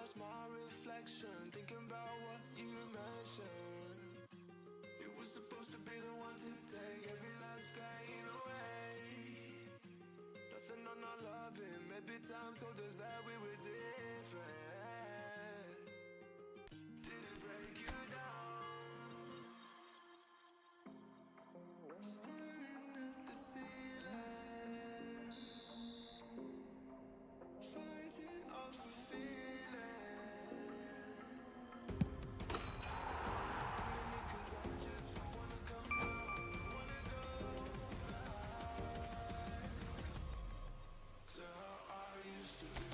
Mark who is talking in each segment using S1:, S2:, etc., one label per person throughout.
S1: lost my reflection, thinking about what you mentioned. You were supposed to be the one to take every last pain away. Nothing on our loving, maybe time told us that we were different. Did it break you down? Staring at the ceiling, fighting off a feeling. Maybe 'cause I just don't wanna come down, don't wanna go back to how I used to be.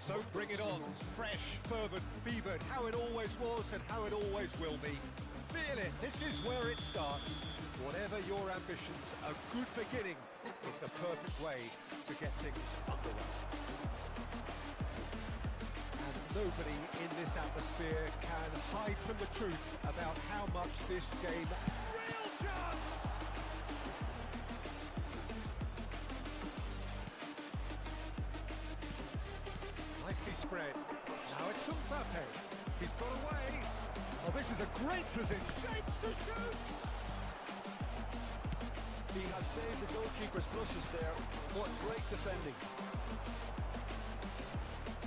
S2: So bring it on, fresh, fervent, fevered, how it always was and how it always will be. Feel it, this is where it starts. Whatever your ambitions, a good beginning is the perfect way to get things underway. And nobody in this atmosphere can hide from the truth about how much this game... Real chance! Nicely spread. Now it's Mbappe. He's got away. Oh, this is a great position. Shapes to shoot!
S3: He has saved the goalkeeper's brushes there. What great defending.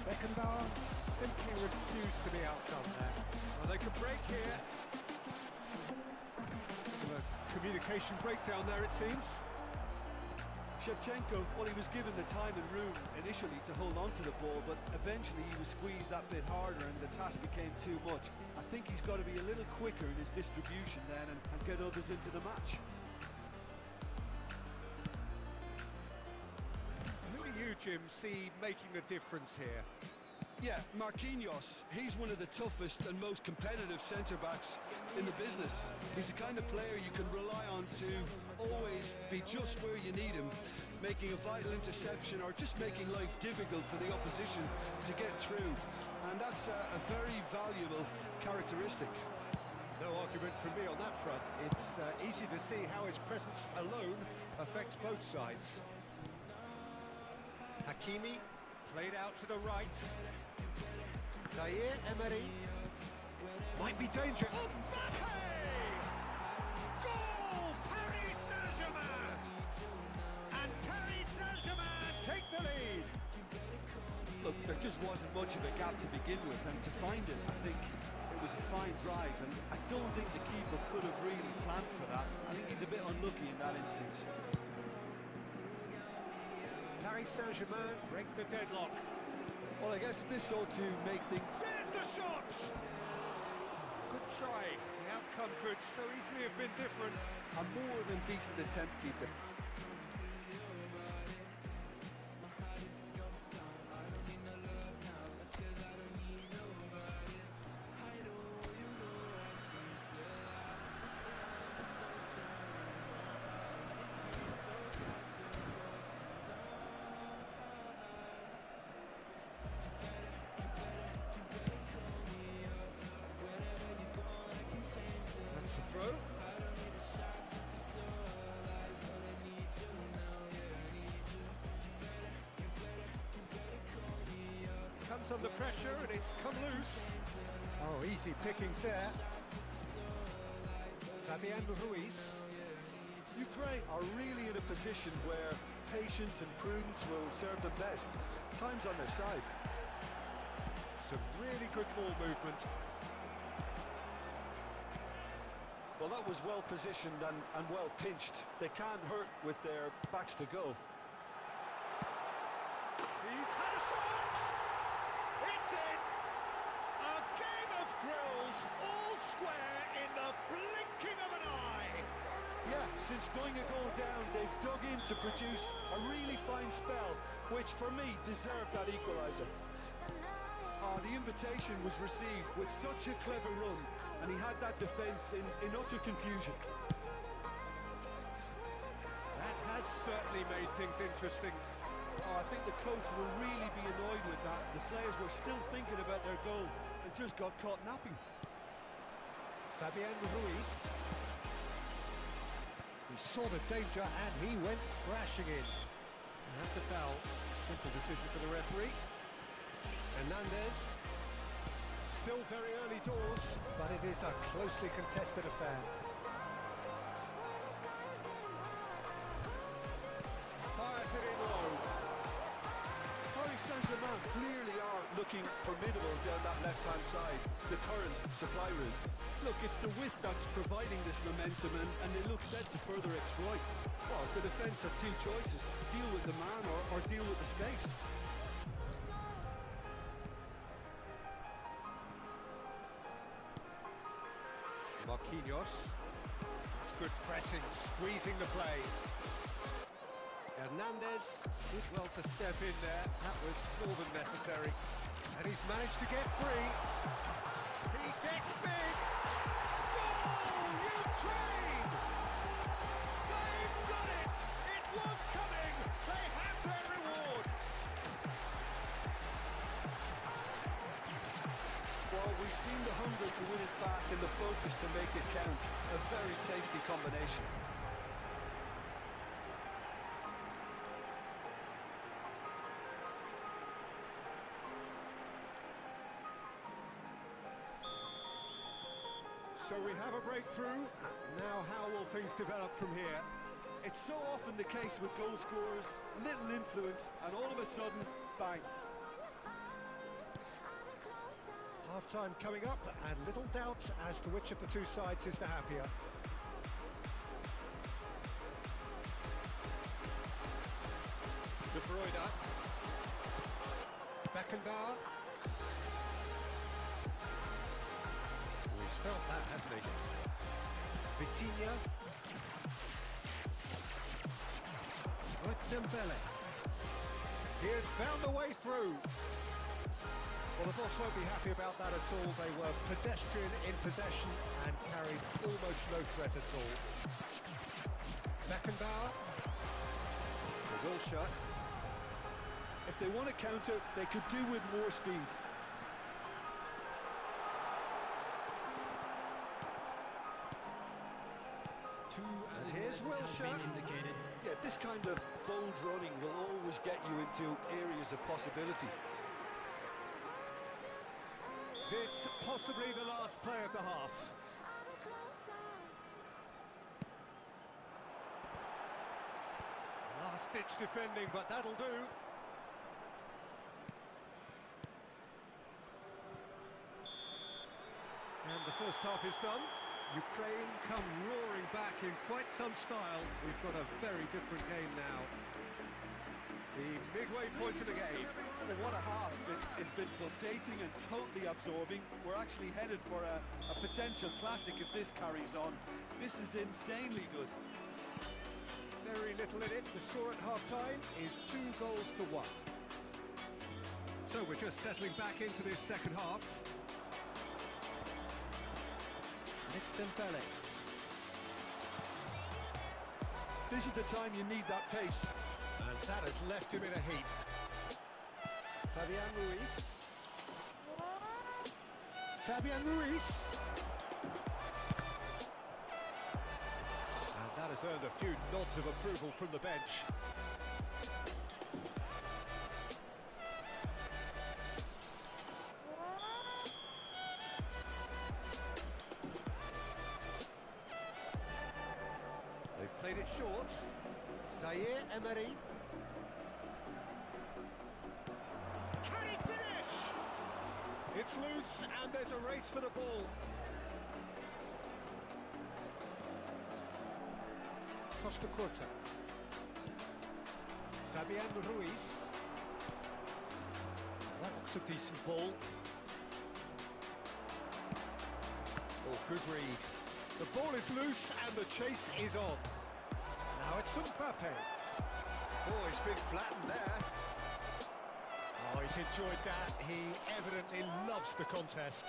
S2: Beckenbauer simply refused to be outdone there. Well, they could break here. A communication breakdown there, it seems.
S3: Shevchenka, well, he was given the time and room initially to hold on to the ball, but eventually he was squeezed that bit harder and the task became too much. I think he's got to be a little quicker in his distribution then and get others into the match.
S2: Who do you, Jim, see making a difference here?
S3: Yeah, Marquinhos, he's one of the toughest and most competitive centre-backs in the business. He's the kind of player you can rely on to always be just where you need him, making a vital interception or just making life difficult for the opposition to get through. And that's a very valuable characteristic.
S2: No argument from me on that front. It's easy to see how his presence alone affects both sides. Hakimi, played out to the right. Zaire Emery. Might be danger. Mbappe! Goal! Paris Saint-Germain! And Paris Saint-Germain take the lead.
S3: Look, there just wasn't much of a gap to begin with, and to find it, I think it was a fine drive, and I don't think the keeper could have really planned for that. I think he's a bit unlucky in that instance.
S2: Paris Saint-Germain break the deadlock.
S3: Well, I guess this ought to make things...
S2: There's the shot! Good try. The outcome could so easily have been different.
S3: A more than decent attempt, Peter.
S2: That's the throw. comes under pressure and it's come loose. Oh, easy pickings there. Fabian Ruiz.
S3: Ukraine are really in a position where patience and prudence will serve them best. Time's on their side.
S2: Some really good ball movement.
S3: Well, that was well positioned and well pinched. They can't hurt with their backs to goal.
S2: He's had a shot! It's in! A game of thrills, all square in the blinking of an eye!
S3: Yeah, since going a goal down, they've dug in to produce a really fine spell, which for me deserved that equaliser. The invitation was received with such a clever run, and he had that defence in utter confusion.
S2: That has certainly made things interesting.
S3: I think the coach will really be annoyed with that. The players were still thinking about their goal and just got caught napping.
S2: Fabian Ruiz. He saw the danger and he went crashing in. And that's a foul. Simple decision for the referee. Hernandez. Still very early doors, but it is a closely contested affair. Fires it in low.
S3: Paris Saint-Germain clearly are looking formidable down that left-hand side, the current supply route. Look, it's the width that's providing this momentum, and they look set to further exploit. Well, the defence have two choices: deal with the man or deal with the space.
S2: Marquinhos. It's good pressing, squeezing the play. Hernandez did well to step in there. That was more than necessary. And he's managed to get free. He gets big. Goal, Ukraine! They've done it! It was coming! They have their reward!
S3: Well, we've seen the hunger to win it back and the focus to make it count. A very tasty combination.
S2: So we have a breakthrough. Now how will things develop from here?
S3: It's so often the case with goal scorers, little influence, and all of a sudden, bang.
S2: Half-time coming up, and little doubt as to which of the two sides is the happier. De Bruyne. Beckenbauer. He's felt that, hasn't he? Vitinha. Dembele. He has found the way through. Well, the boss won't be happy about that at all. They were pedestrian in possession and carried almost no threat at all. Beckenbauer. The will shut.
S3: If they want to counter, they could do with more speed.
S2: And here's Wilshere.
S3: Yeah, this kind of bold running will always get you into areas of possibility.
S2: This possibly the last play of the half. Last-ditch defending, but that'll do. And the first half is done. Ukraine come roaring back in quite some style. We've got a very different game now. The midway point of the game.
S3: Well, what a half. It's been pulsating and totally absorbing. We're actually headed for a potential classic if this carries on. This is insanely good.
S2: Very little in it. The score at half-time is 2-1. So we're just settling back into this second half. It's Dembele.
S3: This is the time you need that pace.
S2: And that has left him in a heap. Fabian Ruiz. Fabian Ruiz. And that has earned a few nods of approval from the bench. Played it short. Zaire Emery. Can he finish? It's loose and there's a race for the ball. Costa Curta. Fabian Ruiz. That looks a decent ball. Oh, good read. The ball is loose and the chase is on. Now it's Mbappe. Oh, he's been flattened there. Oh, he's enjoyed that. He evidently loves the contest.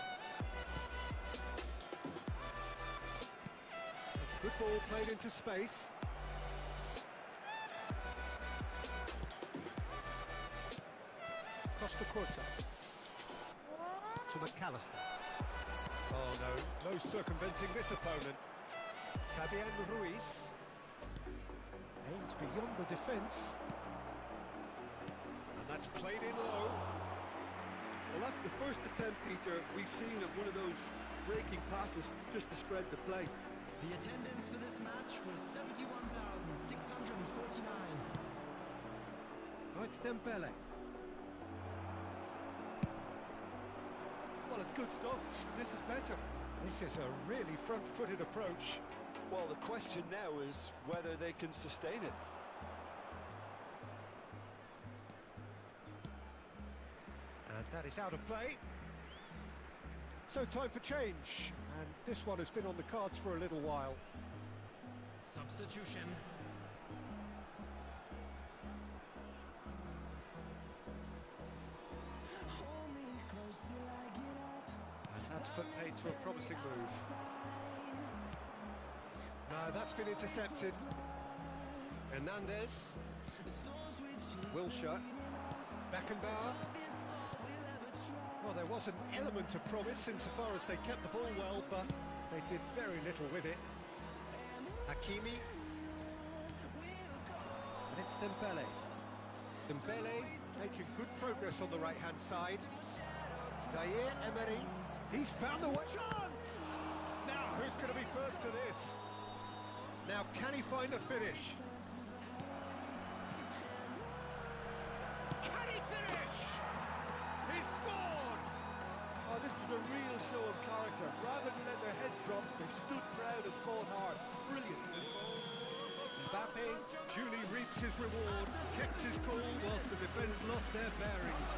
S2: It's a good ball played into space. Costa Curta. To McAllister. Oh no, no circumventing this opponent. Fabian Ruiz. Aims beyond the defence. And that's played in low.
S3: Well, that's the first attempt, Peter, we've seen of one of those breaking passes just to spread the play.
S4: The attendance for this match was 71,649.
S2: Oh, it's Dembele.
S3: Well, it's good stuff. This is better.
S2: This is a really front-footed approach.
S3: Well, the question now is whether they can sustain it.
S2: And that is out of play. So time for change. And this one has been on the cards for a little while.
S4: Substitution.
S2: And that's put paid to a promising move. No, that's been intercepted. Hernandez. Wilshere. Beckenbauer. Well, there was an element of promise insofar as they kept the ball well, but they did very little with it. Hakimi. And it's Dembele. Dembele making good progress on the right-hand side. Zaire Emery. He's found the chance! Now, who's going to be first to this? Now, can he find a finish? Can he finish? He scored!
S3: Oh, this is a real show of character. Rather than let their heads drop, they stood proud and fought hard. Brilliant.
S2: Mbappe duly reaps his reward, kept his cool whilst the defence lost their bearings.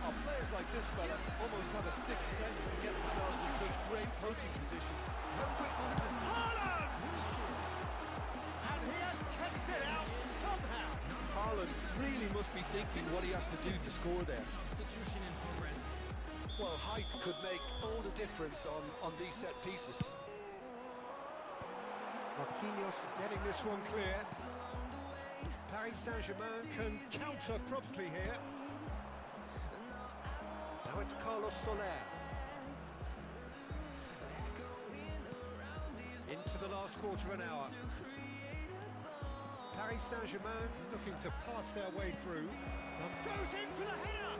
S3: Oh, players like this fella almost have a sixth sense to get themselves in such great coaching positions. How quick will it be?
S2: Haaland! And he has kept it out somehow.
S3: Haaland really must be thinking what he has to do to score there.
S4: Substitution in progress.
S3: Well, height could make all the difference on these set pieces.
S2: Marquinhos getting this one clear. Paris Saint-Germain can counter promptly here. Now it's Carlos Soler. Into the last quarter of an hour. Paris Saint-Germain looking to pass their way through. Goes in for the header!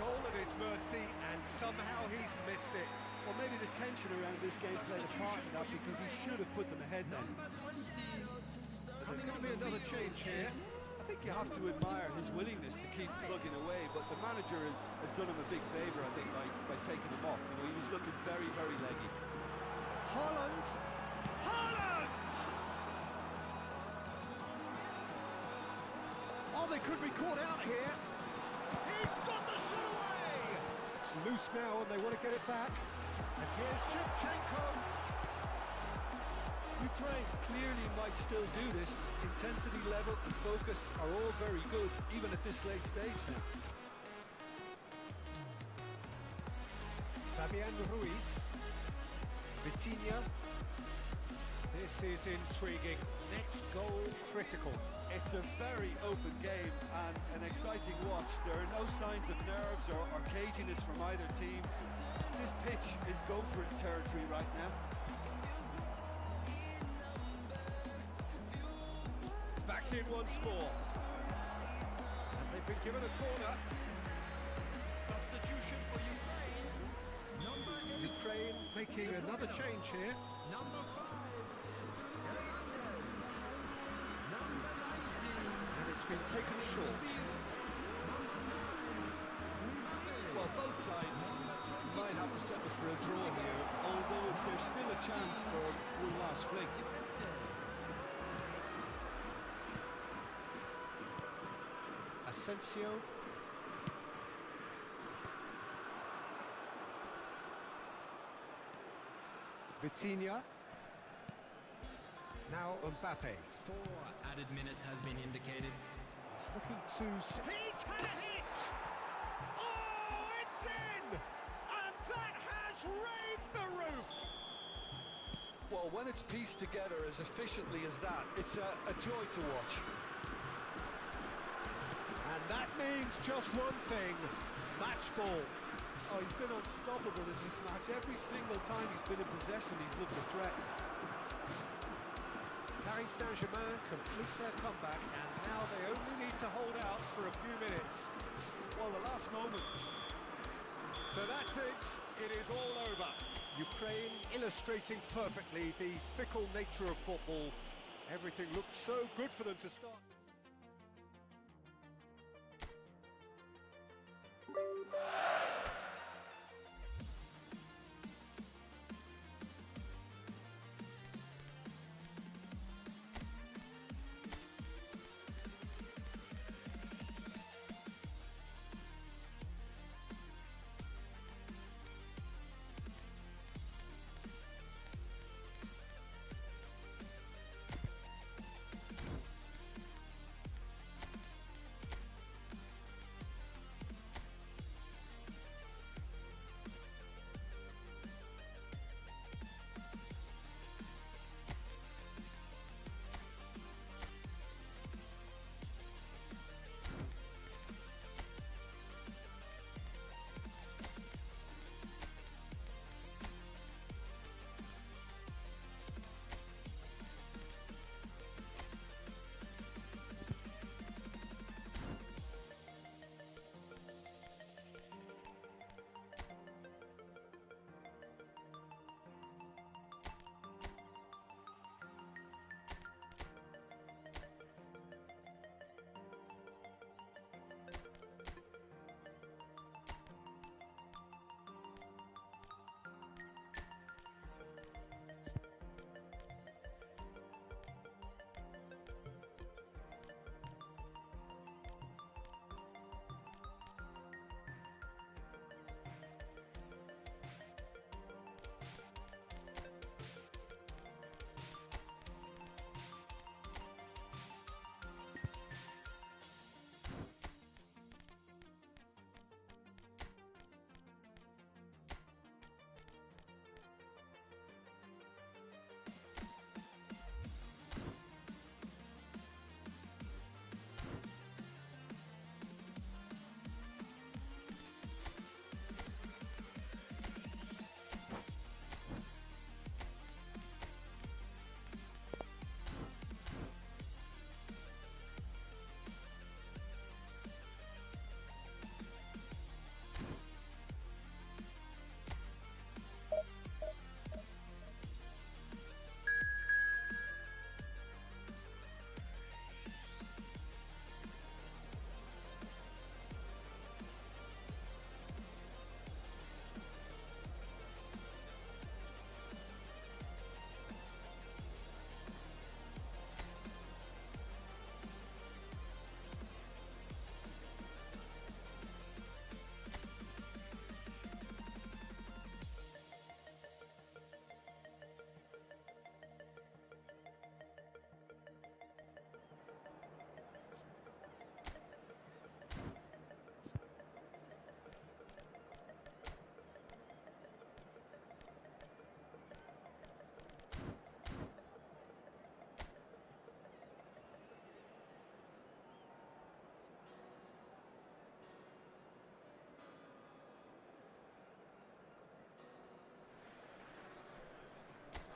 S2: Goal at his mercy, and somehow he's missed it.
S3: Well, maybe the tension around this game played a part in that because he should have put them ahead then.
S4: Number 20.
S2: But there's going to be another change here.
S3: I think you have to admire his willingness to keep plugging away, but the manager has done him a big favour, I think, by taking him off. You know, he was looking very, very leggy.
S2: Haaland! Haaland! Oh, they could be caught out here. He's got the shot away! It's loose now and they want to get it back. And here's Shevchenko.
S3: Ukraine clearly might still do this. Intensity level and focus are all very good, even at this late stage now.
S2: Fabian Ruiz. Vitinha. This is intriguing. Next goal critical.
S3: It's a very open game and an exciting watch. There are no signs of nerves or caginess from either team. This pitch is go-for-it territory right now.
S2: Back in once more. And they've been given a corner.
S4: Substitution for Ukraine. Number 8.
S2: Ukraine making another change here.
S4: Number 5. Hernandez.
S2: it's been taken short.
S3: Well, both sides might have to settle for a draw here, although there's still a chance for one last flick.
S2: Asensio. Vitinha. Now Mbappe.
S4: 4 added minutes has been indicated.
S2: He's looking to... He's had a hit! Oh, it's in! And that has raised the roof!
S3: Well, when it's pieced together as efficiently as that, it's a joy to watch.
S2: And that means just one thing, match ball.
S3: Oh, he's been unstoppable in this match. Every single time he's been in possession, he's looked a threat.
S2: Paris Saint-Germain complete their comeback, and now they only need to hold out for a few minutes.
S3: Well, the last moment.
S2: So that's it, it is all over. Ukraine illustrating perfectly the fickle nature of football. Everything looked so good for them to start.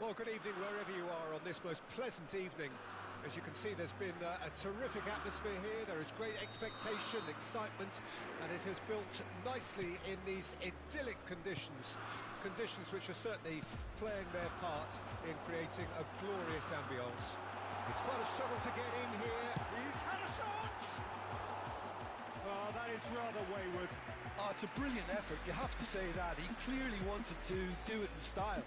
S2: Well, good evening wherever you are on this most pleasant evening. As you can see, there's been a terrific atmosphere here. There is great expectation, excitement, and it has built nicely in these idyllic conditions. Conditions which are certainly playing their part in creating a glorious ambience. It's quite a struggle to get in here. He's had a shot! Oh, that is rather wayward.
S3: Oh, it's a brilliant effort, you have to say that. He clearly wanted to do it in style.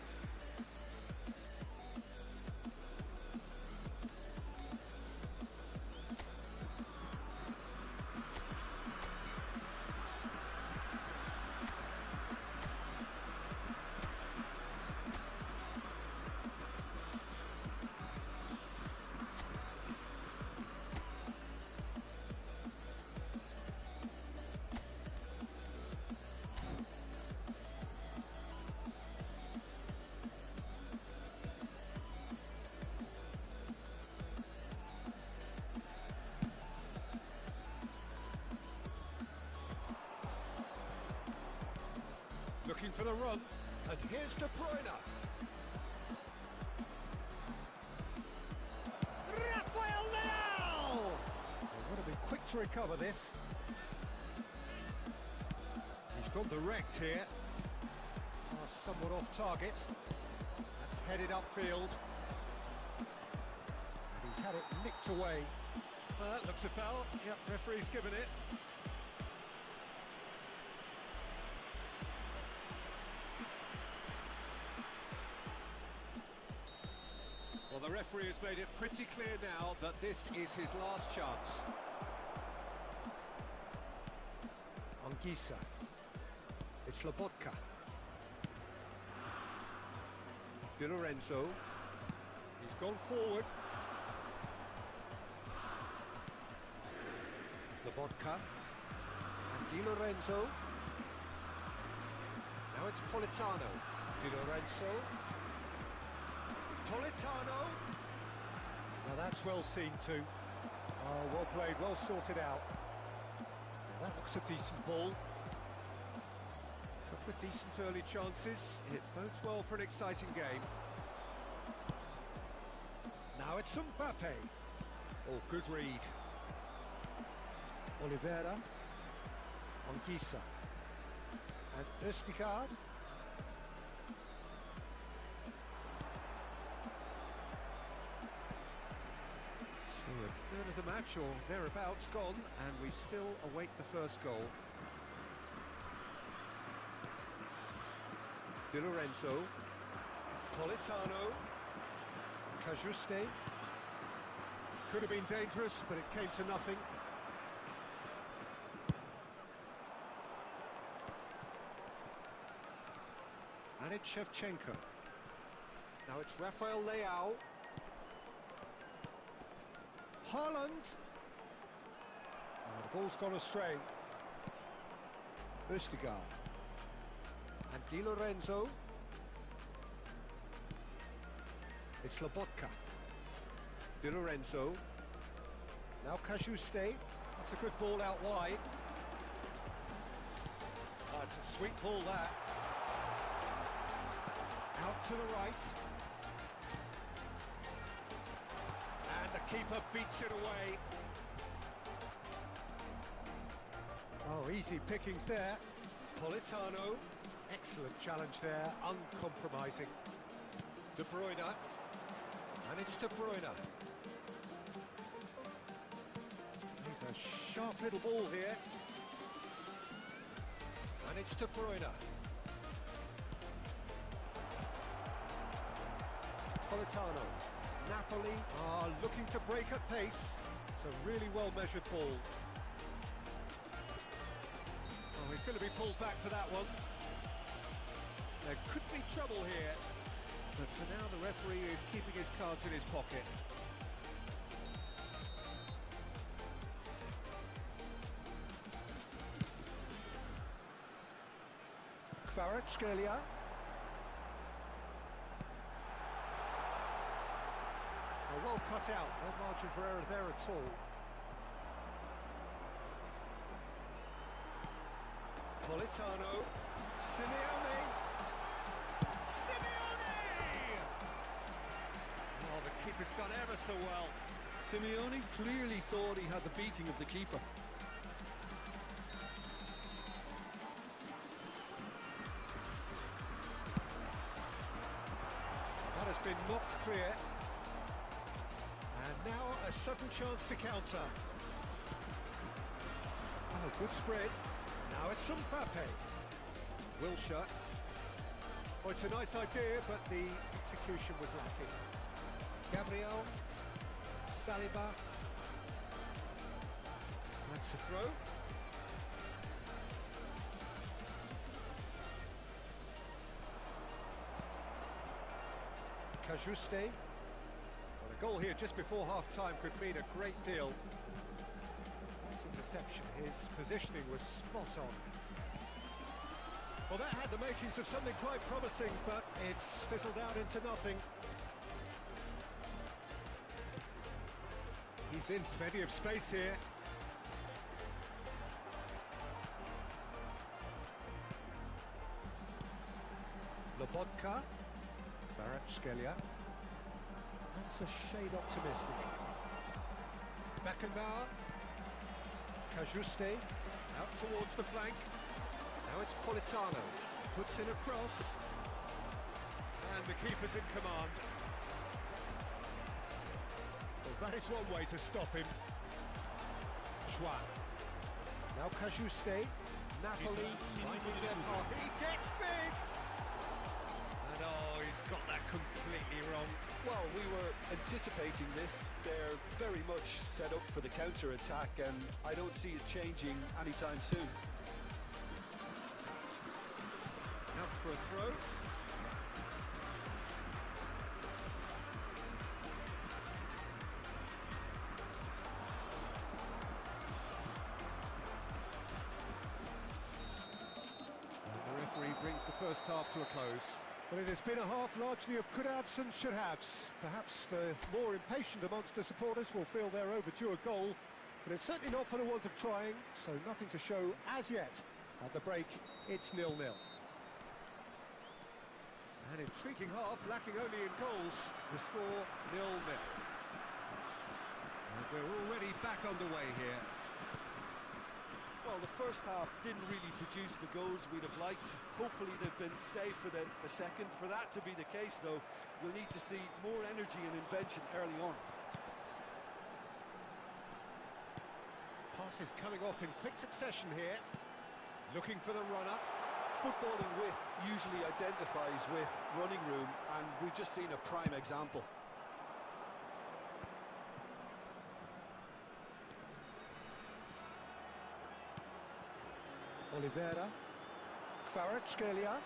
S2: Looking for the run, and here's De Bruyne. Rafael Leao! They would have been quick to recover this. He's gone direct here. Oh, somewhat off target. That's headed upfield. And he's had it nicked away. That looks a foul. Yep, referee's given it. Well, the referee has made it pretty clear now that this is his last chance. Anguissa. It's Lobotka. Di Lorenzo. He's gone forward. Lobotka. And Di Lorenzo. Now it's Politano. Di Lorenzo. Politano. Now that's well seen too. Oh, well played, well sorted out. Now that looks a decent ball. Couple of decent early chances. It bodes well for an exciting game. Now it's Mbappe. Oh, good read. Oliveira. Anguissa. And Østigard. A third of the match or thereabouts gone, and we still await the first goal. Di Lorenzo, Politano, Cajuste. Could have been dangerous, but it came to nothing. And it's Shevchenka. Now it's Rafael Leao. Haaland. Oh, the ball's gone astray. Østigard. And Di Lorenzo. It's Lobotka. Di Lorenzo. Now Cajuste. That's a good ball out wide. Oh, it's a sweet ball, that. Out to the right. And the keeper beats it away. Oh, easy pickings there. Politano. Excellent challenge there, uncompromising. De Bruyne. And it's De Bruyne. He's a sharp little ball here. And it's De Bruyne. Politano. Napoli are looking to break at pace. It's a really well-measured ball. Oh, he's going to be pulled back for that one. There could be trouble here, but for now the referee is keeping his cards in his pocket. Kvaratskhelia. Well cut out, no margin for error there at all. Politano. Simeone. Oh, the keeper's done ever so well.
S3: Simeone clearly thought he had the beating of the keeper.
S2: That has been knocked clear. And now a sudden chance to counter. Oh, good spread. Now it's Mbappe. Wilshere. Well, it's a nice idea, but the execution was lacking. Gabriel. Saliba. That's a throw. Kajuste. Well, a goal here just before half-time could mean a great deal. Nice interception. His positioning was spot on. Well, that had the makings of something quite promising, but it's fizzled out into nothing. He's in plenty of space here. Lobotka. Kvaratskhelia. That's a shade optimistic. Beckenbauer. Kajuste. Out towards the flank. Now it's Politano. Puts in a cross. And the keeper's in command. Well, that is one way to stop him. Schwan. Now Kajuste. Napoli finding their path. He gets big! And oh, he's got that completely wrong.
S3: Well, we were anticipating this. They're very much set up for the counter-attack, and I don't see it changing anytime soon.
S2: Out for a throw. And the referee brings the first half to a close. Well, it has been a half largely of could-haves and should-haves. Perhaps the more impatient amongst the supporters will feel they're overdue a goal, but it's certainly not for the want of trying, so nothing to show as yet. At the break, it's 0-0. An intriguing half, lacking only in goals. The score 0-0. And we're already back underway here.
S3: Well, the first half didn't really produce the goals we'd have liked. Hopefully they've been saved for the second. For that to be the case, though, we'll need to see more energy and invention early on.
S2: Passes coming off in quick succession here. Looking for the runner.
S3: Footballing width usually identifies with running room, and we've just seen a prime example.
S2: Oliveira. Kvaratskhelia.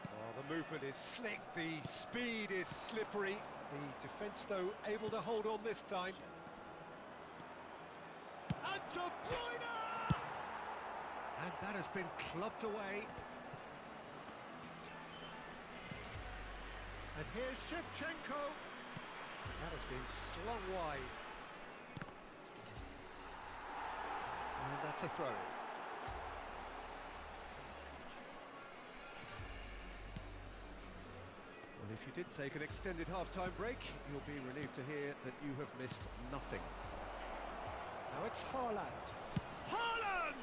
S2: Oh, the movement is slick, the speed is slippery. The defence, though, able to hold on this time. And De Bruyne! And that has been clubbed away. And here's Shevchenko. That has been slung wide. And that's a throw. Well, if you did take an extended half-time break, you'll be relieved to hear that you have missed nothing. Now it's Haaland. Haaland!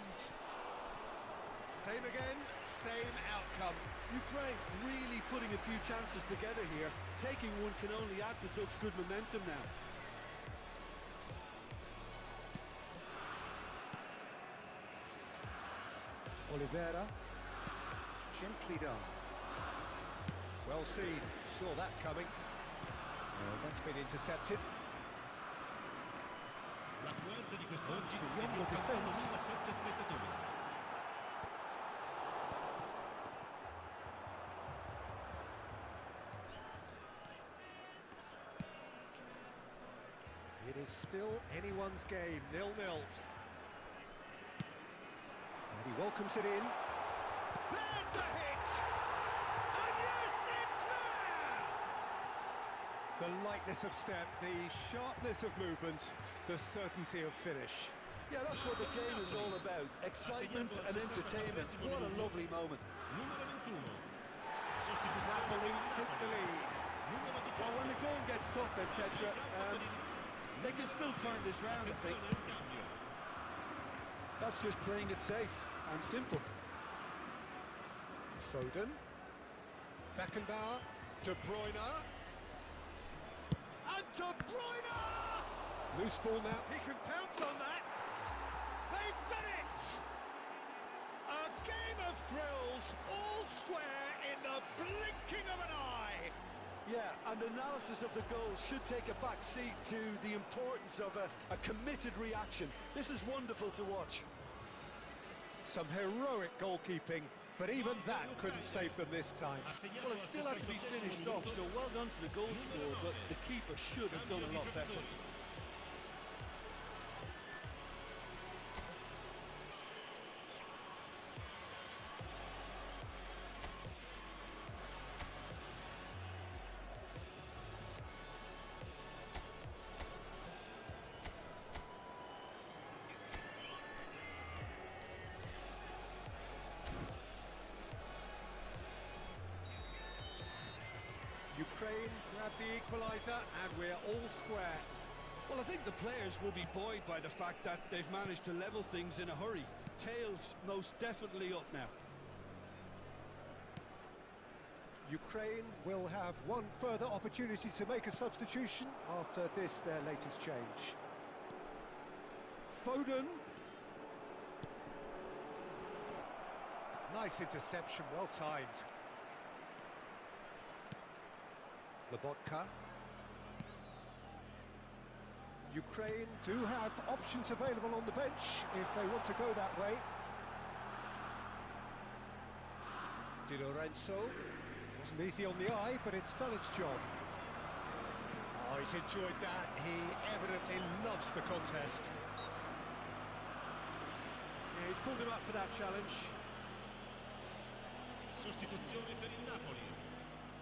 S2: Same again, same outcome.
S3: Ukraine really putting a few chances together here. Taking one can only add to such good momentum now.
S2: Oliveira. Gently done. Well seen. Saw that coming. That's been intercepted. It's beyond the defence. It is still anyone's game, 0-0. And he welcomes it in. There's the hit! And yes, it's there! The lightness of step, the sharpness of movement, the certainty of finish.
S3: Yeah, that's what the game is all about. Excitement and entertainment. What a lovely moment.
S2: Napoli took the lead.
S3: Well, when the going gets tough, etc., they can still turn this round, I think. That's just playing it safe and simple.
S2: Foden. Beckenbauer. De Bruyne. And De Bruyne! Loose ball now. He can pounce on that. They've done it! A game of thrills, all square in the blinking of an eye.
S3: Yeah, and analysis of the goal should take a back seat to the importance of a committed reaction. This is wonderful to watch.
S2: Some heroic goalkeeping, but even that couldn't save them this time.
S5: Well, it still had to be finished off, so well done to the goal scorer, but the keeper should have done a lot better.
S2: Ukraine grab the equaliser and we're all square.
S3: Well, I think the players will be buoyed by the fact that they've managed to level things in a hurry. Tails most definitely up now.
S2: Ukraine will have one further opportunity to make a substitution after this, their latest change. Foden. Nice interception, well timed. Lobotka. Ukraine do have options available on the bench if they want to go that way. Di Lorenzo. Wasn't easy on the eye, but it's done its job. Oh, he's enjoyed that. He evidently loves the contest. Yeah, he's pulled him up for that challenge.
S5: Sostituzione per il Napoli.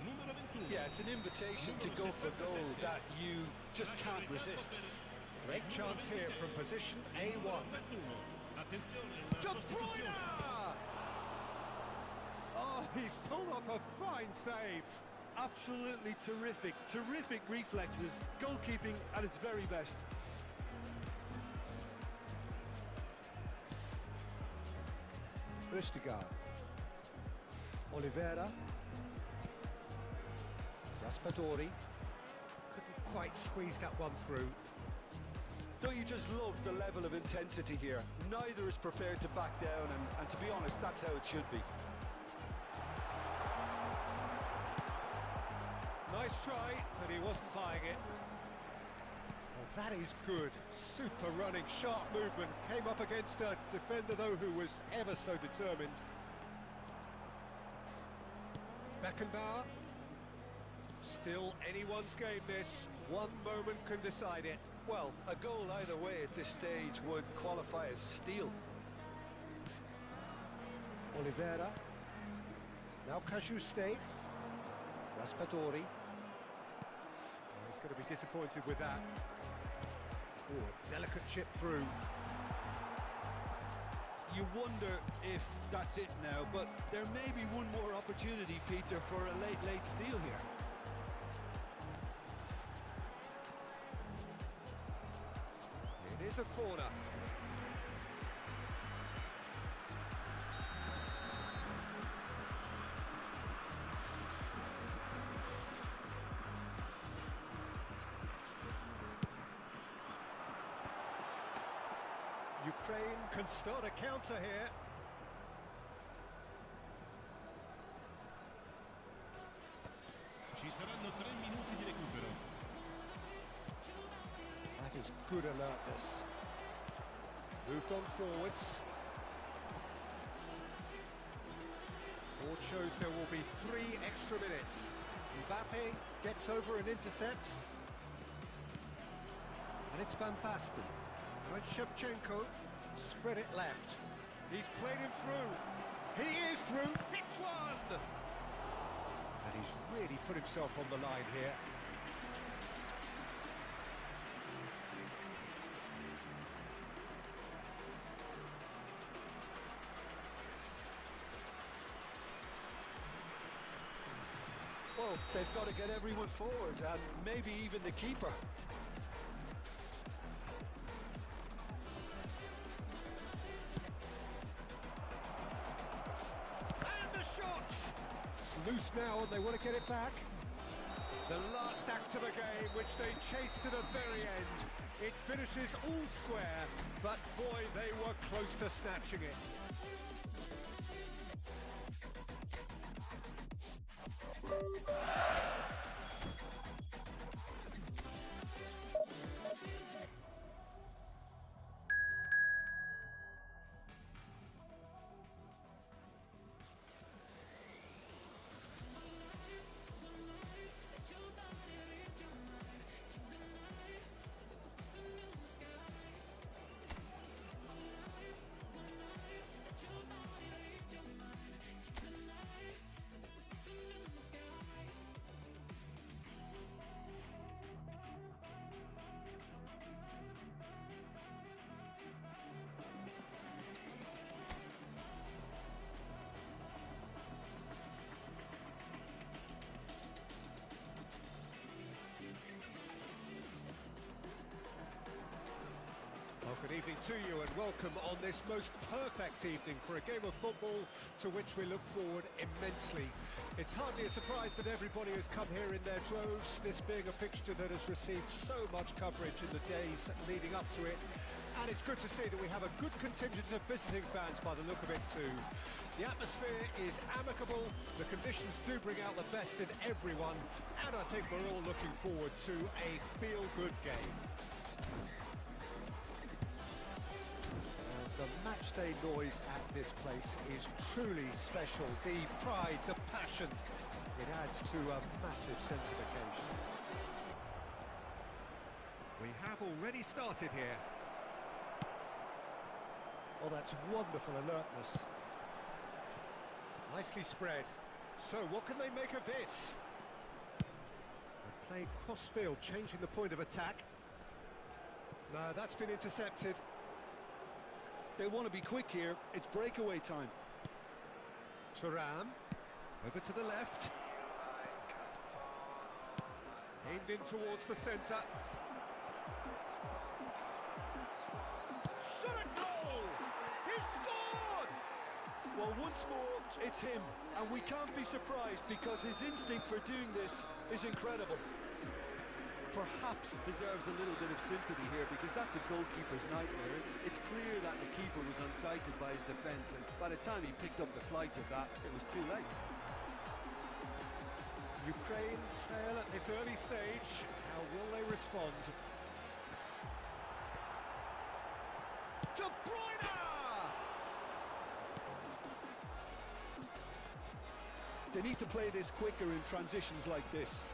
S5: Numero 21.
S3: Yeah, it's an invitation to go for goal that you just can't resist.
S2: Great chance here from position A1.
S5: Attenzione.
S2: De Bruyne! Oh, he's pulled off a fine save.
S3: Absolutely terrific, terrific reflexes, goalkeeping at its very best.
S2: Østegard. Oliveira. Raspadori. Couldn't quite squeeze that one through.
S3: Don't you just love the level of intensity here? Neither is prepared to back down, and to be honest, that's how it should be.
S2: Nice try, but he wasn't buying it. Well, that is good. Super running, sharp movement. Came up against a defender, though, who was ever so determined. Beckenbauer. Still anyone's game, this. One moment can decide it.
S3: Well, a goal either way at this stage would qualify as a steal.
S2: Oliveira. Now Cajuste. Raspadori. He's going to be disappointed with that. Oh, delicate chip through.
S3: You wonder if that's it now, but there may be one more opportunity, Peter, for a late steal here.
S2: It is a corner. Ukraine can start a counter here.
S5: Ci saranno 3 minuti di recupero.
S2: That is good alertness. Moved on forwards. Board shows there will be 3 extra minutes. Mbappe gets over and intercepts. And it's Van Basten. Now it's Shevchenko. Spread it left. He's played him through. He is through. Hits one! And he's really put himself on the line here.
S3: Well, they've got to get everyone forward, and maybe even the keeper.
S2: And the shot! It's loose now, and they want to get it back. The last act of a game which they chased to the very end. It finishes all square, but boy, they were close to snatching it. Well, good evening to you and welcome on this most perfect evening for a game of football to which we look forward immensely. It's hardly a surprise that everybody has come here in their droves, this being a fixture that has received so much coverage in the days leading up to it. And it's good to see that we have a good contingent of visiting fans by the look of it too. The atmosphere is amicable, the conditions do bring out the best in everyone, and I think we're all looking forward to a feel-good game. The matchday noise at this place is truly special. The pride, the passion, it adds to a massive sense of occasion. We have already started here. Oh, that's wonderful alertness. Nicely spread. So, what can they make of this? They played cross-field, changing the point of attack. No, that's been intercepted.
S3: They want to be quick here. It's breakaway time.
S2: Thuram, over to the left. Aimed in towards the centre. Shot a goal! He scored!
S3: Well, once more, it's him. And we can't be surprised because his instinct for doing this is incredible. Perhaps deserves a little bit of sympathy here because that's a goalkeeper's nightmare. It's clear that the keeper was unsighted by his defence, and by the time he picked up the flight of that, it was too late.
S2: Ukraine trail at this early stage. How will they respond? De Bruyne!
S3: They need to play this quicker in transitions like this.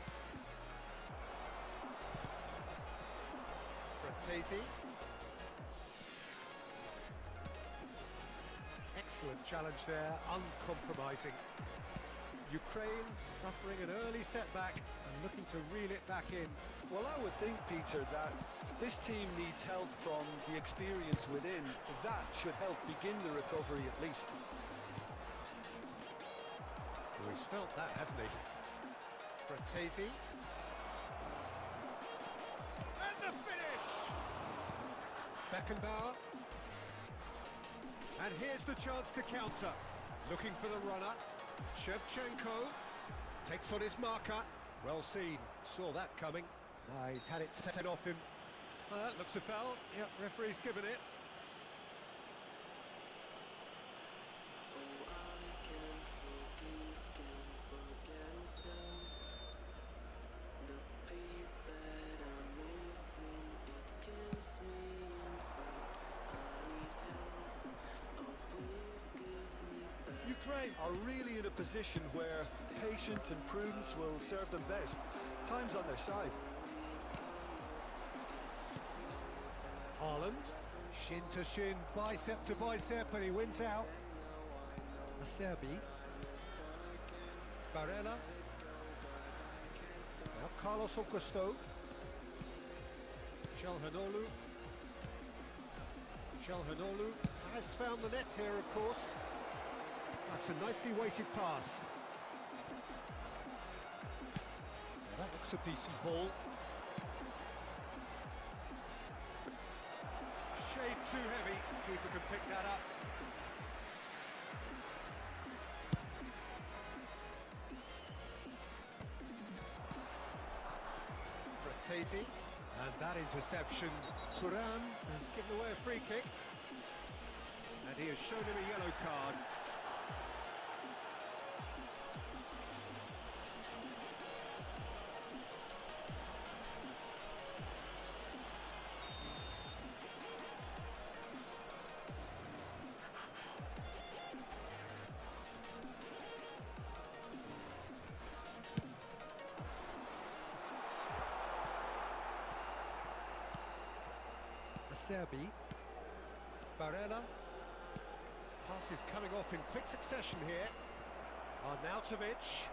S2: Excellent challenge there, uncompromising. Ukraine suffering an early setback and looking to reel it back in.
S3: Well, I would think, Peter, that this team needs help from the experience within. That should help begin the recovery at least.
S2: Well, he's felt that, hasn't he? Fratesi. And the finish! Beckenbauer. And here's the chance to counter. Looking for the runner. Shevchenko takes on his marker. Well seen. Saw that coming. He's had it taken off him. That looks a foul. Yep, referee's given it.
S3: Ukraine are really in a position where patience and prudence will serve them best. Time's on their side.
S2: Haaland, shin to shin, bicep to bicep, and he wins out. Acerbi. Barella. Now Carlos Augusto. Calhanoglu. Calhanoglu has found the net here, of course. That's a nicely weighted pass. That looks a decent ball. Shade too heavy. Keeper can pick that up. Pratesi. And that interception, Turan has given away a free kick. And he has shown him a yellow card. Serbi, Barella, pass is coming off in quick succession here. Arnautovic,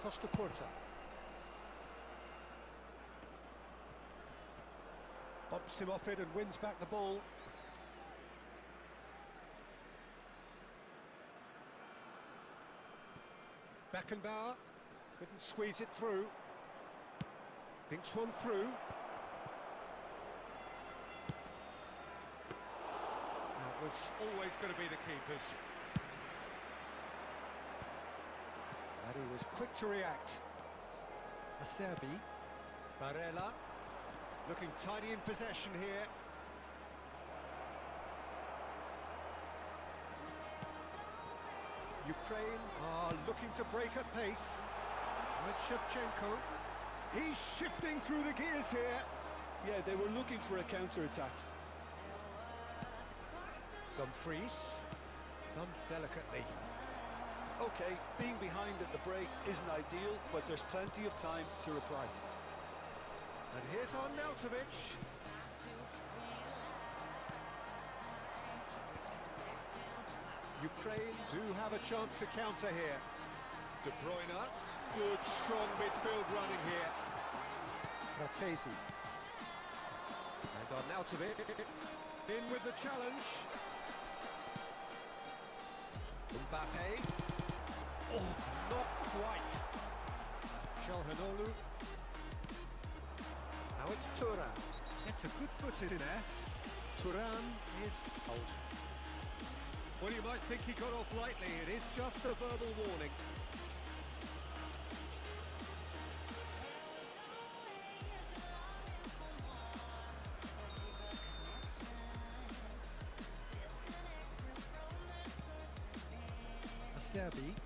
S2: Costa Curta. Bumps him off it and wins back the ball. Beckenbauer couldn't squeeze it through. Dinks one through. Was always going to be the keepers. And he was quick to react. Acerbi, Barella, looking tidy in possession here. Ukraine are looking to break at pace. With Shevchenka, he's shifting through the gears here.
S3: Yeah, they were looking for a counter-attack.
S2: Dumfries, done delicately.
S3: Okay, being behind at the break isn't ideal, but there's plenty of time to reply.
S2: And here's Arnautovic. Ukraine do have a chance to counter here. De Bruyne, good strong midfield running here. Pratesi. And Arnautovic in with the challenge. Mbappe. Oh, not quite. Calhanoglu. Now it's Turan. It's a good foot in there. Turan is fouled. Well, you might think he got off lightly. It is just a verbal warning. Serbi,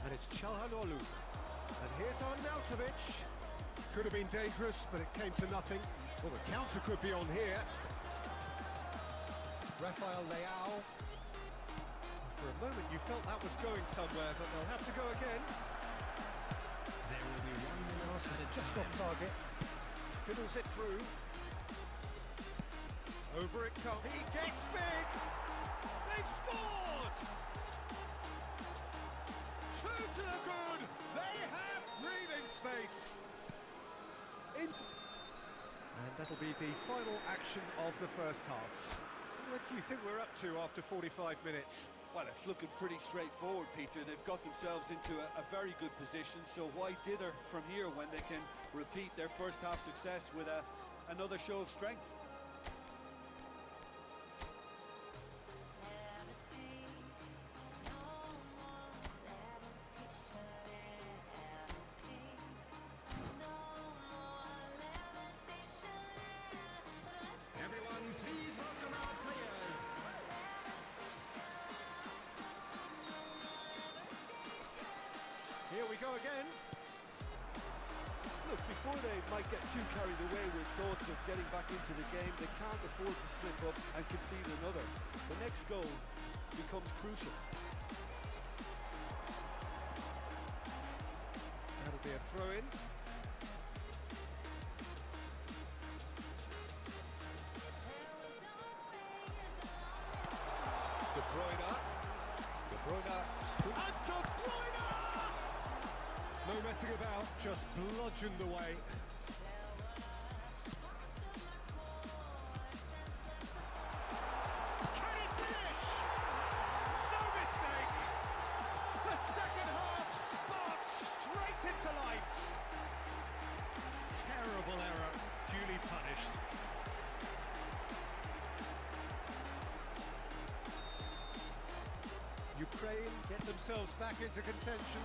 S2: and it's Calhanoglu, and here's Arnautovic. Could have been dangerous, but it came to nothing. Well, the counter could be on here. Rafael Leao. For a moment you felt that was going somewhere, but they'll have to go again.
S4: There will be 1 minute added
S2: Just
S4: time.
S2: off target. Fiddles it through. Over it comes. He gets big! They've scored! Two to the good! They have breathing space! And that'll be the final action of the first half. What do you think we're up to after 45 minutes?
S3: Well, it's looking pretty straightforward, Peter. They've got themselves into a very good position, so why dither from here when they can repeat their first half success with another show of strength?
S4: Everyone, please welcome our players.
S2: Here we go again.
S3: Look, before they might get too carried away with thoughts of getting back into the game, they can't afford to slip up and concede another. The next goal becomes crucial.
S2: That'll be a throw-in. De Bruyne. De Bruyne. And De Bruyne! No messing about, just bludgeoned away. Can he finish? No mistake! The second half sparked straight into life. Terrible error, duly punished. Ukraine get themselves back into contention.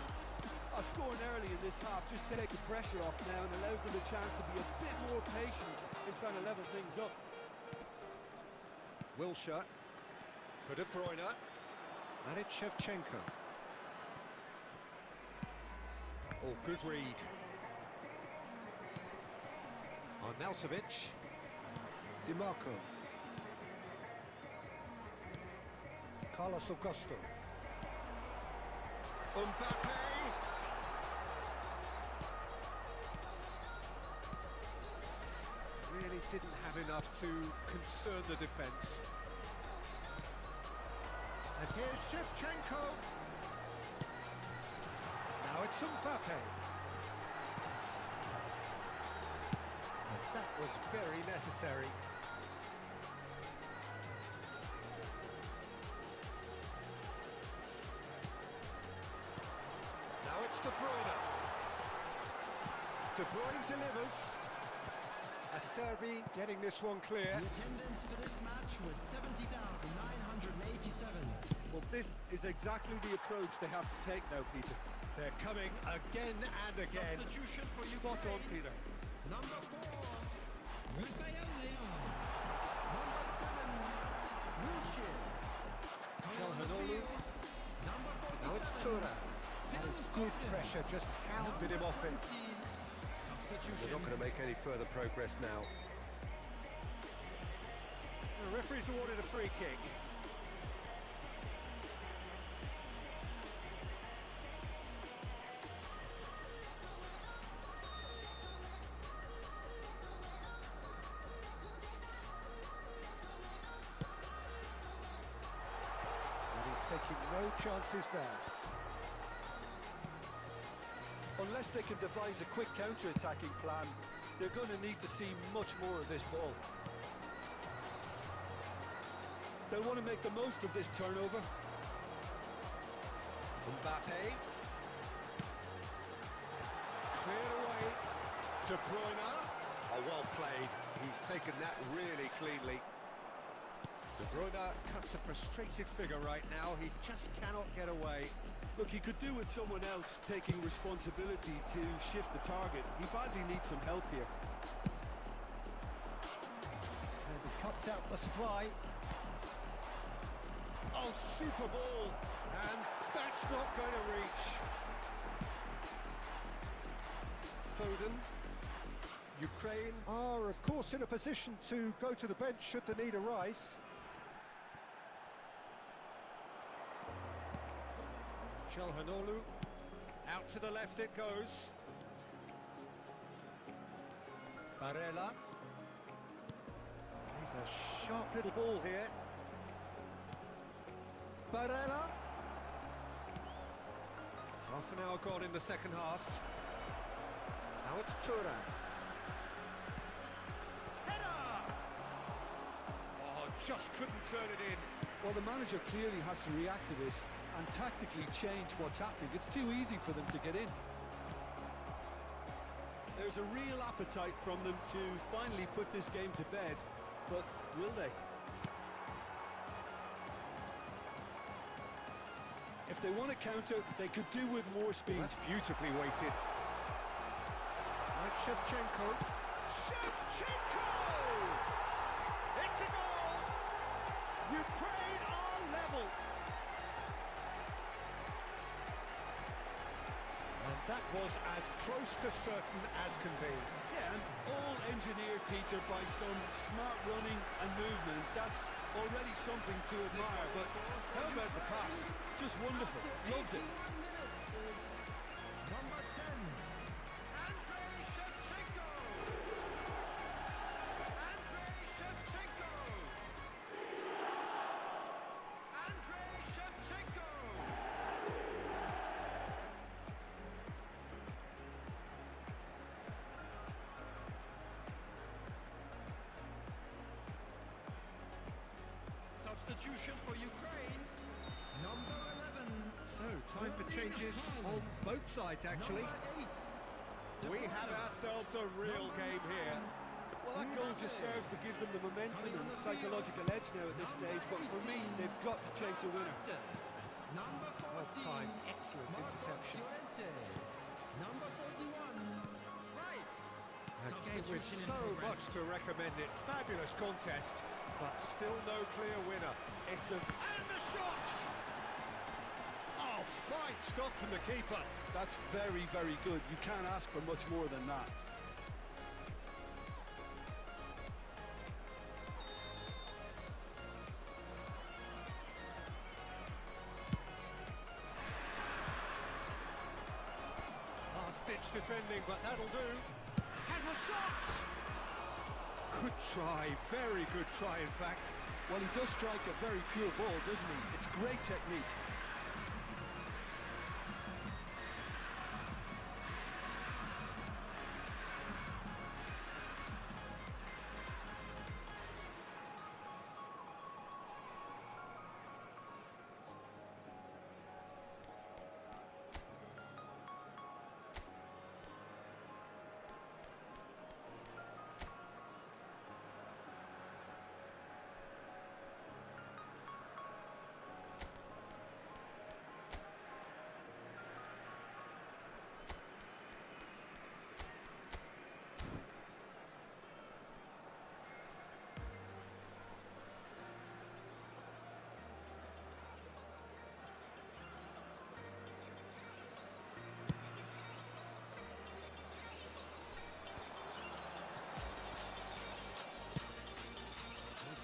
S3: Scoring early in this half just takes the pressure off now and allows them a chance to be a bit more patient in trying to level things up.
S2: Wilshere for De Bruyne, and it's Shevchenka. Oh, good read. Arnautovic, DiMarco, Carlos Augusto, Mbappe. Really didn't have enough to concern the defence. And here's Shevchenko. Now it's Mbappe. And that was very necessary. Now it's De Bruyne. De Bruyne delivers. Acerbi getting this one clear.
S4: The attendance for this match was 70,987.
S3: Well, this is exactly the approach they have to take now, Peter.
S2: They're coming again and again.
S5: Substitution for
S3: Spot on, Peter.
S4: Number 4, Raphael Leon. Number 7, Wilshere.
S2: Calhanoglu.
S4: Number 47.
S2: Now it's Tura. That is good pressure, just hounded him off it. They're not going to make any further progress now. The referee's awarded a free kick. And he's taking no chances there.
S3: Unless they can devise a quick counter-attacking plan, they're going to need to see much more of this ball. They'll want to make the most of this turnover.
S2: Mbappe. Cleared away. De Bruyne. Oh, well played. He's taken that really cleanly. De Bruyne cuts a frustrated figure right now. He just cannot get away.
S3: Look, he could do with someone else taking responsibility to shift the target. He badly needs some help here.
S2: And he cuts out the supply. Oh, super ball. And that's not going to reach. Foden. Ukraine are, of course, in a position to go to the bench should the need arise. Calhanoglu, out to the left it goes. Barella. He's a sharp little ball here. Barella. Half an hour gone in the second half. Now it's Tura. Header! Oh, just couldn't turn it in.
S3: Well, the manager clearly has to react to this and tactically change what's happening. It's too easy for them to get in. There's a real appetite from them to finally put this game to bed, but will they? If they want to counter, they could do with more speed.
S2: That's beautifully weighted. Right, Shevchenko. Shevchenko! It's a goal! Ukraine are level. And that was as close to certain as can be.
S3: Yeah, and all engineered, Peter, by some smart running and movement. That's already something to admire, but how about the pass? Just wonderful. Loved it.
S4: Number 10, Andrei Shevchenko. Andrei Shevchenko. Andrei Shevchenko.
S5: Substitution for Ukraine.
S4: Number 11,
S2: So, time for changes on both sides, actually.
S4: number 8.
S2: We have ourselves a real game here.
S3: Well, that goal just serves to give them the momentum and psychological edge now at this stage, but for me, they've got to chase a winner.
S4: Number 14,
S2: Well timed, excellent
S4: Marcos
S2: interception.
S4: Llorente.
S2: With so much to recommend it. Fabulous contest, but still no clear winner. It's a... And the shot! Oh, fine stop from the keeper.
S3: That's very, very good. You can't ask for much more than that.
S2: Last-ditch defending, but that'll do. Has a shot! Good try, very good try, in fact.
S3: Well, he does strike a very pure ball, doesn't he? It's great technique.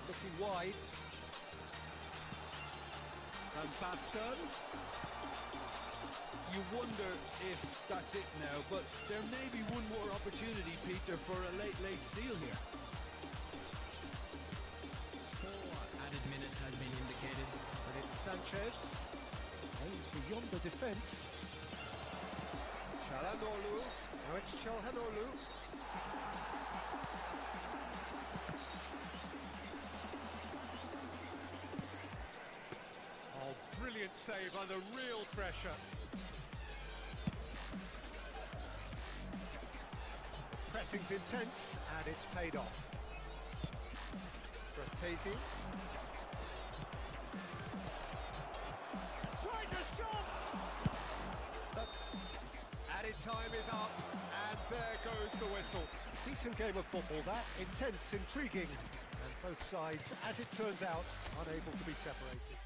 S2: Looking wide.
S3: And Baston. You wonder if that's it now, but there may be one more opportunity, Peter, for a late steal here.
S4: 4 added minutes has been indicated.
S2: And it's Sanchez. Aims beyond the defence. Çalhanoğlu. Now it's Çalhanoğlu. Oh, brilliant save under real pressure. Pressing's intense, and it's paid off. Rotating. Tries a shot! Added time is up, and there goes the whistle. Decent game of football, that. Intense, intriguing, and both sides, as it turns out, unable to be separated.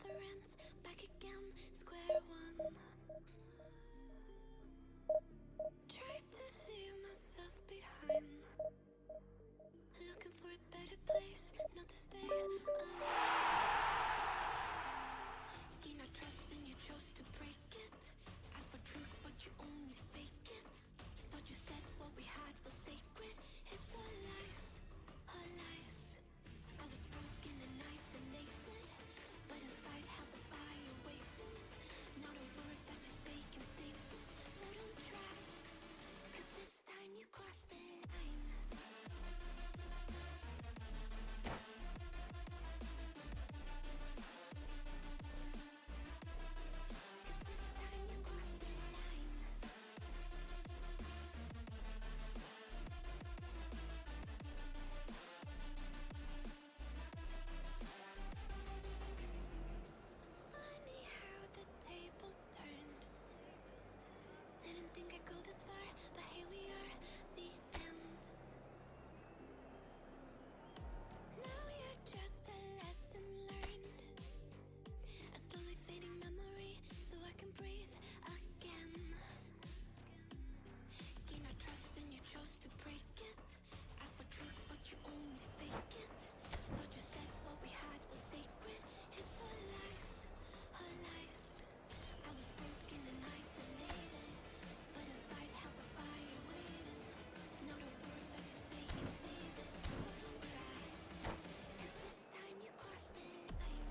S1: never ends. Back again, square one. Try to leave myself behind. Looking for a better place, not to stay alive. Gain our trust and you chose to break it. Ask for truth but you only fake it. Thought you said what we had was sacred. It's all lies, all lies. I was broken and isolated, but inside held the fire waiting. Not a word that you say can save us, so don't try. 'Cause this time you crossed the line. Funny how the tables turned. Didn't think I'd go this far, but here we are, the end. Now you're just a lesson learned, a slowly fading memory, so I can breathe again. Gain our trust and you chose to break it. Ask for truth but you only fake it. Thought you said what we had was sacred. It's all lies, all lies. I was broken and isolated, but inside held the fire waiting. Not a word that you say can save us, so don't try. 'Cause this time you crossed the line.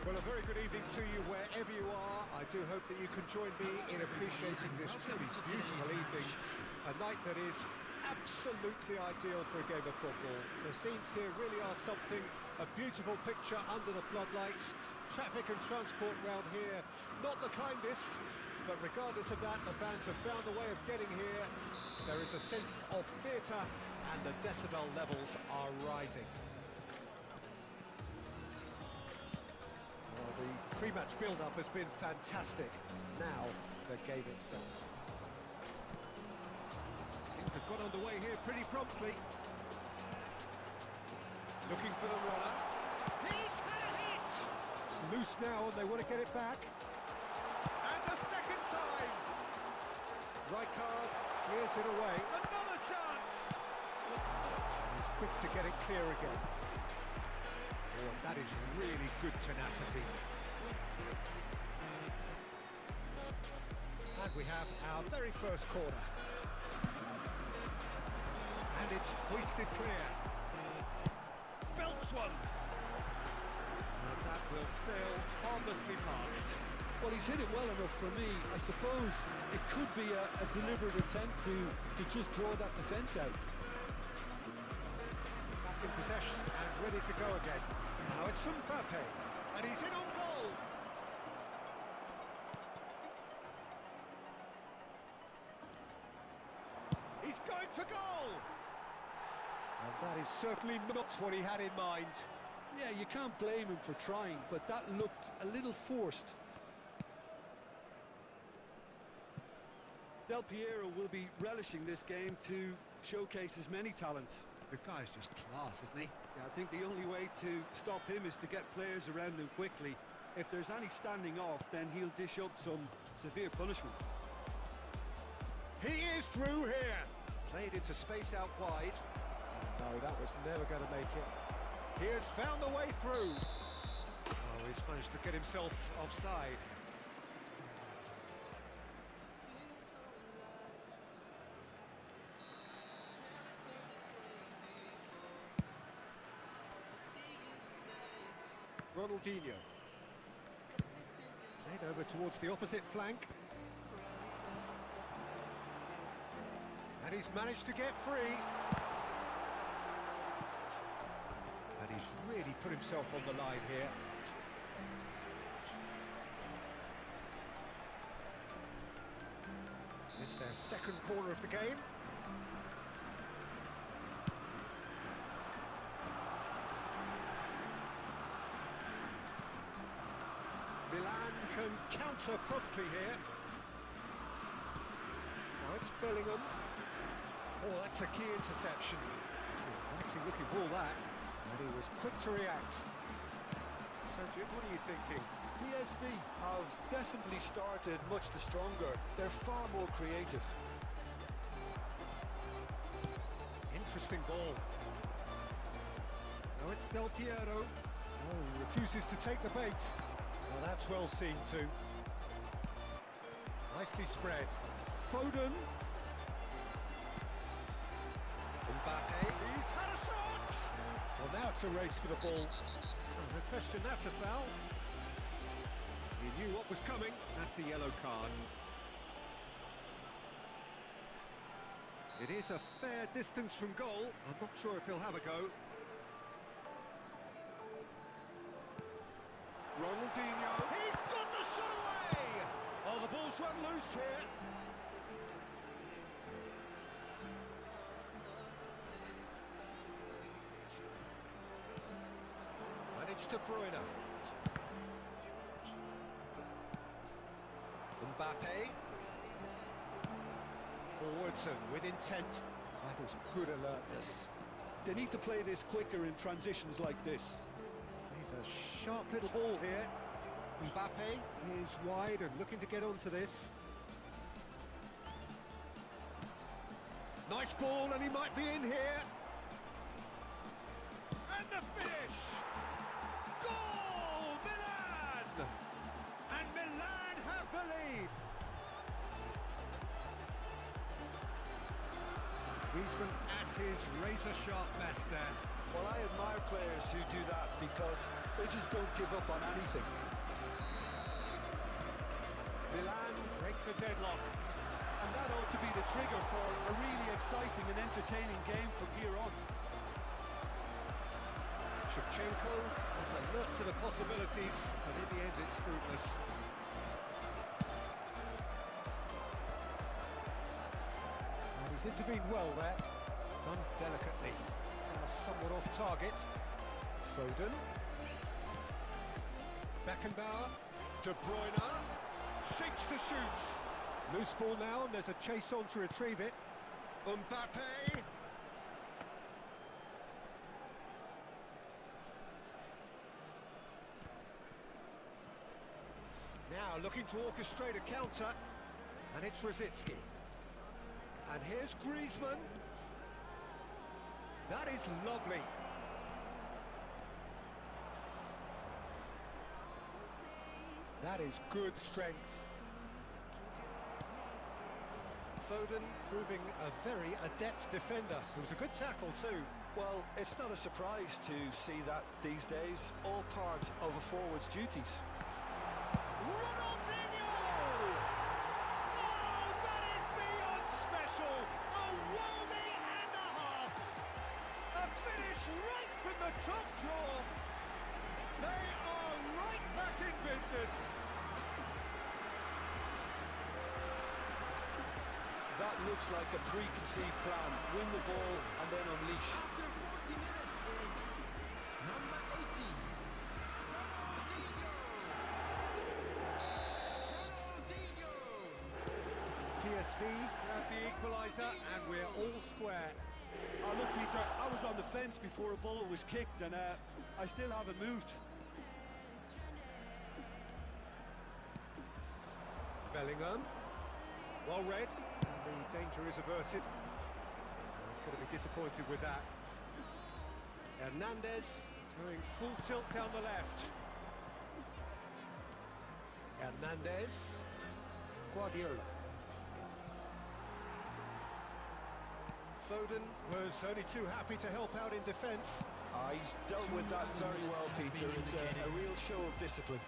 S2: Well, a very good evening to you wherever you are. I do hope that you can join me in appreciating this truly beautiful evening, a night that is absolutely ideal for a game of football. The scenes here really are something, a beautiful picture under the floodlights. Traffic and transport round here, not the kindest, but regardless of that, the fans have found a way of getting here. There is a sense of theatre and the decibel levels are rising. Well, the pre-match build-up has been fantastic. Now, the game itself. Things have got underway here pretty promptly. Looking for the runner. He's had a hit! It's loose now and they want to get it back. And a second time! Right card, clears it away. Another chance! He's quick to get it clear again. Oh, that is really good tenacity. And we have our very first corner. And it's hoisted clear. Belts one. And that
S5: will sail harmlessly past.
S3: Well, he's hit it well enough for me. I suppose it could be a deliberate attempt to just draw that defence out.
S2: Back in possession and ready to go again. Now it's Mbappe, and he's in on goal. He's going for goal! And that is certainly not what he had in mind.
S3: Yeah, you can't blame him for trying, but that looked a little forced. Del Piero will be relishing this game to showcase his many talents.
S2: The guy's just class, isn't he?
S3: Yeah, I think the only way to stop him is to get players around him quickly. If there's any standing off, then he'll dish up some severe punishment.
S2: He is through here. Played into space out wide. No, that was never going to make it. He has found a way through. Oh, he's managed to get himself offside. Ronaldinho. Played over towards the opposite flank. And he's managed to get free. And he's really put himself on the line here. This is their second corner of the game. Milan can counter promptly here. Now it's Bellingham. Oh, that's a key interception. Actually looking ball that. And he was quick to react. Sergio, what are you thinking?
S3: PSV have definitely started much the stronger. They're far more creative.
S2: Interesting ball. Now it's Del Piero. Oh, he refuses to take the bait. Well, that's well seen too. Nicely spread. Foden. Mbappe. He's had a shot! Well, now it's a race for the ball. Oh, no question, that's a foul. He knew what was coming. That's a yellow card. It is a fair distance from goal. I'm not sure if he'll have a go. Ronaldinho. He's got the shot away! Oh, the ball's run loose here. And it's De Bruyne. Mbappe. Forwards and with intent. That is good alertness.
S3: They need to play this quicker in transitions like this.
S2: He's a sharp little ball here. Mbappe is wide and looking to get onto this. Nice ball, and he might be in here. And the finish! Goal! Milan! And Milan have the lead. Griezmann at his razor-sharp best there.
S3: Well, I admire players who do that because they just don't give up on anything.
S2: Milan break the deadlock.
S3: And that ought to be the trigger for a really exciting and entertaining game from here on.
S2: Shevchenko was alert to the possibilities, but in the end it's fruitless. Well, he's intervened well there, done delicately. Somewhat off target. Foden. Beckenbauer. De Bruyne. Shakes to shoot. Loose ball now, and there's a chase on to retrieve it. Mbappe. Now looking to orchestrate a counter. And it's Rosicki. And here's Griezmann. That is lovely. That is good strength. Foden proving a very adept defender. It was a good tackle too.
S3: Well, it's not a surprise to see that these days, all part of a forward's duties.
S2: Ronaldinho! Oh, that is beyond special! A worldie and a half! A finish right from the top drawer! They are right back in business!
S3: That looks like a preconceived plan. Win the ball and then unleash.
S4: After 40 minutes is number 18, Ronaldinho.
S2: PSV grab the equaliser and we're all square.
S3: Oh, look, Peter, I was on the fence before a ball was kicked and I still haven't moved.
S2: Bellingham, well read, and the danger is averted. He's going to be disappointed with that. Hernandez going full tilt down the left. Hernandez, Guardiola. Foden was only too happy to help out in defence.
S3: He's dealt with that very well, Peter. It's a real show of discipline.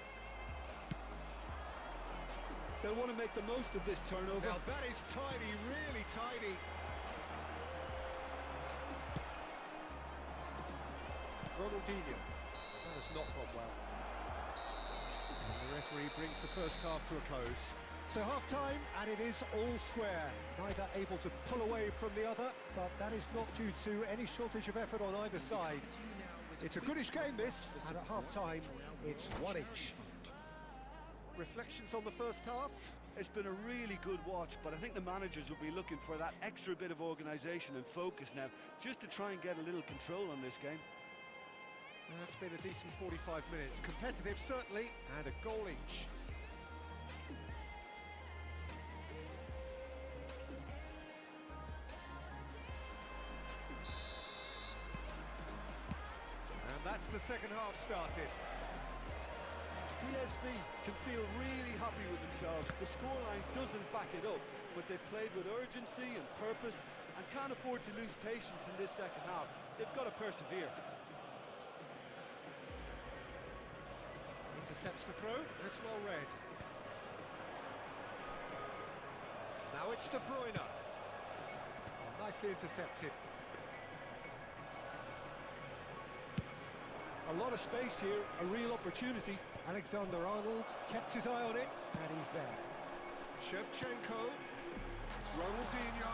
S3: They'll want to make the most of this turnover.
S2: Now that is tidy, really tidy. Ronaldinho. That has not gone well. And the referee brings the first half to a close. So half-time, and it is all square. Neither able to pull away from the other, but that is not due to any shortage of effort on either side. It's a goodish game, this, and at half-time, it's one each. Reflections on the first half?
S5: It's been a really good watch, but I think the managers will be looking for that extra bit of organisation and focus now, just to try and get a little control on this game.
S2: That's been a decent 45 minutes. Competitive, certainly, and a goal each. And that's the second half started.
S3: PSV can feel really happy with themselves. The scoreline doesn't back it up, but they've played with urgency and purpose and can't afford to lose patience in this second half. They've got to persevere.
S2: Intercepts the throw, that's well read. Now it's De Bruyne. Oh, nicely intercepted.
S3: A lot of space here, a real opportunity.
S2: Alexander-Arnold kept his eye on it, and he's there. Shevchenko, Ronaldinho.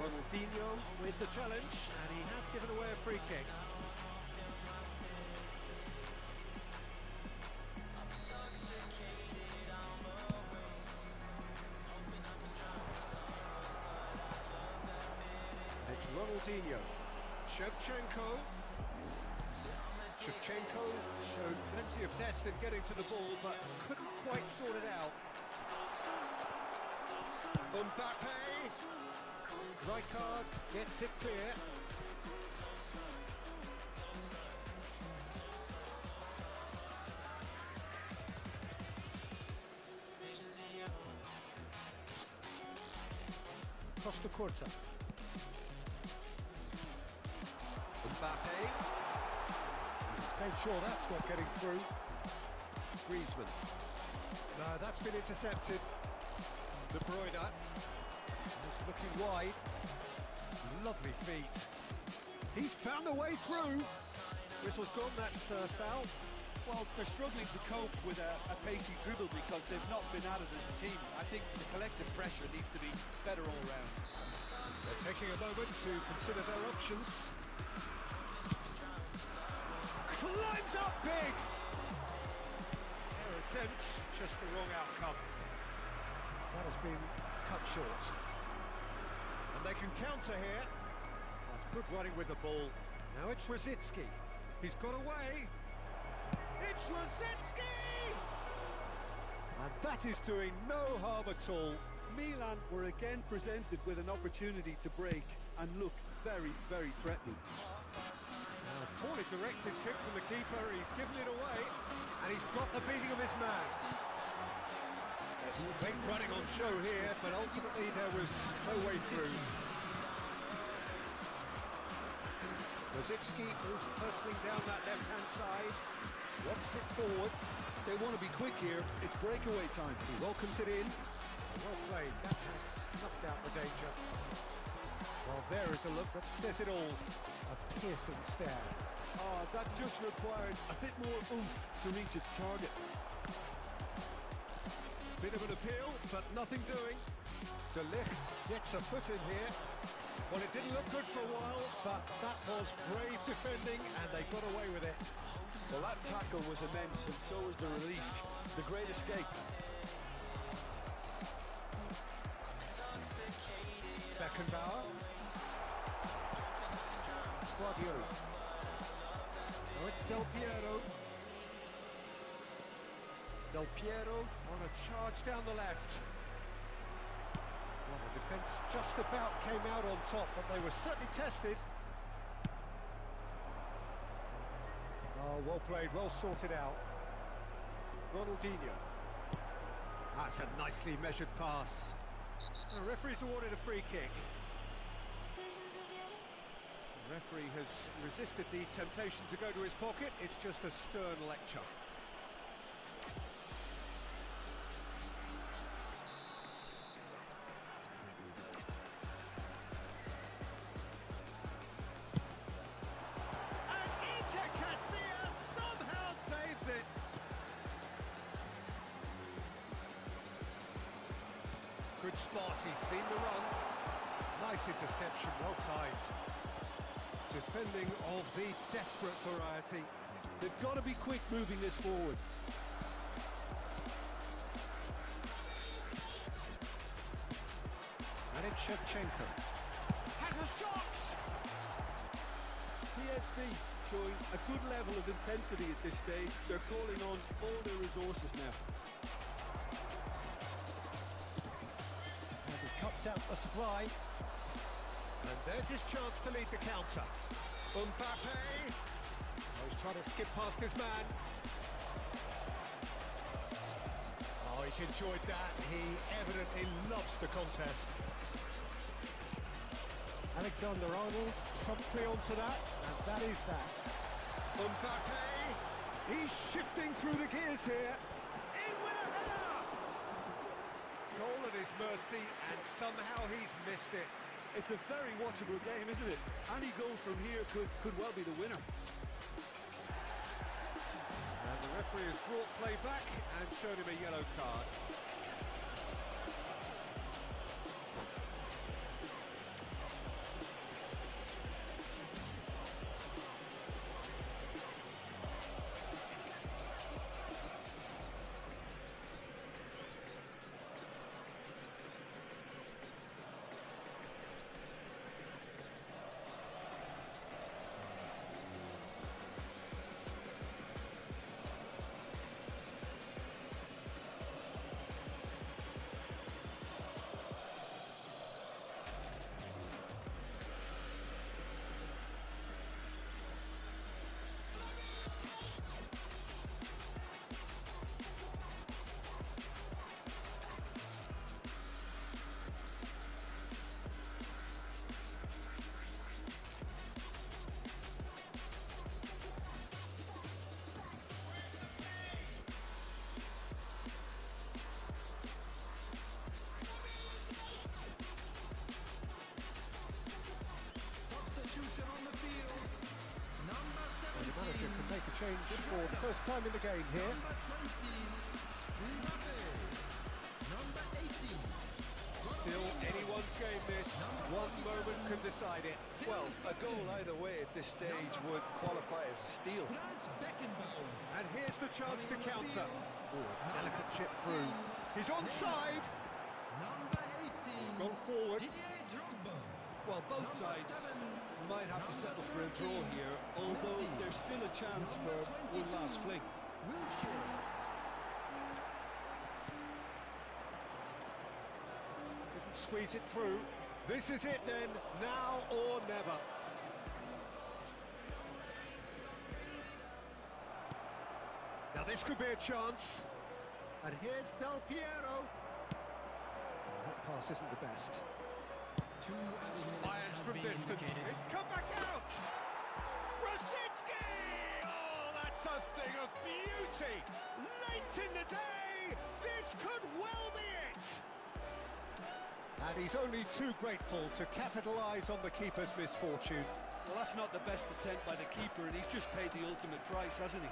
S2: Ronaldinho with the challenge, and he has given away a free kick. It's Ronaldinho. Shevchenko. Shevchenko showed plenty of zest in getting to the ball, but couldn't quite sort it out. Mbappe. Rijkaard gets it clear. Costa Curta. Mbappe. Made sure that's not getting through. Griezmann. No, that's been intercepted. De Bruyne. Just looking wide. Lovely feet. He's found a way through. Whistle's gone, that's foul.
S3: Well, they're struggling to cope with a pacey dribble because they've not been at it as a team. I think the collective pressure needs to be better all round.
S2: They're taking a moment to consider their options. Climbs up big! Their attempt, just the wrong outcome. That has been cut short. And they can counter here. That's good running with the ball. Now it's Rosicki. He's got away. It's Rosicki! And that is doing no harm at all.
S3: Milan were again presented with an opportunity to break and look very, very threatening.
S2: Poorly directed kick from the keeper, he's given it away, and he's got the beating of his man. Big running on show here, but ultimately there was no way through. Rosicki is hurtling down that left-hand side, wants it forward.
S3: They want to be quick here. It's breakaway time.
S2: He welcomes it in. Well played, that has snuffed out the danger. Well, there is a look that says it all. A piercing stare.
S3: Oh, that just required a bit more oomph to reach its target.
S2: Bit of an appeal, but nothing doing. De Ligt gets a foot in here. Well, it didn't look good for a while, but that was brave defending, and they got away with it.
S3: Well, that tackle was immense, and so was the relief. The great escape.
S2: Beckenbauer. Guardiola. Oh, it's Del Piero. Del Piero on a charge down the left. Well, the defence just about came out on top, but they were certainly tested. Oh, well played, well sorted out. Ronaldinho. That's a nicely measured pass. The referee's awarded a free kick. The referee has resisted the temptation to go to his pocket. It's just a stern lecture. Good spot, he's seen the run. Nice interception, well timed. Defending of the desperate variety.
S3: They've got to be quick moving this forward.
S2: And it's Shevchenka. Has a shot!
S3: PSV showing a good level of intensity at this stage. They're calling on all their resources now.
S2: And he cuts out the supply. And there's his chance to lead the counter. Mbappe. Oh, he's trying to skip past his man. Oh, he's enjoyed that. He evidently loves the contest. Alexander-Arnold promptly onto that, and that is that. Mbappe. He's shifting through the gears here. In with a header! Goal at his mercy, and somehow he's missed it.
S3: It's a very watchable game, isn't it? Any goal from here could well be the winner.
S2: And the referee has brought play back and showed him a yellow card. The manager can make a change for the first time in the game here. Still anyone's game this. One moment can decide it.
S3: Well, a goal either way at this stage would qualify as a steal.
S2: And here's the chance to counter. Oh, a delicate chip through. He's onside. He's gone forward.
S3: Well, both sides might have to settle for a draw here, although there's still a chance for one last fling.
S2: Couldn't squeeze it through. This is it then, now or never. Now this could be a chance. And here's Del Piero. pass isn't the best.
S4: Fires
S2: From distance, it's come back out! Rosicki! Oh, that's a thing of beauty! Late in the day, this could well be it! And he's only too grateful to capitalise on the keeper's misfortune.
S5: Well, that's not the best attempt by the keeper, and he's just paid the ultimate price, hasn't he?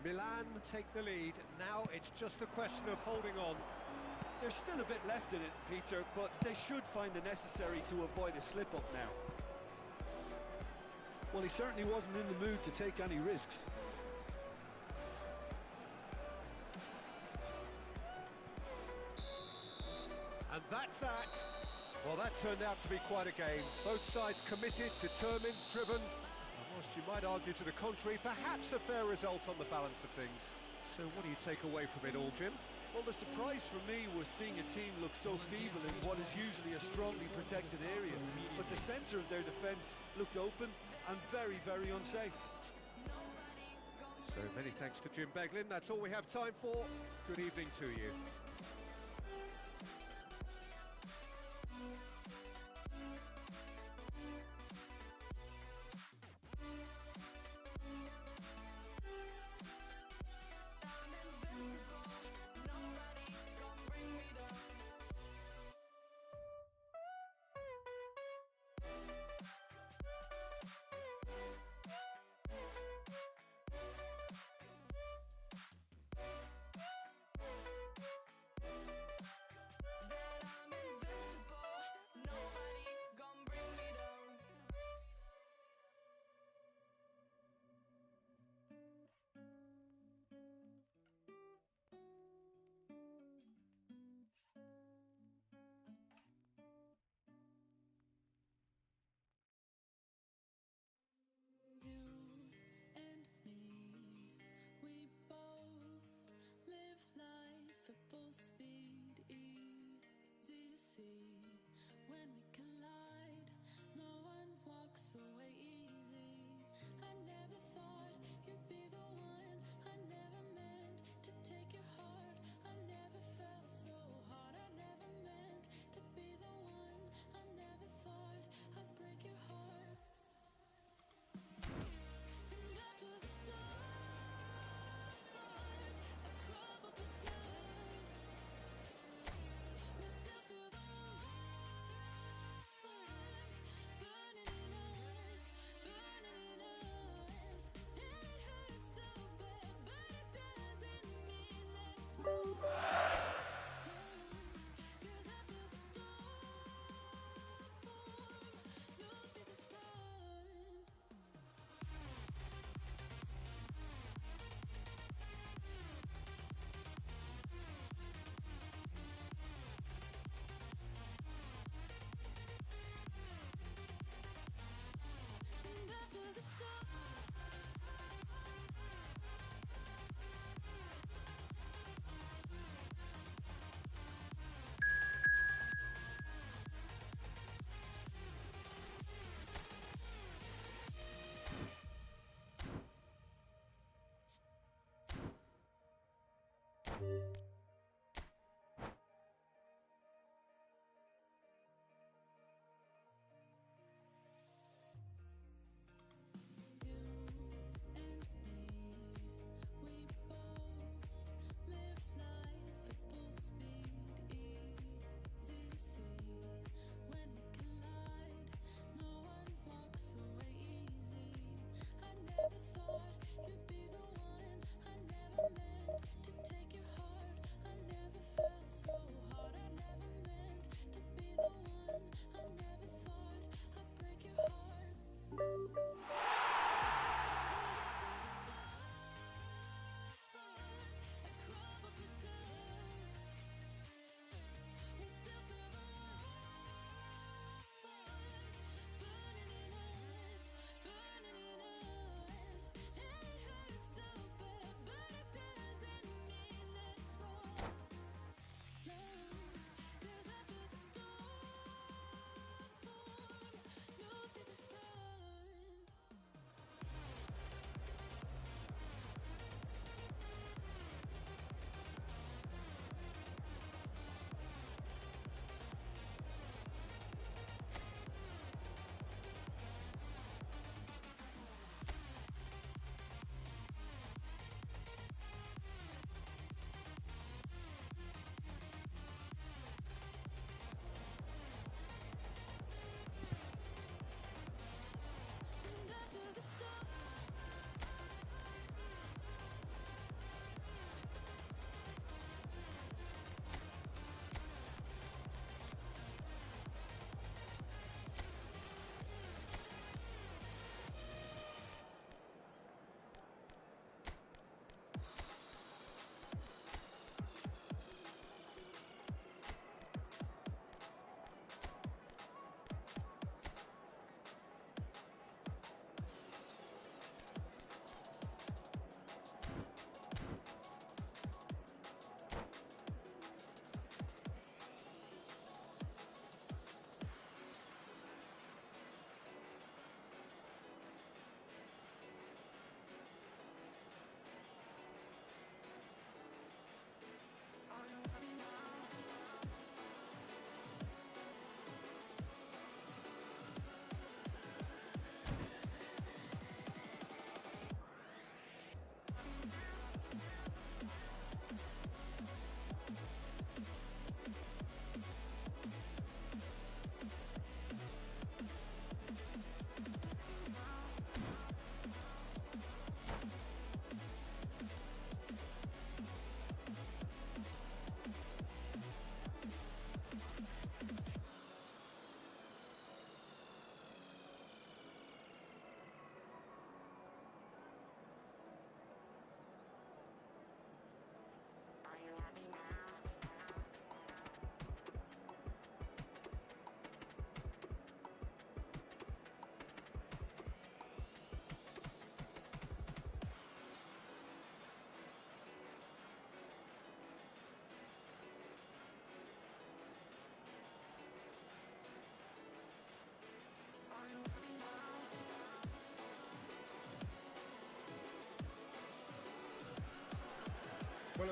S2: Milan take the lead. Now it's just a question of holding on.
S5: There's still a bit left in it, Peter, but they should find the necessary to avoid a slip-up now. Well, he certainly wasn't in the mood to take any risks.
S2: And that's that. Well, that turned out to be quite a game. Both sides committed, determined, driven. And whilst you might argue to the contrary, perhaps a fair result on the balance of things. So what do you take away from it all, Jim?
S5: Well, the surprise for me was seeing a team look so feeble in what is usually a strongly protected area. But the centre of their defence looked open and very, very unsafe.
S2: So many thanks to Jim Beglin. That's all we have time for. Good evening to you.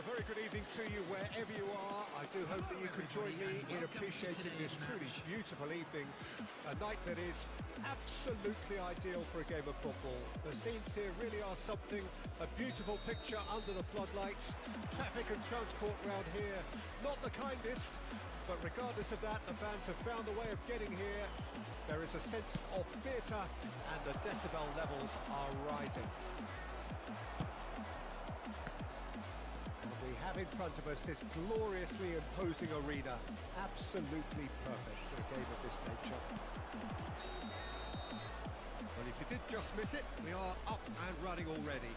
S2: a very good evening to you wherever you are. I do hope that you can join me in appreciating this truly beautiful evening. A night that is absolutely ideal for a game of football. The scenes here really are something. A beautiful picture under the floodlights. Traffic and transport around here, not the kindest. But regardless of that, the fans have found a way of getting here. There is a sense of theatre and the decibel levels are rising. And we have in front of us this gloriously imposing arena. Absolutely perfect for a game of this nature. Well, if you did just miss it, we are up and running already.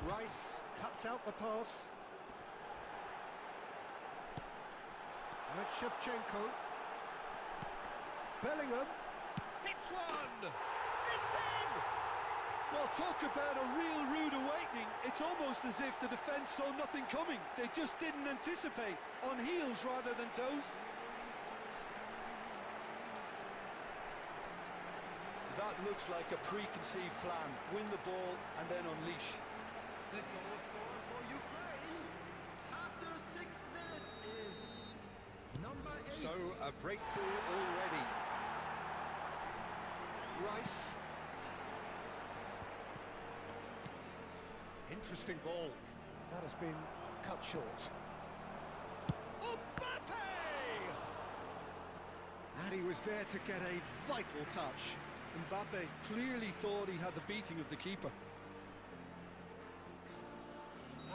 S2: Rice cuts out the pass. And Shevchenko. Bellingham. Hits one! It's in!
S3: Well, talk about a real rude awakening. It's almost as if the defence saw nothing coming. They just didn't anticipate. On heels rather than toes. That looks like a preconceived plan. Win the ball and then unleash.
S4: The goal scorer for Ukraine after 6 minutes is number 8.
S2: So, a breakthrough already. Rice. Interesting ball. That has been cut short. Mbappe! And he was there to get a vital touch.
S3: Mbappe clearly thought he had the beating of the keeper.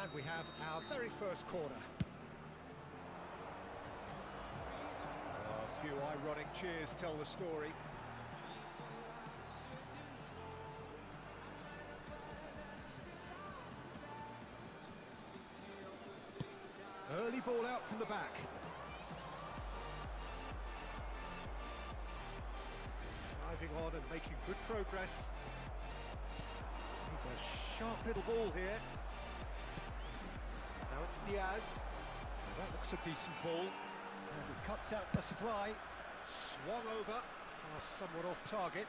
S2: And we have our very first corner. A few ironic cheers tell the story. Early ball out from the back. Driving on and making good progress. He's a sharp little ball here. Now it's Diaz. Now that looks a decent ball. And he cuts out the supply. Swung over. Pass somewhat off target.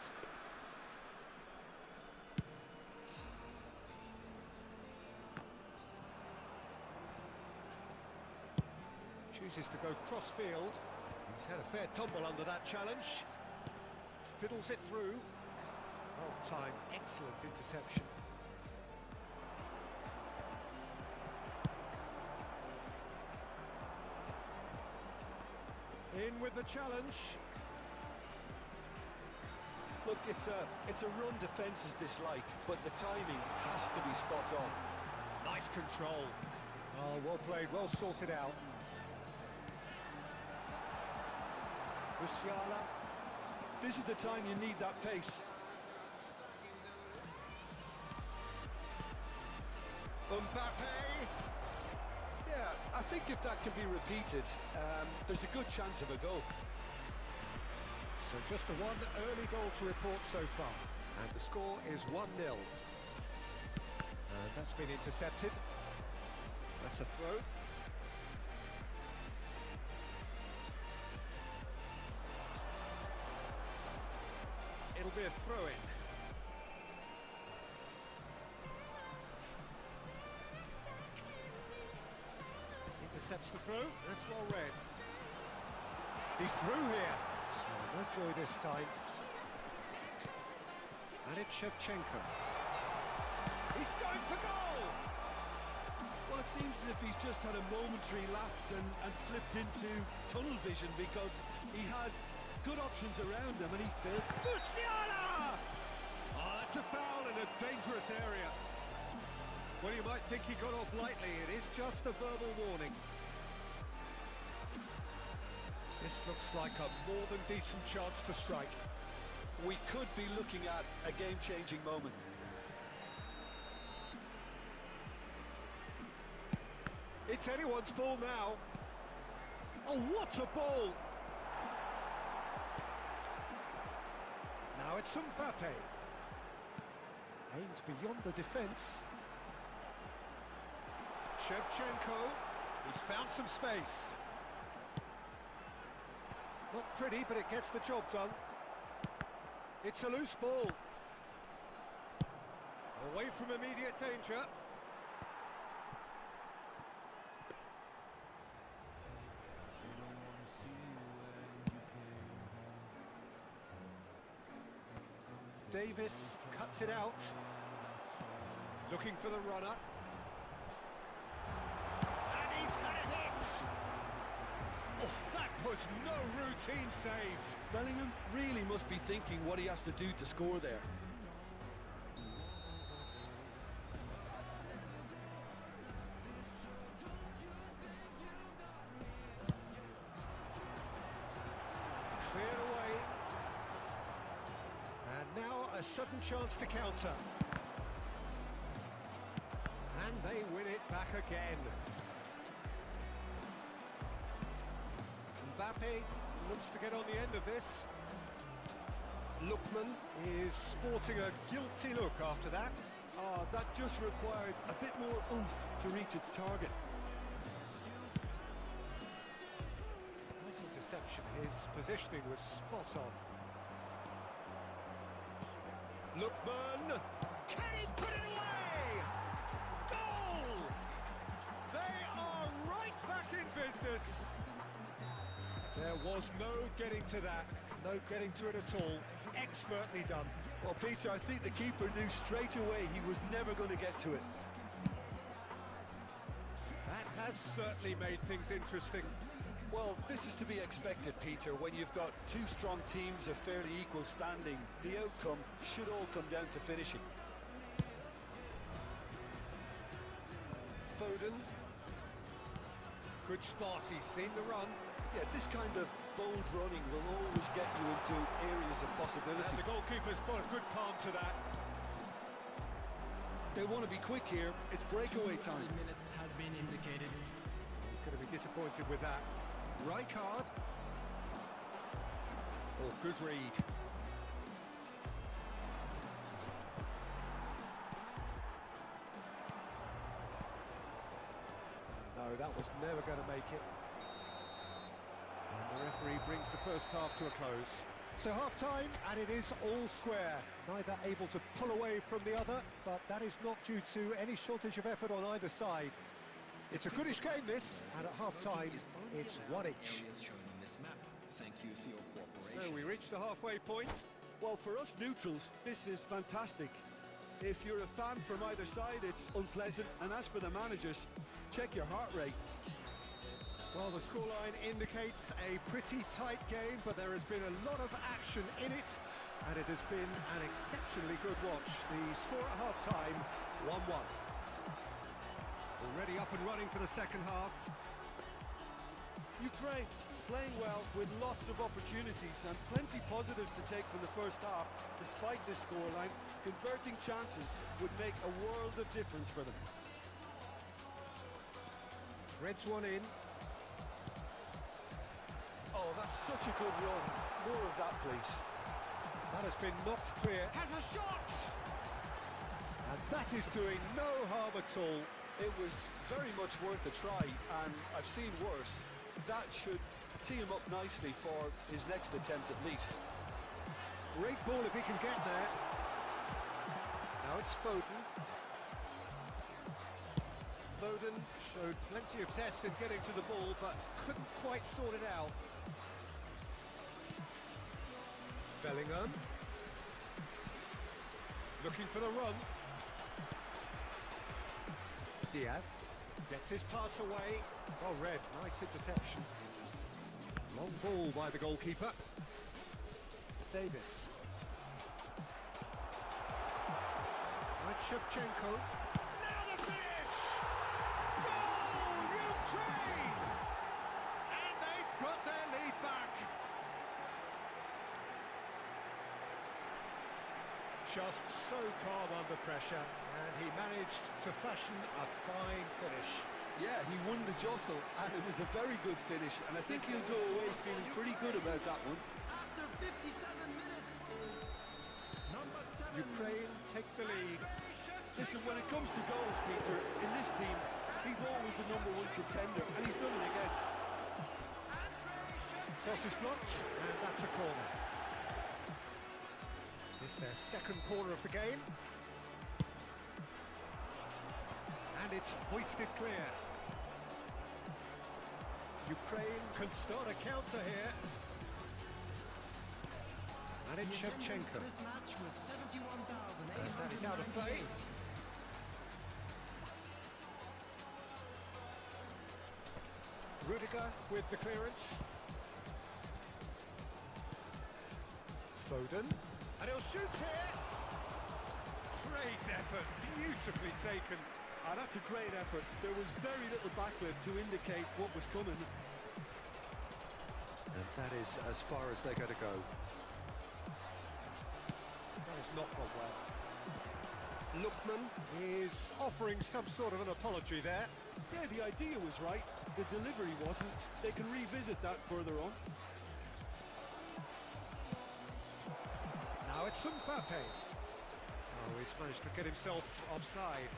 S2: Chooses to go cross-field. He's had a fair tumble under that challenge. Fiddles it through. Well-timed, excellent interception. In with the challenge.
S3: Look, it's a run defence is dislike, but the timing has to be spot on.
S2: Nice control. Oh, well played, well sorted out. Musiala.
S3: This is the time you need that pace.
S2: Mbappe.
S3: Yeah, I think if that can be repeated, there's a good chance of a goal.
S2: So just the one early goal to report so far. And the score is 1-0. And that's been intercepted. That's a throw. It'll be a throw-in. Intercepts the throw. That's well read. He's through here. No joy this time. And it's Shevchenka. He's going for goal!
S3: Well, it seems as if he's just had a momentary lapse and slipped into tunnel vision because he had good options around him and he failed.
S2: Musiala! Oh, that's a foul in a dangerous area. Well, you might think he got off lightly. It is just a verbal warning. This looks like a more than decent chance to strike.
S3: We could be looking at a game-changing moment.
S2: It's anyone's ball now. Oh, what a ball! Now it's Mbappe. Aimed beyond the defence. Shevchenko, he's found some space. Not pretty, but it gets the job done. It's a loose ball. Away from immediate danger. Davis cuts it out. Looking for the runner. And he's got a hit! Oh, that was no routine save.
S3: Bellingham really must be thinking what he has to do to score there.
S2: Cleared away. And now a sudden chance to counter. And they win it back again. Mbappe looks to get on the end of this. Lookman is sporting a guilty look after that.
S3: Oh, that just required a bit more oomph to reach its target.
S2: Nice interception. His positioning was spot on. Lookman! Can he put it away? Goal! They are right back in business. There was no getting to that, no getting to it at all. Expertly done.
S3: Well, Peter, I think the keeper knew straight away he was never going to get to it.
S2: That has certainly made things interesting.
S3: Well, this is to be expected, Peter. When you've got two strong teams of fairly equal standing, the outcome should all come down to finishing.
S2: Foden. Good spot, he's seen the run.
S3: Yeah, this kind of bold running will always get you into areas of possibility.
S2: And the goalkeeper's put a good palm to that.
S3: They want to be quick here. It's breakaway time.
S4: 30 minutes has been indicated.
S2: He's going to be disappointed with that. Right card. Oh, good read. No, that was never going to make it. And the referee brings the first half to a close. So half-time, and it is all square. Neither able to pull away from the other, but that is not due to any shortage of effort on either side. It's a goodish game, this, and at half-time, it's one each. So we reach the halfway point.
S3: Well, for us neutrals, this is fantastic. If you're a fan from either side, it's unpleasant. And as for the managers, check your heart rate.
S2: Well, the scoreline indicates a pretty tight game, but there has been a lot of action in it, and it has been an exceptionally good watch. The score at half-time, 1-1. Already up and running for the second half.
S3: Ukraine playing well with lots of opportunities and plenty positives to take from the first half. Despite this scoreline, converting chances would make a world of difference for them.
S2: Threads one in.
S3: Oh, that's such a good run. More of that, please.
S2: That has been knocked clear. Has a shot! And that is doing no harm at all.
S3: It was very much worth a try, and I've seen worse. That should tee him up nicely for his next attempt at least.
S2: Great ball if he can get there. Now it's Foden. Foden showed plenty of zest in getting to the ball, but couldn't quite sort it out. Bellingham. Looking for the run. Diaz gets his pass away. Well read, nice interception. Long ball by the goalkeeper. Davis. Right, Shevchenko. Now the finish! Goal, Ukraine! And they've got their lead back. Just so calm under pressure, and he managed to fashion a fine finish.
S3: Yeah, he won the jostle, and it was a very good finish, and I think he'll go away feeling pretty good about that one.
S4: After 57 minutes, number 7.
S2: Ukraine take the lead.
S3: Listen, when it comes to goals, Peter, in this team,
S5: He's always the #1 contender, and he's done it again.
S2: Cross is blocked, and that's a corner. It's their second corner of the game. And it's hoisted clear. Ukraine can start a counter here. And it's Shevchenka.
S4: This match was 71,888.
S2: And that is out of play. Rudiger with the clearance. Foden. And he'll shoot here. Great effort, beautifully taken.
S5: That's a great effort. There was very little backlift to indicate what was coming.
S2: And that is as far as they're going to go. That is not gone well. Lookman is offering some sort of an apology there.
S5: Yeah, the idea was right. The delivery wasn't. They can revisit that further on.
S2: Now it's Mbappe. Oh, he's managed to get himself offside.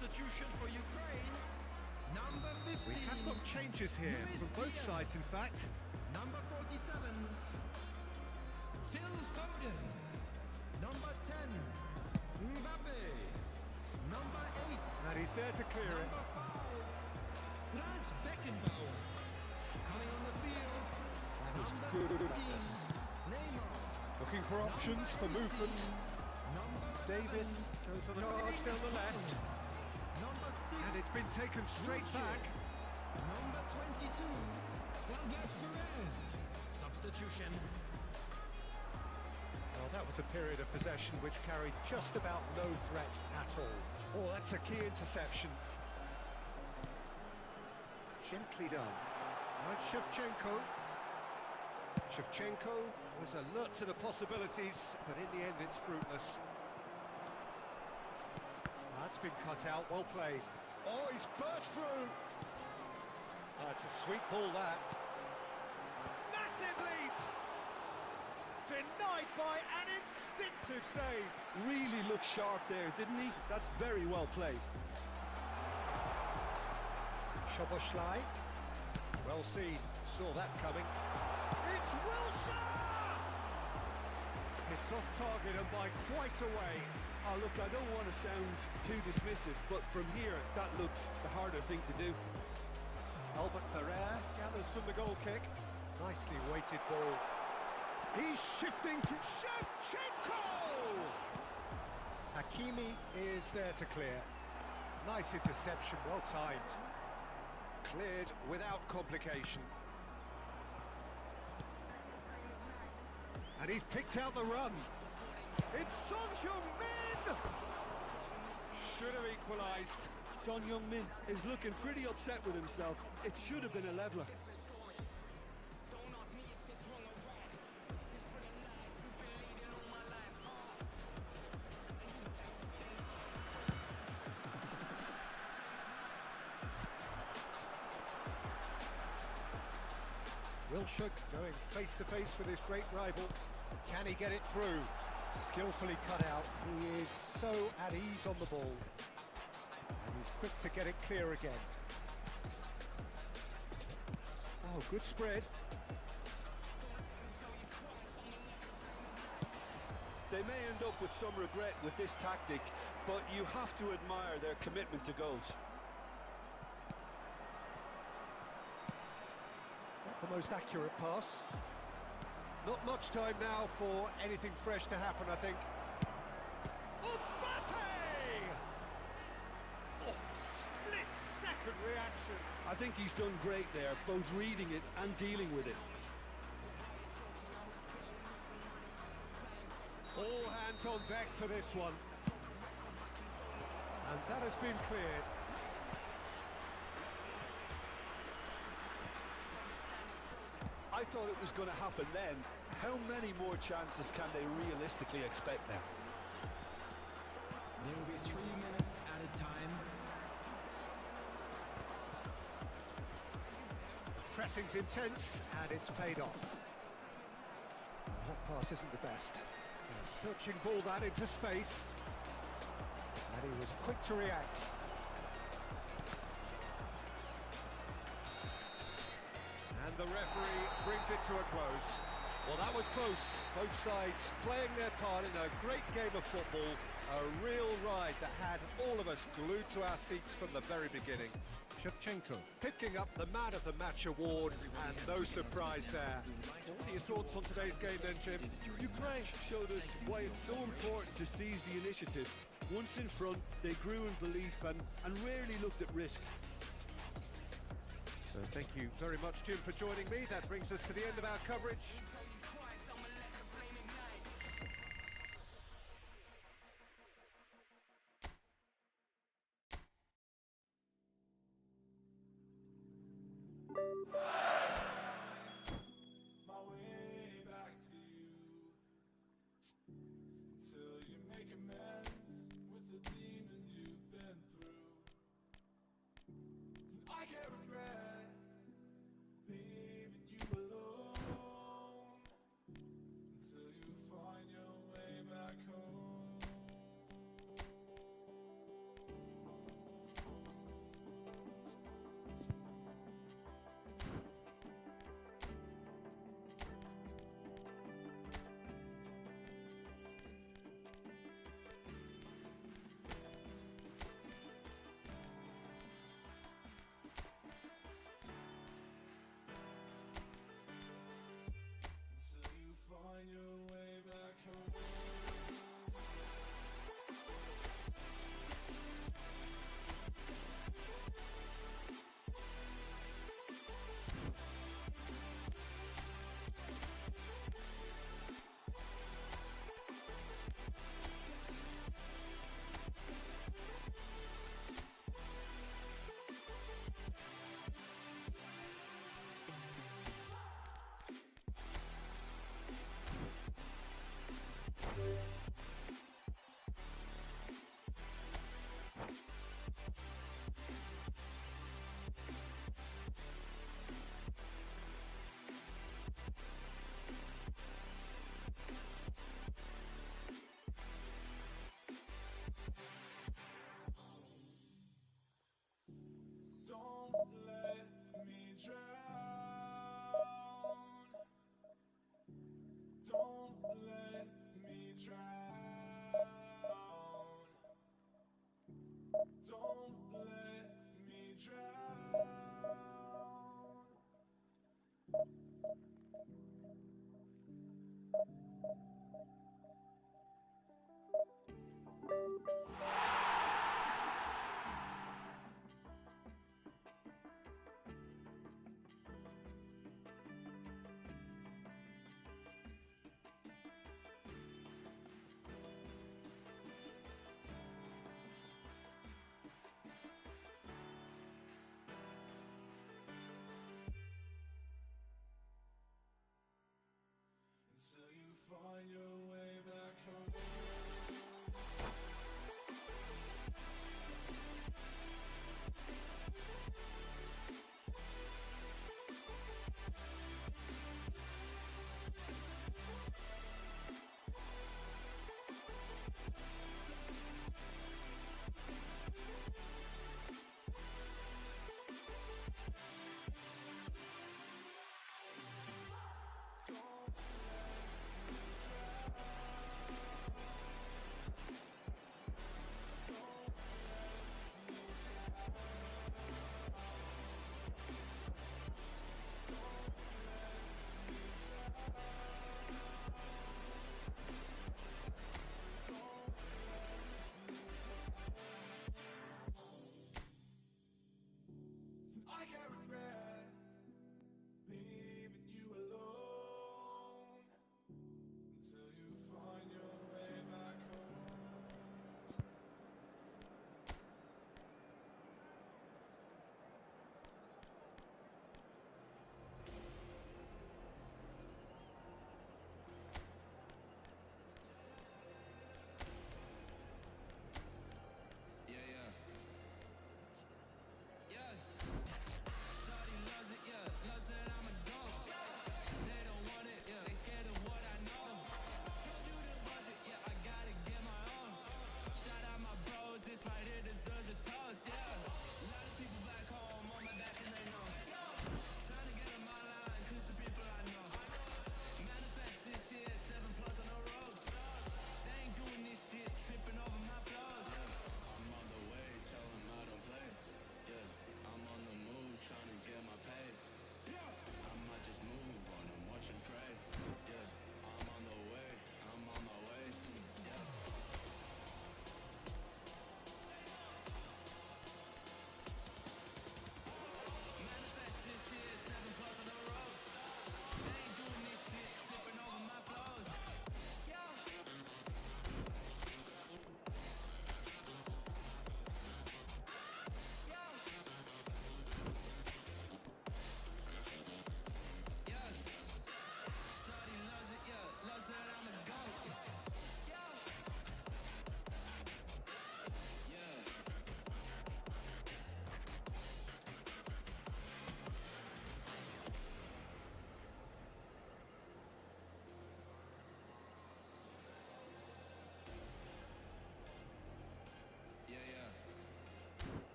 S4: Substitution for Ukraine. Number 15.
S2: We have got changes here from both sides, in fact.
S4: Number 47. Phil Foden. Number 10. Mbappe. Number 8.
S2: And he's there to clear it.
S4: Number 5. Franz Beckenbauer. Coming on the field.
S2: That was
S4: Number
S2: good.
S4: 13. Neymar.
S2: Looking for options for movement.
S4: Number
S2: Davis
S4: 7.
S2: goes on a charge down the left.
S4: Number 6.
S2: And it's been taken straight back.
S4: Number 22. Albert Perez. Substitution.
S2: Well, that was a period of possession which carried just about no threat at all. Oh, that's a key interception. Gently done. Right, Shevchenko. Shevchenko was alert to the possibilities, but in the end it's fruitless. That's been cut out, well played. Oh, he's burst through! That's a sweet ball, that. Massive leap! Denied by an instinctive save.
S5: Really looked sharp there, didn't he? That's very well played.
S2: Szoboszlai. Well seen, saw that coming. It's Wilson! It's off target and by quite a way.
S5: Oh, look, I don't want to sound too dismissive, but from here, that looks the harder thing to do.
S2: Albert Ferrer gathers from the goal kick. Nicely weighted ball. He's shifting from Shevchenko! Hakimi is there to clear. Nice interception, well timed. Cleared without complication. And he's picked out the run. It's Son Heung-min! Should have equalised.
S5: Son Heung-min is looking pretty upset with himself. It should have been a leveller.
S2: Wilshere going face to face with his great rival. Can he get it through? Skillfully cut out. He is so at ease on the ball. And he's quick to get it clear again. Oh, good spread.
S5: They may end up with some regret with this tactic, but you have to admire their commitment to goals.
S2: Not the most accurate pass. Not much time now for anything fresh to happen, I think. Mbappe! Oh, split-second reaction.
S5: I think he's done great there, both reading it and dealing with it.
S2: All hands on deck for this one. And that has been cleared.
S5: I thought it was going to happen then. How many more chances can they realistically expect now?
S4: There will be 3 minutes at a time.
S2: Pressing's intense, and it's paid off. That pass isn't the best. A searching ball that into space. And he was quick to react. And the referee brings it to a close. Well, that was close. Both sides playing their part in a great game of football. A real ride that had all of us glued to our seats from the very beginning. Shevchenka picking up the Man of the Match award, and no surprise there. What are your thoughts on today's game then, Jim?
S5: Ukraine showed us why it's so important to seize the initiative. Once in front, they grew in belief and rarely looked at risk.
S2: So thank you very much, Jim, for joining me. That brings us to the end of our coverage.
S1: My way back to you till you make amends with the demons you've been through. And I can't regret leaving you alone until you find your way back home. Until you find your way back home. Don't let me drown. Don't let me drown. Don't let me drown.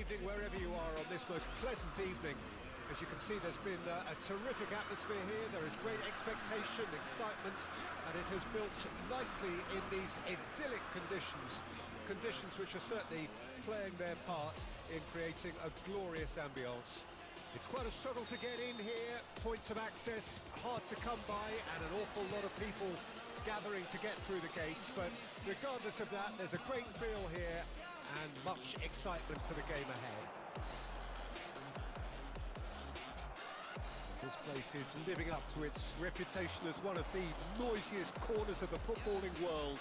S2: evening wherever you are on this most pleasant evening. As you can see, there's been a terrific atmosphere here. There is great expectation, excitement, and it has built nicely in these idyllic conditions. Conditions which are certainly playing their part in creating a glorious ambience. It's quite a struggle to get in here, points of access hard to come by, and an awful lot of people gathering to get through the gates, but regardless of that, there's a great feel here and much excitement for the game ahead. This place is living up to its reputation as one of the noisiest corners of the footballing world.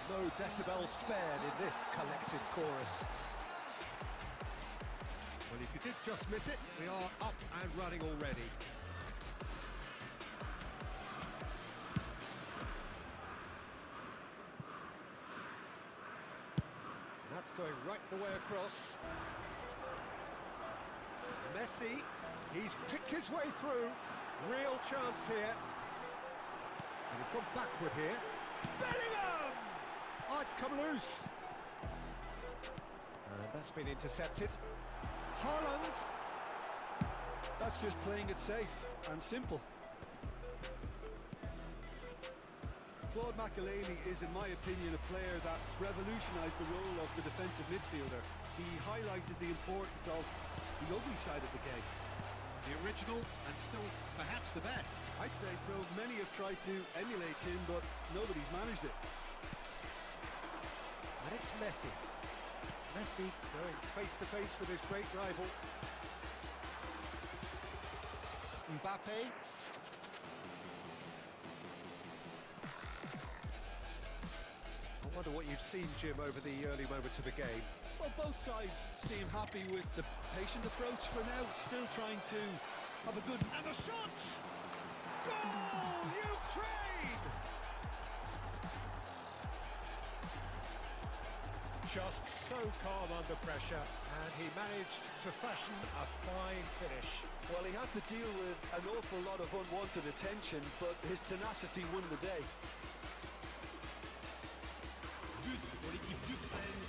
S2: No decibels spared in this collective chorus. Well, if you did just miss it, we are up and running already. That's going right the way across. Messi, he's picked his way through. Real chance here. And he's gone backward here. Bellingham! Oh, it's come loose. And that's been intercepted. Haaland!
S3: That's just playing it safe and simple. Claude Makelele is, in my opinion, a player that revolutionised the role of the defensive midfielder. He highlighted the importance of the ugly side of the game.
S6: The original and still perhaps the best.
S3: I'd say so. Many have tried to emulate him, but nobody's managed it.
S2: And it's Messi. Messi going face-to-face with his great rival. Mbappe. I wonder what you've seen, Jim, over the early moments of the game.
S3: Well, both sides seem happy with the patient approach for now, still trying to have a good...
S2: And the shot! Goal! Ukraine! Just so calm under pressure, and he managed to fashion a fine finish.
S3: Well, he had to deal with an awful lot of unwanted attention, but his tenacity won the day.
S6: But pour l'équipe d'Ukraine,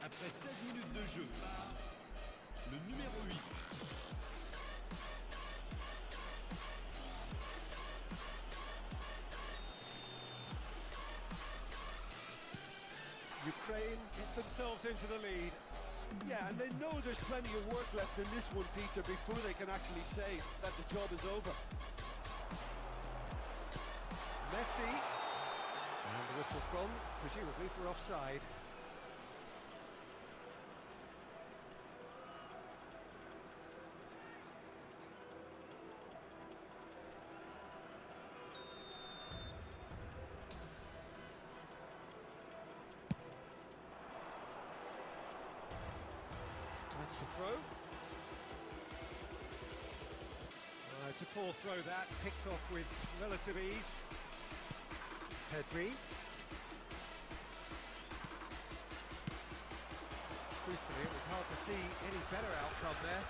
S6: après 16 minutes de jeu par le numéro 8.
S2: Ukraine get themselves into the lead.
S3: Yeah, and they know there's plenty of work left in this one, Peter, before they can actually say that the job is over.
S2: Messi. And the whistle from, presumably for offside. That's the throw. It's a poor throw that, picked off with relative ease. Pedri. Truthfully, it was hard to see any better outcome there.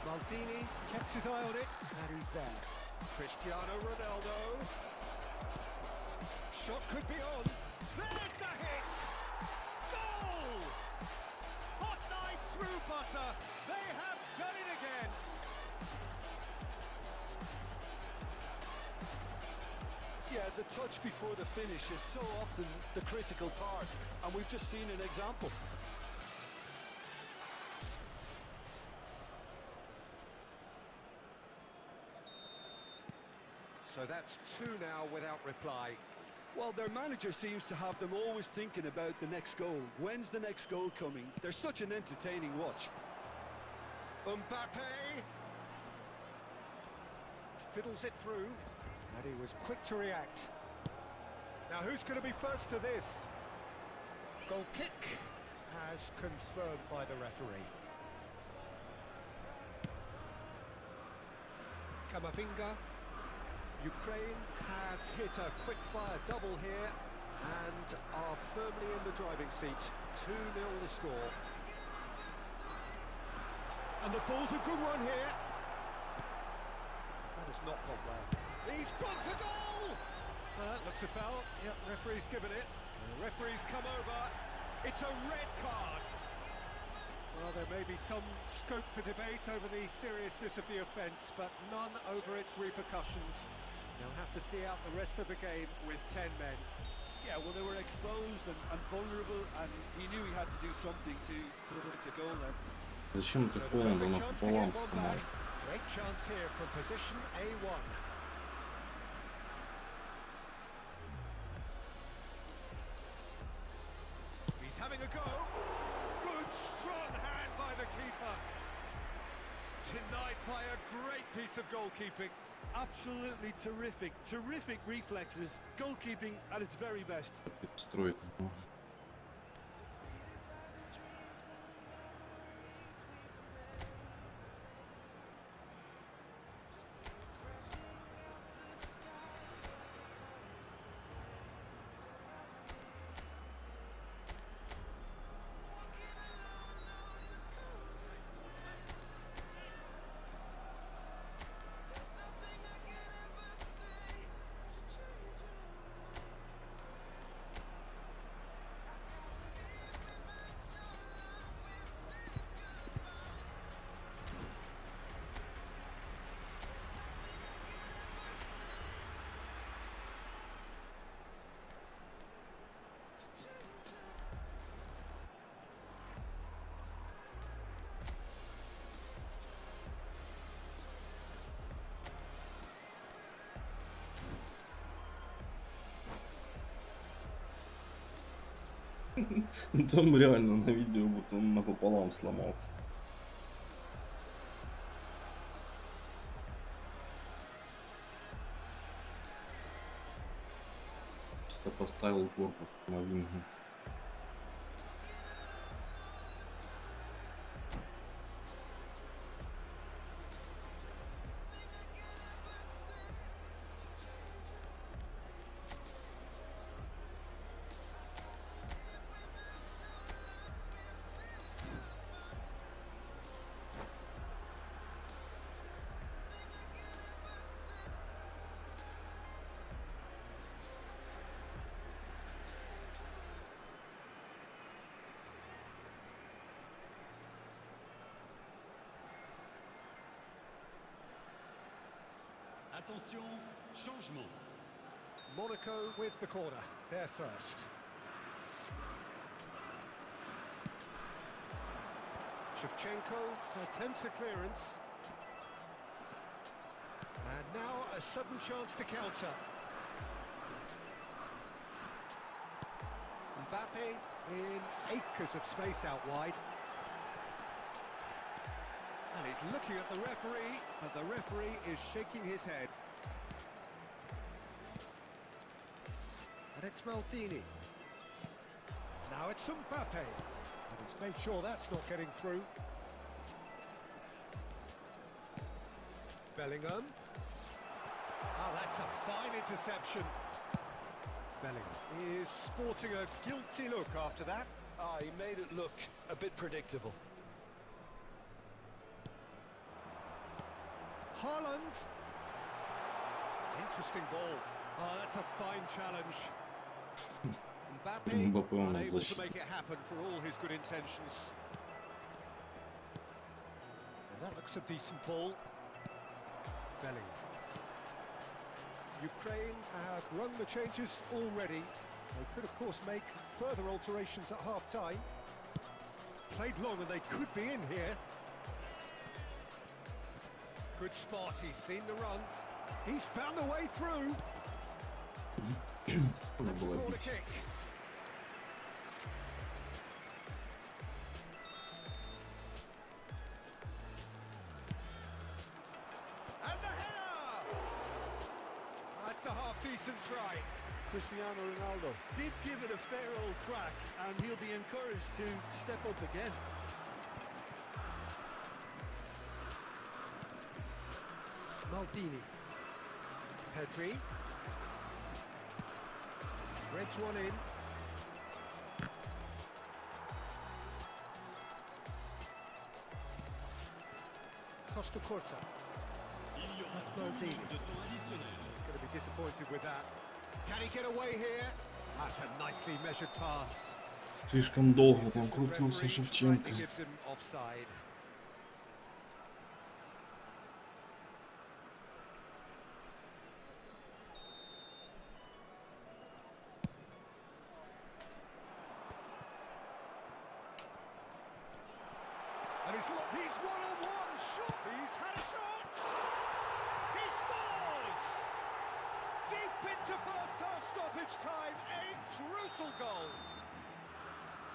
S2: Maldini kept his eye on it, and he's there. Cristiano Ronaldo. Shot could be on. There's the hit! Goal! Hot knife through butter. They have done it again.
S3: Yeah, the touch before the finish is so often the critical part, and we've just seen an example.
S2: So that's two now without reply.
S3: Well, their manager seems to have them always thinking about the next goal. When's the next goal coming? They're such an entertaining watch.
S2: Mbappe fiddles it through, and he was quick to react. Now who's going to be first to this? Goal kick as confirmed by the referee. Kamavinga. Ukraine have hit a quick-fire double here and are firmly in the driving seat. 2-0 the score. And the ball's a good one here. That has not gone well. He's gone for goal! That looks a foul. Yep, referee's given it. And the referee's come over It's a red card. Well, there may be some scope for debate over the seriousness of the offence, but none over its repercussions. They'll have to see out the rest of the game with 10 men.
S5: Yeah, well, they were exposed and vulnerable, and he knew he had to do something to put it to goal then.
S7: Зачем ты Холланда напополам сломал?
S2: Great chance here from position A1. He's having a go. Good strong hand by the keeper. Denied by a great piece of goalkeeping.
S5: Absolutely terrific reflexes, goalkeeping at its very best.
S7: Строит. Там реально на видео вот он напополам сломался. Чисто поставил корпус на вингу.
S6: Attention, changement.
S2: Monaco with the corner, they're first. Shevchenko attempts a clearance. And now a sudden chance to counter. Mbappe in acres of space out wide. And he's looking at the referee, but the referee is shaking his head. And it's Maldini. Now it's Mbappe. And he's made sure that's not getting through. Bellingham. Oh, that's a fine interception. Bellingham is sporting a guilty look after that.
S5: Ah, he made it look a bit predictable.
S2: Haaland. Interesting ball. Oh, that's a fine challenge. Mbappe unable to make it happen for all his good intentions. Now that looks a decent ball. Bellingham. Ukraine have run the changes already. They could, of course, make further alterations at half-time. Played long and they could be in here. Good spot, he's seen the run. He's found a way through. That's a corner kick. And the header! That's a half-decent try.
S5: Cristiano Ronaldo did give it a fair old crack, and he'll be encouraged to step up again.
S2: Maldini. Pedri. Threads one in. Costa Corta. That's Maldini. He's going to be disappointed with that. Can he get away here? That's a nicely measured pass.
S7: Слишком долго там крутился Шевченко.
S2: Gives him offside. And he's one-on-one shot. He's had a shot. He scores. Deep into first half stoppage time. A crucial goal.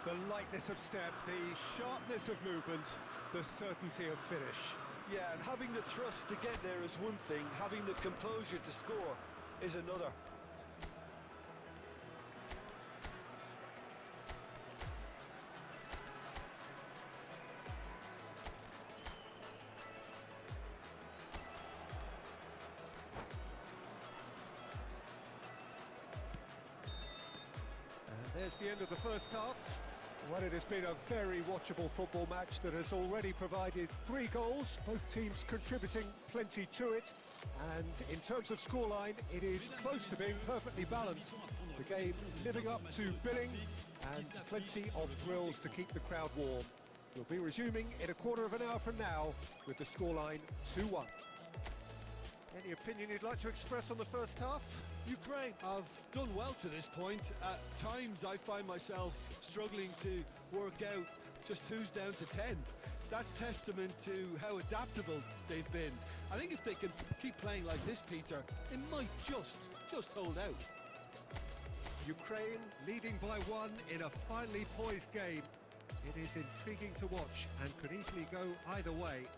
S2: The lightness of step, the sharpness of movement, the certainty of finish.
S3: Yeah, and having the thrust to get there is one thing, having the composure to score is another.
S2: And there's the end of the first half. Well, it has been a very watchable football match that has already provided 3 goals, both teams contributing plenty to it. And in terms of scoreline, it is close to being perfectly balanced. The game living up to billing and plenty of thrills to keep the crowd warm. We'll be resuming in a quarter of an hour from now with the scoreline 2-1. Any opinion you'd like to express on the first half?
S3: Ukraine have done well to this point. At times I find myself struggling to work out just who's down to 10. That's testament to how adaptable they've been. I think if they can keep playing like this, Peter, it might just hold out.
S2: Ukraine leading by 1 in a finely poised game. It is intriguing to watch and could easily go either way.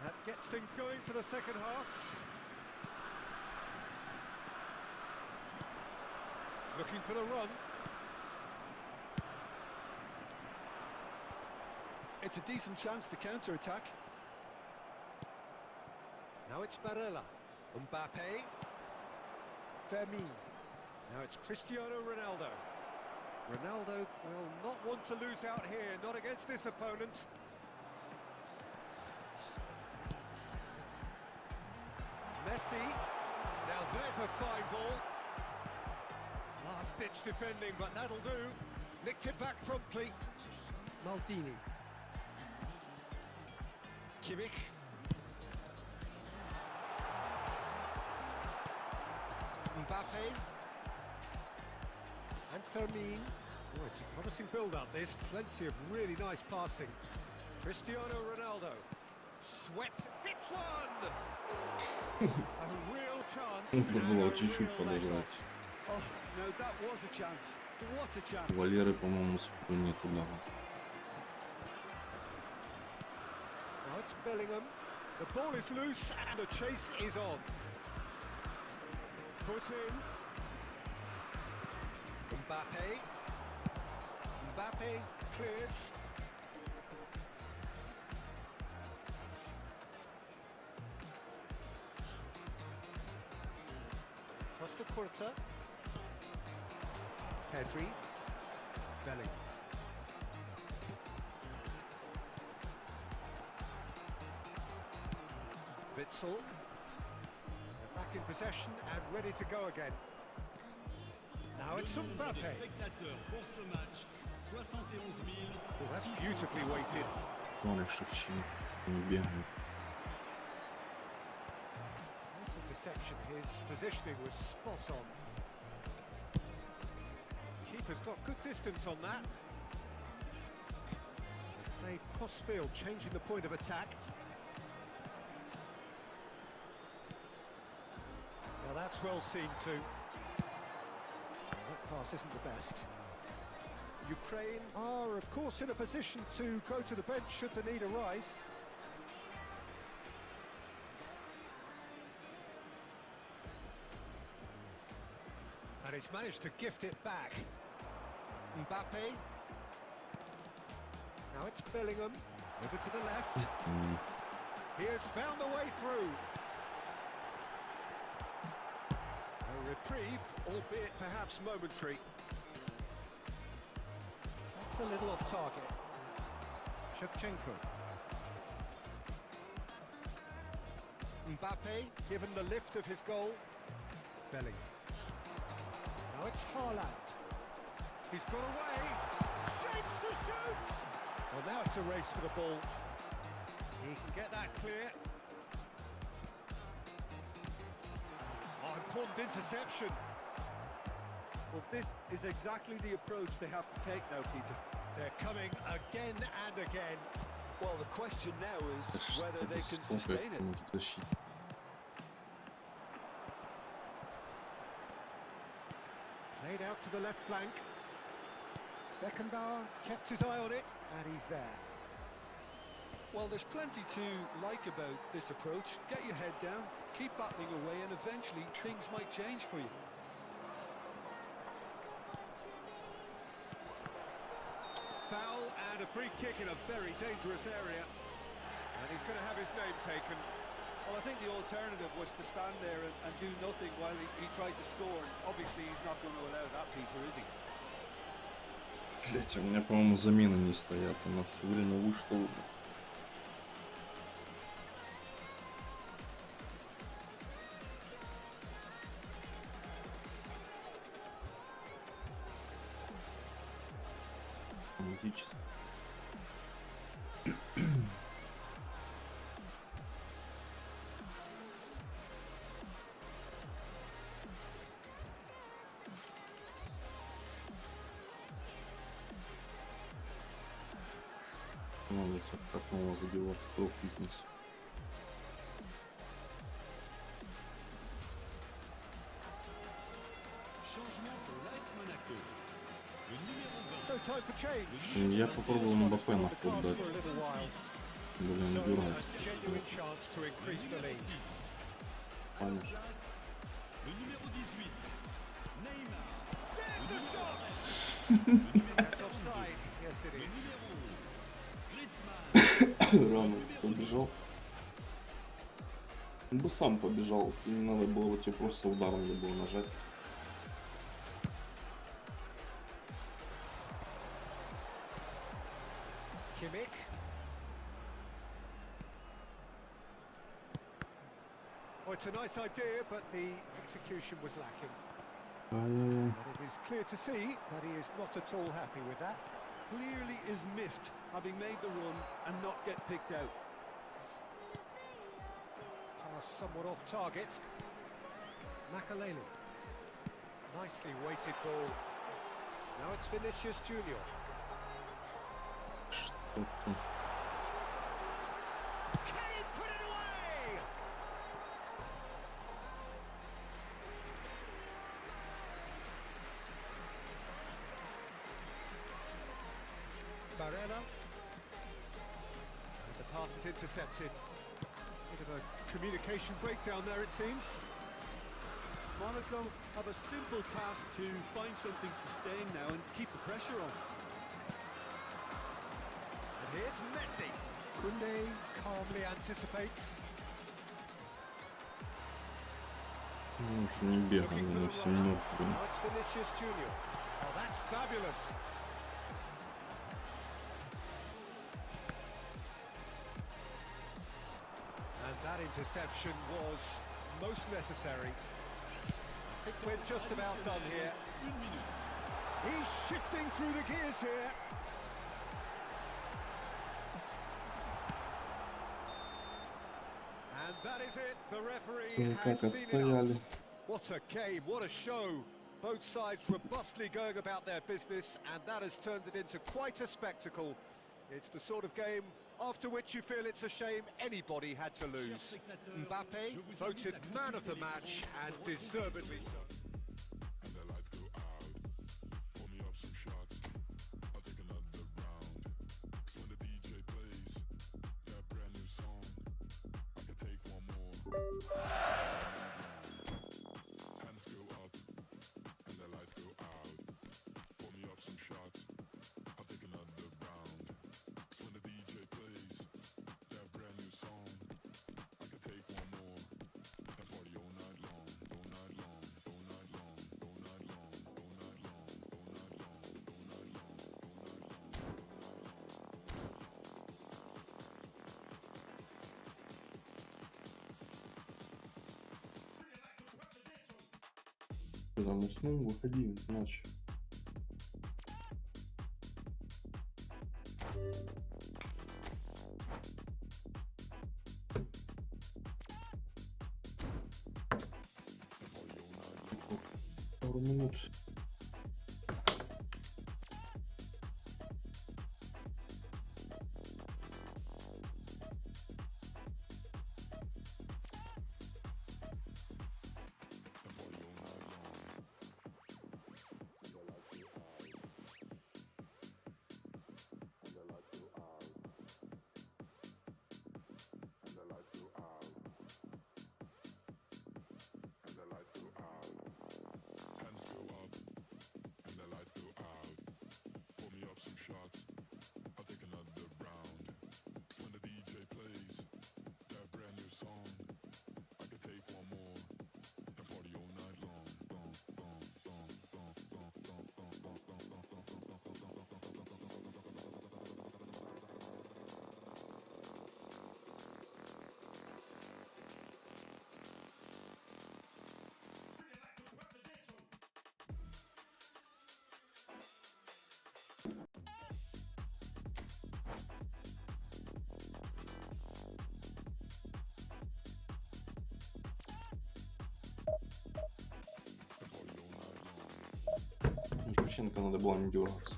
S2: That gets things going for the second half. Looking for the run.
S3: It's a decent chance to counter-attack.
S2: Now it's Barella. Mbappe. Fermin. Now it's Cristiano Ronaldo. Ronaldo will not want to lose out here, not against this opponent. Messi. Now there's a fine ball. Last-ditch defending, but that'll do. Nicked it back promptly. Maldini. Kimmich. Mbappe. And Fermin. Oh, it's a promising build-up, this. Plenty of really nice passing. Cristiano Ronaldo. Swept. Hits one! A real chance.
S7: Нужно
S2: and
S7: было
S2: a
S7: чуть-чуть
S2: real
S7: подождать.
S2: let-off.
S3: Oh, no, that was a chance. What a chance.
S7: Валеры, по-моему, спину не туда.
S2: Now it's Bellingham. The ball is loose and the chase is on. Foot in. Mbappe. Mbappe clears. Costa Curta. Pedri. Bellingham. Witsel. They're back in possession and ready to go again. Now it's
S6: Le nombre de
S2: Mbappe.
S6: spectateurs pour ce match, 71 000.
S2: Oh, that's beautifully weighted.
S7: Старый Шевченко не бегает.
S2: Nice interception. His positioning was spot on. The keeper's got good distance on that. They played cross-field, changing the point of attack. Now that's well seen too. That pass isn't the best. Ukraine are, of course, in a position to go to the bench should the need arise. And he's managed to gift it back. Mbappe. Now it's Bellingham. Over to the left. He has found the way through. A reprieve, albeit perhaps momentary. That's a little off target. Shevchenka. Mbappe, given the lift of his goal. Belling. Now it's Haaland. He's got away. Shapes to shoot! Well, now it's a race for the ball. He can get that clear. Oh, important interception.
S5: Well, this is exactly the approach they have to take now, Peter.
S2: They're coming again and again.
S3: Well, the question now is whether they can
S7: Сколько
S3: sustain
S7: их
S3: it.
S7: тут тащить?
S2: Played out to the left flank. Beckenbauer kept his eye on it, and he's there.
S3: Well, there's plenty to like about this approach. Get your head down, keep battling away, and eventually things might change for you.
S2: Foul and a free kick in a very dangerous area. And he's going to have his name taken.
S3: Well, I think the alternative was to stand there and do nothing while he tried to score. And obviously, he's not going to allow that, Peter, is he?
S7: Блять, у меня, по-моему, замены не стоят. У нас все время вышло уже. Логически. Надо все как снова забиваться, кровь бизнес.
S6: Changement pour l'AS Monaco. Le numéro 20.
S2: So time for change.
S7: Я попробовал Мбаппе на ход дать.
S2: For a little while.
S7: Блин,
S2: So
S7: дергается.
S2: a genuine chance to increase the lead.
S7: Паниш.
S6: Le numéro 18. Neymar.
S2: There's the shot! That's offside. Yes, it is.
S7: Рано побежал. Он бы сам побежал. Не надо было вот тебе просто ударом надо было нажать.
S2: Kimmich. Oh, it's a nice idea, but the execution was lacking.
S7: Ай-яй-яй.
S2: But it is clear to see that he is not at all happy with that.
S3: Clearly is miffed, having made the run and not get picked out.
S2: Pass somewhat off target. Makaleli. Nicely weighted ball. Now it's Vinicius Junior.
S7: Что ты?
S2: Can he put it away? Barella. And the pass is intercepted. Bit of a communication breakdown there, it seems.
S3: Monaco have a simple task to find something sustained now and keep the pressure on.
S2: And here's Messi. Koundé calmly anticipates.
S7: Ну уж не бегал, на все мертвые.
S2: Now it's Vinicius Junior. Oh, that's fabulous. And that interception was most necessary. I think we're just about done here. He's shifting through the gears here. And that is it. The referee
S7: Как
S2: has seen enough.
S7: отстояли.
S2: What a game, what a show. Both sides robustly going about their business, and that has turned it into quite a spectacle. It's the sort of game after which you feel it's a shame anybody had to lose. Mbappe voted man of the match, and deservedly so.
S1: And the lights go out. Pull me up some shots. I'll take another round. 'Cause when the DJ plays that brand new song, I can take one more. Hands go up. And the lights go out. Pull me up some shots. I'll take another round. 'Cause when the DJ plays that brand new song, I can take one more. And party all night long, all night long, all night
S7: Ты там уснул, выходи, иначе. Пару минут. Шевченка надо было не дергаться.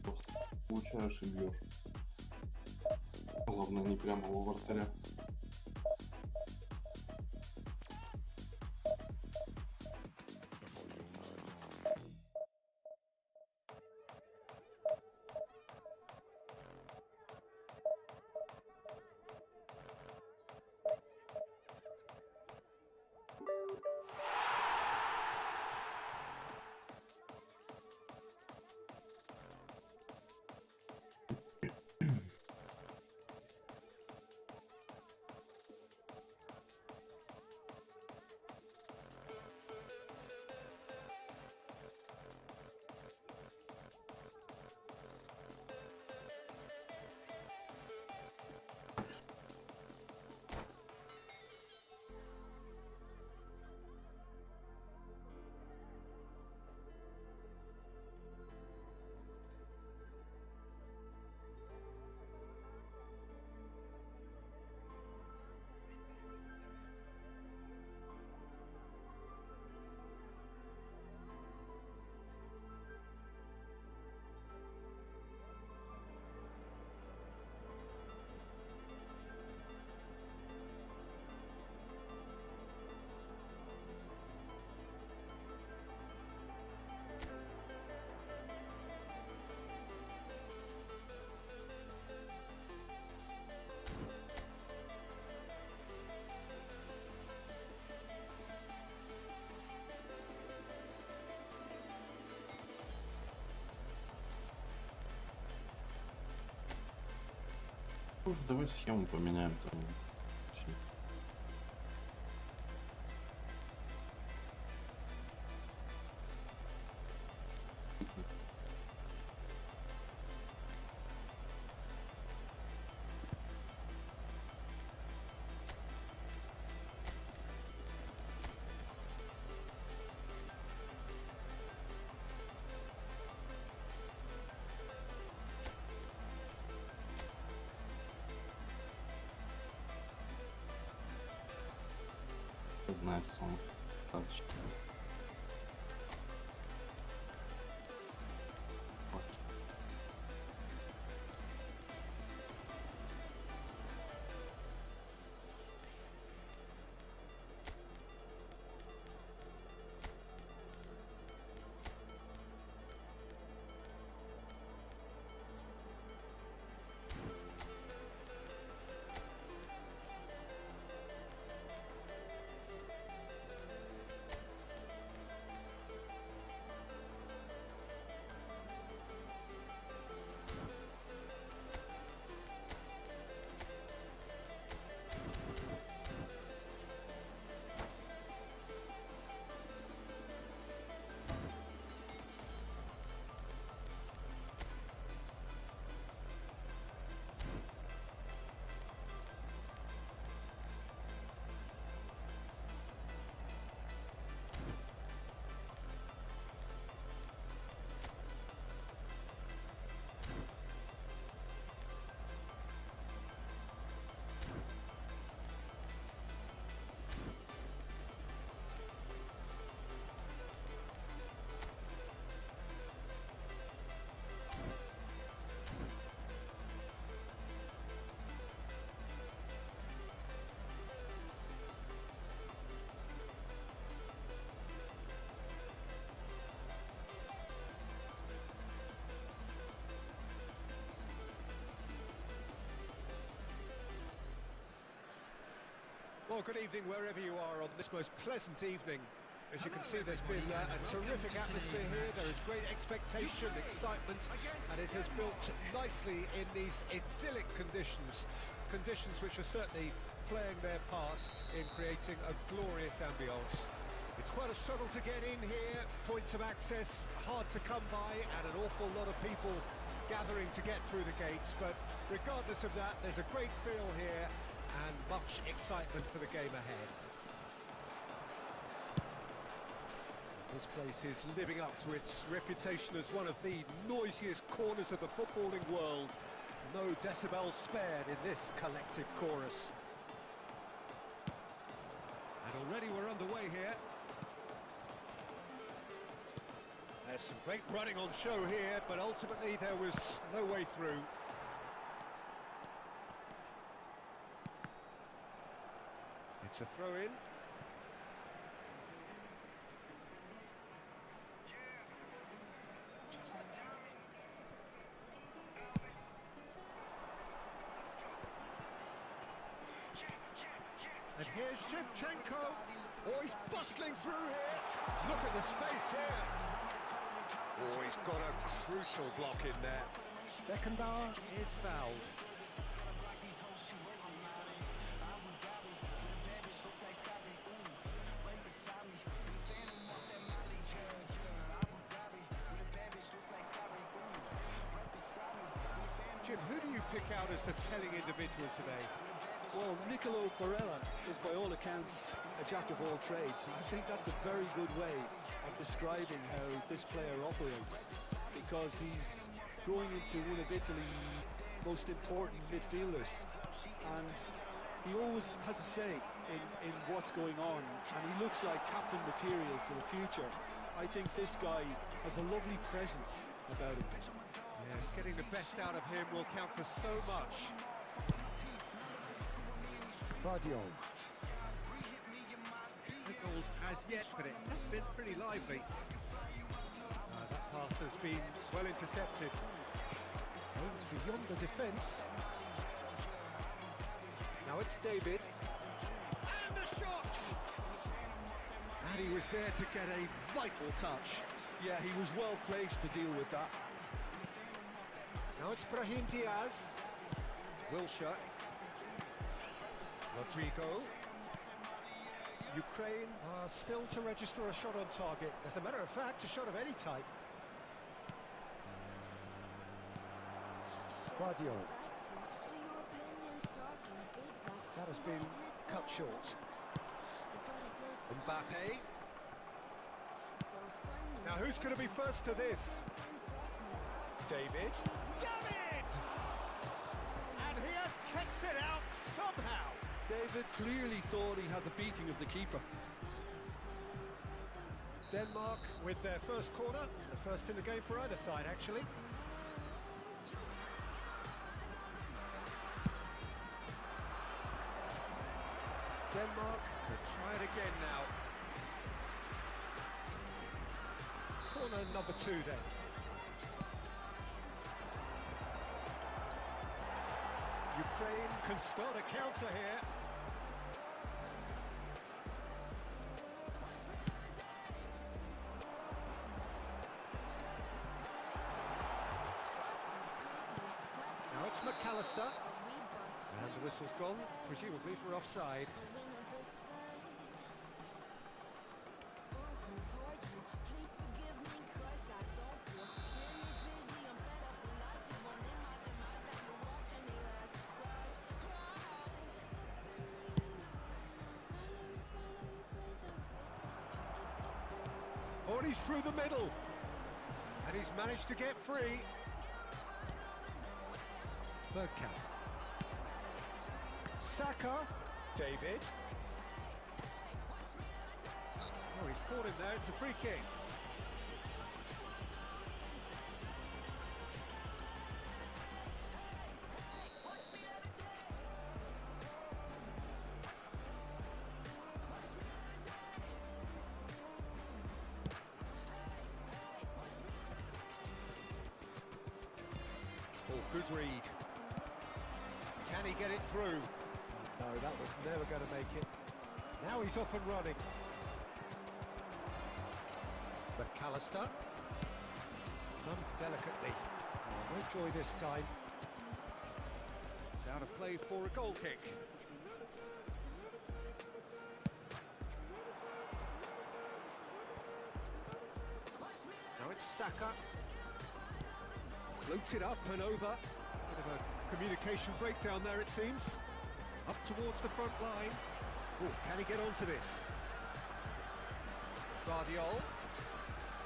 S7: Просто получаешь и бьешь. Главное не прямо у вратаря. Слушай, давай схему поменяем там. Одна из самых тачек.
S2: Well, good evening wherever you are on this most pleasant evening. As you can see, there's been a terrific atmosphere here. There is great expectation, excitement, and it has built nicely in these idyllic conditions. Conditions which are certainly playing their part in creating a glorious ambience. It's quite a struggle to get in here, points of access hard to come by, and an awful lot of people gathering to get through the gates, but regardless of that, there's a great feel here and much excitement for the game ahead. This place is living up to its reputation as one of the noisiest corners of the footballing world. No decibels spared in this collective chorus. And already we're underway here. There's some great running on show here, but ultimately there was no way through. It's a throw-in. And here's Shevchenka. Oh, he's bustling through here. Look at the space here. Oh, he's got a crucial block in there. Beckenbauer is fouled. Jim, who do you pick out as the telling individual today?
S5: Well, Nicolo Barella is by all accounts a jack of all trades. And I think that's a very good way of describing how this player operates, because he's growing into one of Italy's most important midfielders, and he always has a say in what's going on, and he looks like captain material for the future. I think this guy has a lovely presence about him.
S2: Yes, getting the best out of him will count for so much. Vardio. No goals as yet, but it has been pretty lively. That pass has been well intercepted. Aims beyond the defence. Now it's David. And a shot! And he was there to get a vital touch.
S5: Yeah, he was well placed to deal with that.
S2: Now it's Brahim Diaz. Wilshere. Rodrigo. Ukraine are still to register a shot on target. As a matter of fact, a shot of any type. Vardio. That has been cut short. Mbappe. Now who's going to be first to this? David. David! And he has kicked it out somehow.
S5: David clearly thought he had the beating of the keeper.
S2: Denmark with their first corner, the first in the game for either side, actually. Denmark will try it again now. Corner number 2 then. Ukraine can start a counter here. Now it's McAllister. And the whistle's gone, presumably for offside. Oh, and he's through the middle. And he's managed to get free. Bergkamp. Saka. David. Oh, he's caught him there. It's a free kick. Oh, good read. Can he get it through? No, that was never going to make it. Now he's off and running. McAllister. Done delicately. Oh, no joy this time. It's out of play for a goal kick. Now it's Saka. Floated up and over. Bit of a communication breakdown there, it seems. Up towards the front line. Oh, can he get onto this? Guardiol.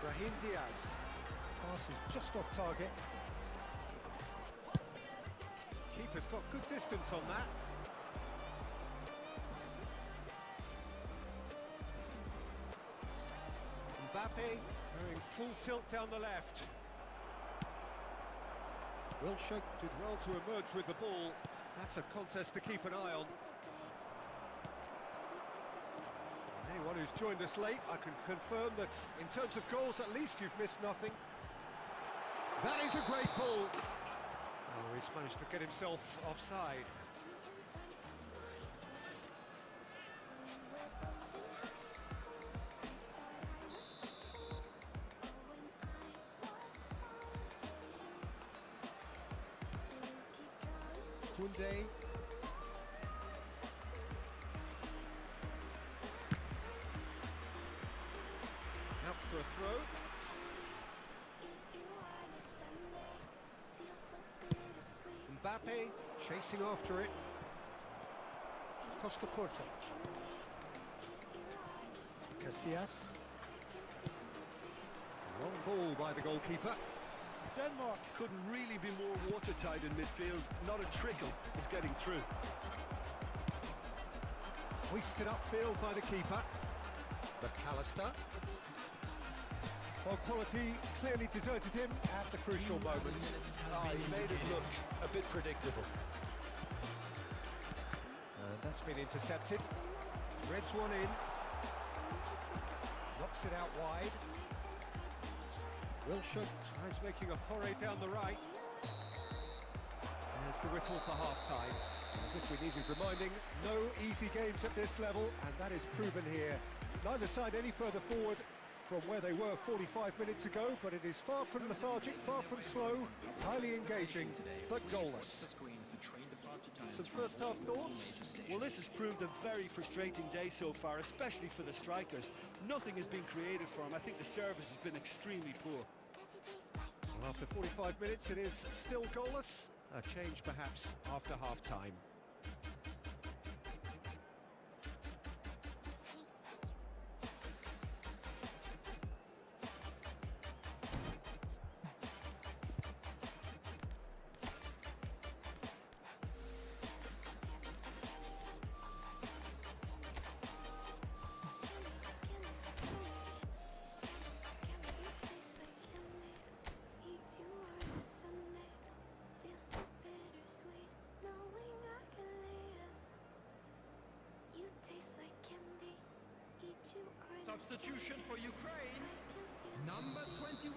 S5: Brahim Diaz.
S2: Pass is just off target. Keeper's got good distance on that. Mbappe going full tilt down the left. Wilshere did well to emerge with the ball. That's a contest to keep an eye on. Anyone who's joined us late, I can confirm that in terms of goals, at least you've missed nothing. That is a great ball. Oh, he's managed to get himself offside. Koundé. Out for a throw. Mbappe chasing after it. Costa Corta. Casillas. Long ball by the goalkeeper.
S3: Denmark couldn't really be more watertight in midfield. Not a trickle is getting through.
S2: Hoisted upfield by the keeper. McAllister. Well, quality clearly deserted him at the crucial moment.
S5: He made it look a bit predictable.
S2: And that's been intercepted. Threads one in. Knocks it out wide. Wilshere tries making a foray down the right. There's the whistle for half-time. As if we needed reminding, no easy games at this level, and that is proven here. Neither side any further forward from where they were 45 minutes ago, but it is far from lethargic, far from slow, highly engaging, but goalless.
S3: Some first half thoughts? Well, this has proved a very frustrating day so far, especially for the strikers. Nothing has been created for them. I think the service has been extremely poor.
S2: Well, after 45 minutes, it is still goalless. A change perhaps after half-time.
S4: Substitution for Ukraine. Number 21.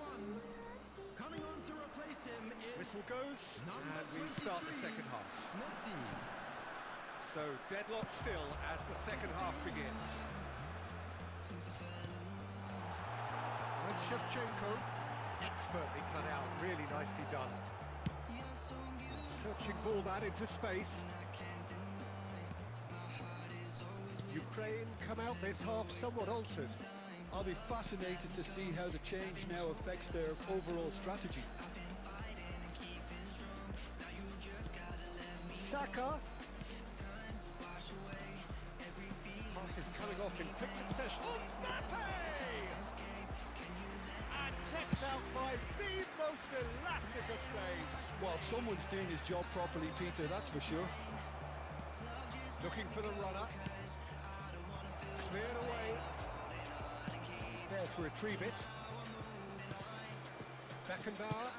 S4: Coming on to replace him is
S2: Whistle goes, and we start the second half.
S4: Messi.
S2: So deadlock still as the second half begins. And Shevchenko, expertly cut out, really nicely done. Searching ball that into space. Ukraine come out this half somewhat altered.
S5: I'll be fascinated to see how the change now affects their overall strategy.
S2: Saka. Passes coming off in quick succession. Oh, Mbappe! And kept out by the most elastic of saves.
S5: Well, someone's doing his job properly, Peter, that's for sure.
S2: Looking for the runner. Cleared away. He's there to retrieve it. Beckenbauer.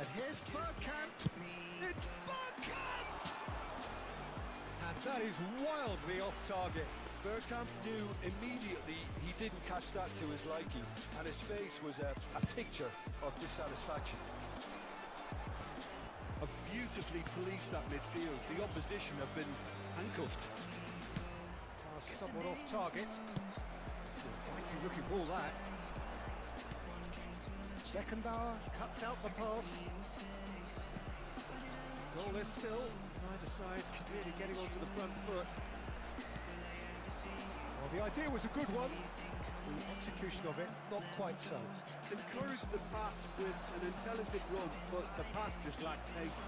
S2: And here's Bergkamp. It's Bergkamp! And that is wildly off target.
S5: Bergkamp knew immediately he didn't catch that to his liking, and his face was a picture of dissatisfaction.
S3: Have beautifully policed that midfield. The opposition have been handcuffed.
S2: somewhat off target. Mighty looking ball that. Beckenbauer cuts out the pass. Goal is still. Neither side really getting onto the front foot. Well, the idea was a good one. The execution of it, not quite so.
S5: Encouraged the pass with an intelligent run, but the pass just lacked pace.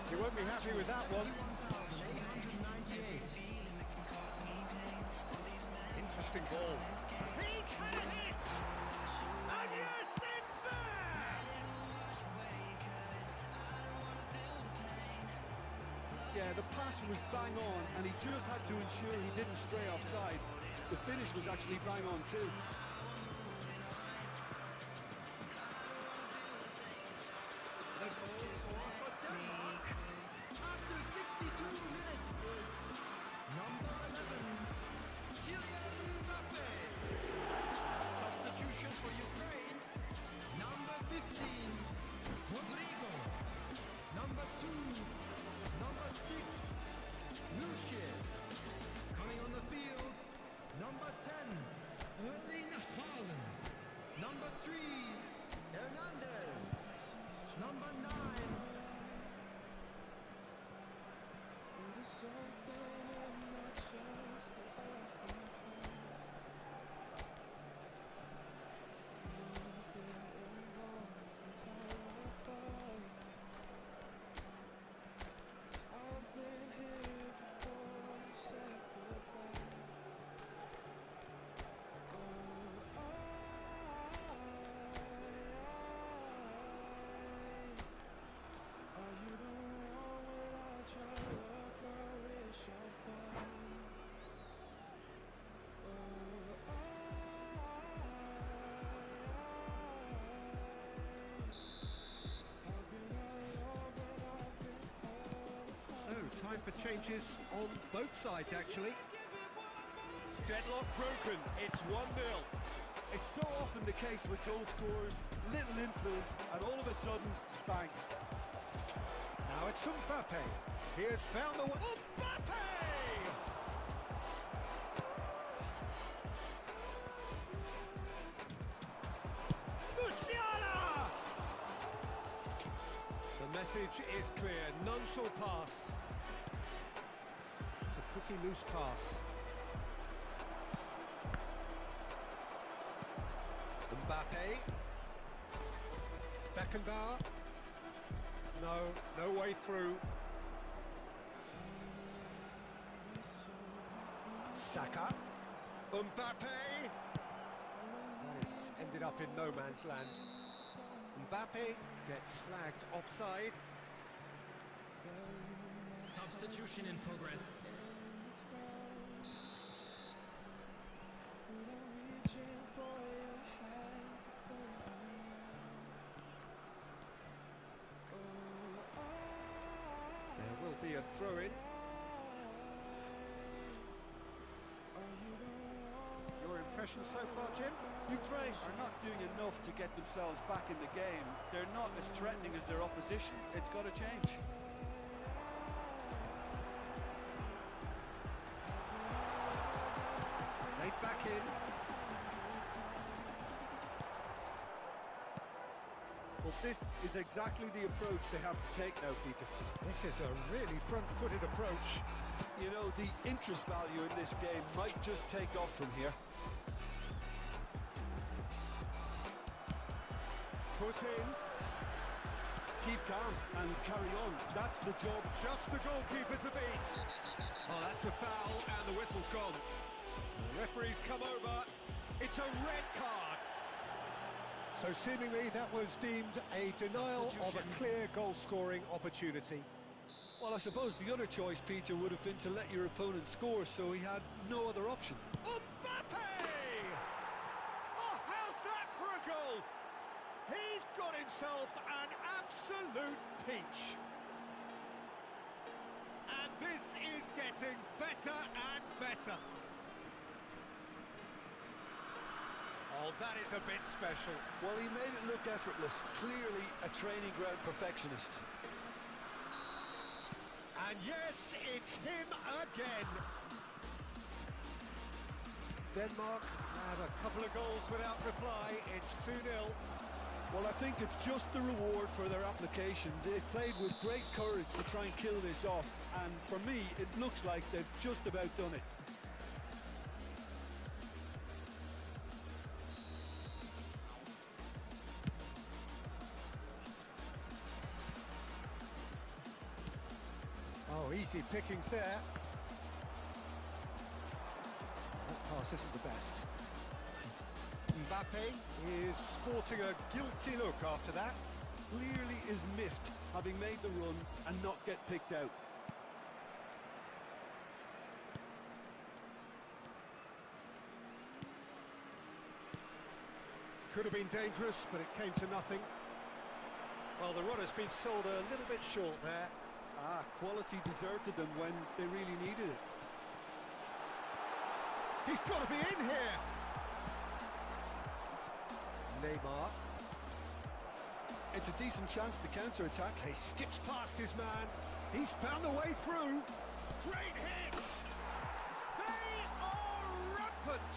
S2: You won't be happy with that one. Interesting ball. He's had a hit! And yes, it's there!
S5: Yeah, the pass was bang on, and he just had to ensure he didn't stray offside. The finish was actually bang on too.
S4: The goal scored for Denmark after 62 minutes is number 11, Kylian Mbappe. Substitution for Ukraine, number 15, Rodrigo. Number 2, number 6, Lucic. Coming on the field, number 10, Erling Haaland. Number 3, Hernandez. Number 9.
S2: So, time for changes on both sides, actually. Deadlock broken, it's 1-0.
S5: It's so often the case with goal scorers, little influence, and all of a sudden, bang.
S2: Now it's Mbappe. He has found the way. Mbappe! Musiala! The message is clear. None shall pass. It's a pretty loose pass. Mbappe. Beckenbauer. No way through. Saka. Mbappe. This ended up in no man's land. Mbappe gets flagged offside.
S4: Substitution in progress.
S2: There will be a throw-in. Your impression so far, Jim?
S5: Ukraine are not doing enough to get themselves back in the game. They're not as threatening as their opposition. It's got to change.
S2: Laid back in.
S5: Well, this is exactly the approach they have to take now, Peter.
S2: This is a really front-footed approach.
S5: You know, the interest value in this game might just take off from here.
S2: Foot in.
S5: Keep calm and carry on. That's the job.
S2: Just the goalkeeper to beat. Oh, that's a foul, and the whistle's gone. The referee's come over. It's a red card. So seemingly that was deemed a denial of a clear goal-scoring opportunity.
S5: Well, I suppose the other choice, Peter, would have been to let your opponent score, so he had no other option.
S2: Mbappe! Oh, how's that for a goal? He's got himself an absolute peach. And this is getting better and better. Oh, that is a bit special.
S5: Well, he made it look effortless. Clearly a training ground perfectionist.
S2: And yes, it's him again. Denmark have a couple of goals without reply. It's 2-0.
S5: Well, I think it's just the reward for their application. They played with great courage to try and kill this off, and for me, it looks like they've just about done it.
S2: Oh, easy pickings there. That pass isn't the best. Mbappe is sporting a guilty look after that.
S5: Clearly is miffed, having made the run and not get picked out.
S2: Could have been dangerous, but it came to nothing. Well, the run has been sold a little bit short there.
S5: Ah, quality deserted them when they really needed it.
S2: He's got to be in here! Neymar.
S5: It's a decent chance to counter-attack.
S2: He skips past his man. He's found the way through. Great hit! They are rampant!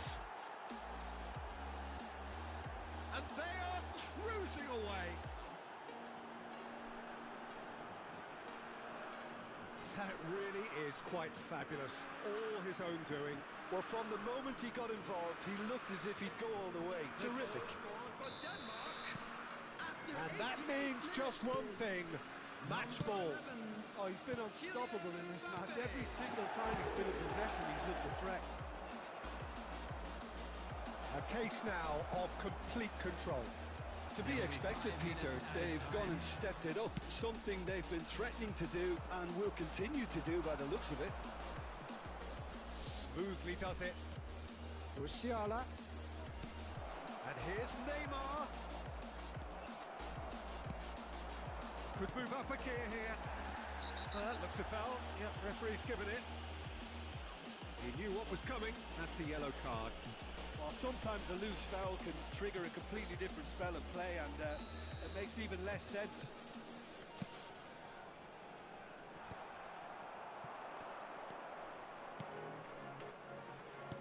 S2: And they are cruising away. That really is quite fabulous. All his own doing.
S5: Well, from the moment he got involved, he looked as if he'd go all the way. Terrific.
S2: And that means just one thing. Match ball.
S5: Oh, he's been unstoppable in this match. Every single time he's been in possession, he's looked a threat.
S2: A case now of complete control.
S5: To be expected, Peter. They've gone and stepped it up. Something they've been threatening to do and will continue to do by the looks of it.
S2: Smoothly does it. Musiala. And here's Neymar. Could move up a gear here. That looks a foul. Yep, referee's given it. He knew what was coming. That's a yellow card.
S5: Well, sometimes a loose foul can trigger a completely different spell of play, and it makes even less sense.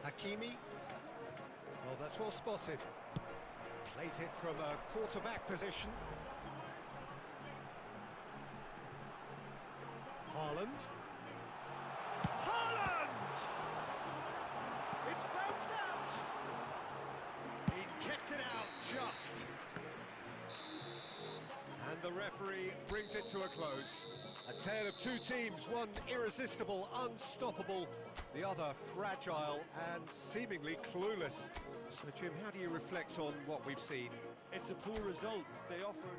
S2: Hakimi. Oh, that's well spotted. Plays it from a quarterback position. Haaland. Haaland! It's bounced out! He's kicked it out just. And the referee brings it to a close. A tale of two teams, one irresistible, unstoppable, the other fragile and seemingly clueless. So, Jim, how do you reflect on what we've seen?
S5: It's a poor result. They offered...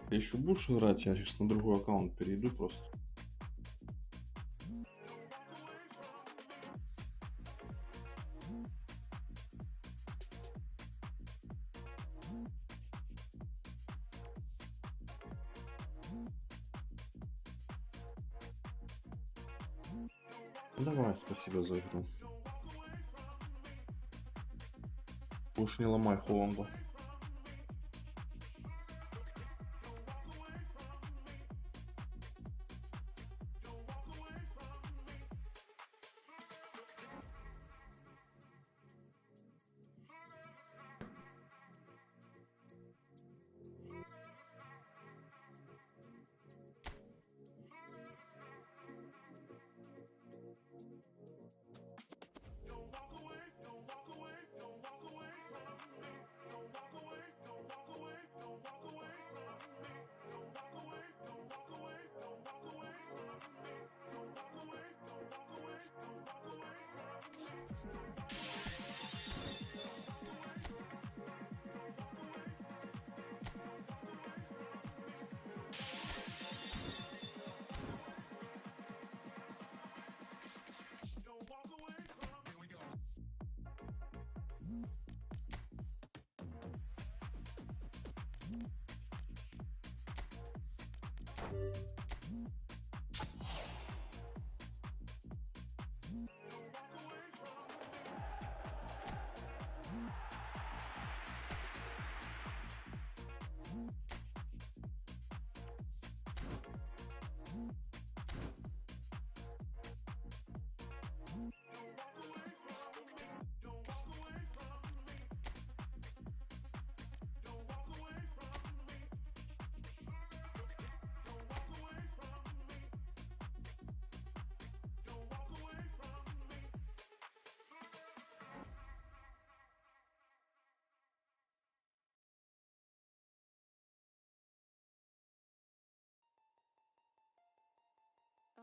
S7: Ты еще будешь играть? Я сейчас на другой аккаунт перейду просто. Давай, спасибо за игру. Уж не ломай Холланда.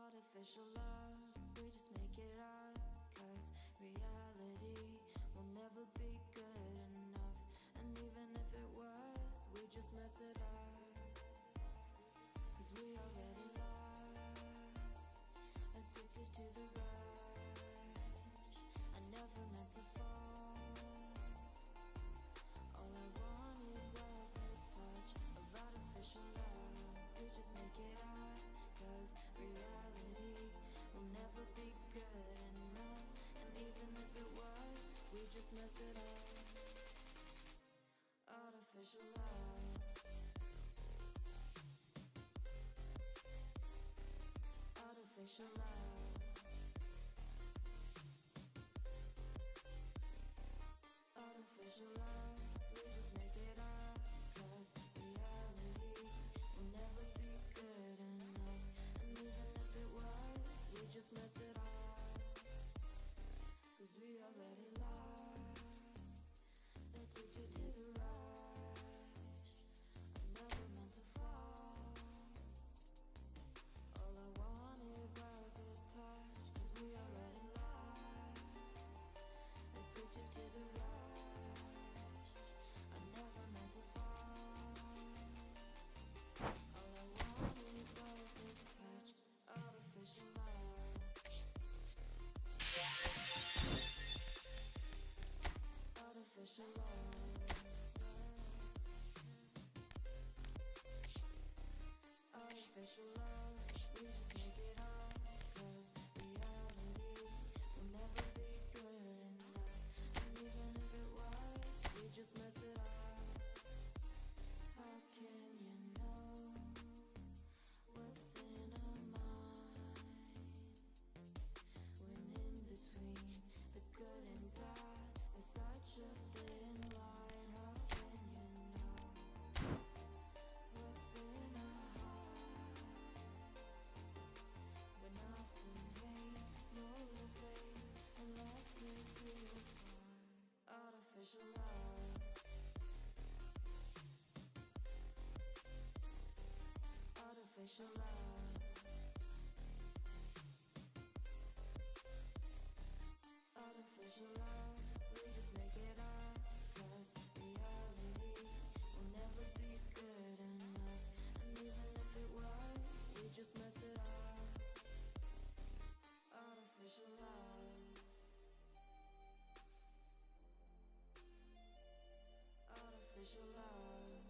S8: Artificial love, we just make it up, 'cause reality will never be good enough. And even if it was, we just mess it up, 'cause we already lost, addicted to the rush. I never meant to fall, all I wanted was a touch of artificial love. We just make it up, 'cause reality will never be good enough. And even if it was, we just mess it up. Artificial love, artificial love, artificial love. We just make it up, 'cause reality will never be good enough. And even if it was, we just mess it up, 'cause we already lost, addicted to the rush. I never meant to fall, all I wanted was a touch, 'cause we already lost, addicted to the rush. I never meant to fall, all I wanted was a touch. Artificial love, artificial love, artificial love. We just make it up, 'cause reality will never be good enough. And even if it was, we just mess it up. How can you know what's in our mind, when in between the good and bad is such a thin line? How can you know what's in our heart, when often hate motivates and love tears you apart? Artificial love, artificial love, artificial love. We just make it up, 'cause reality will never be good enough. And even if it was, we just mess it up. Artificial love, artificial love,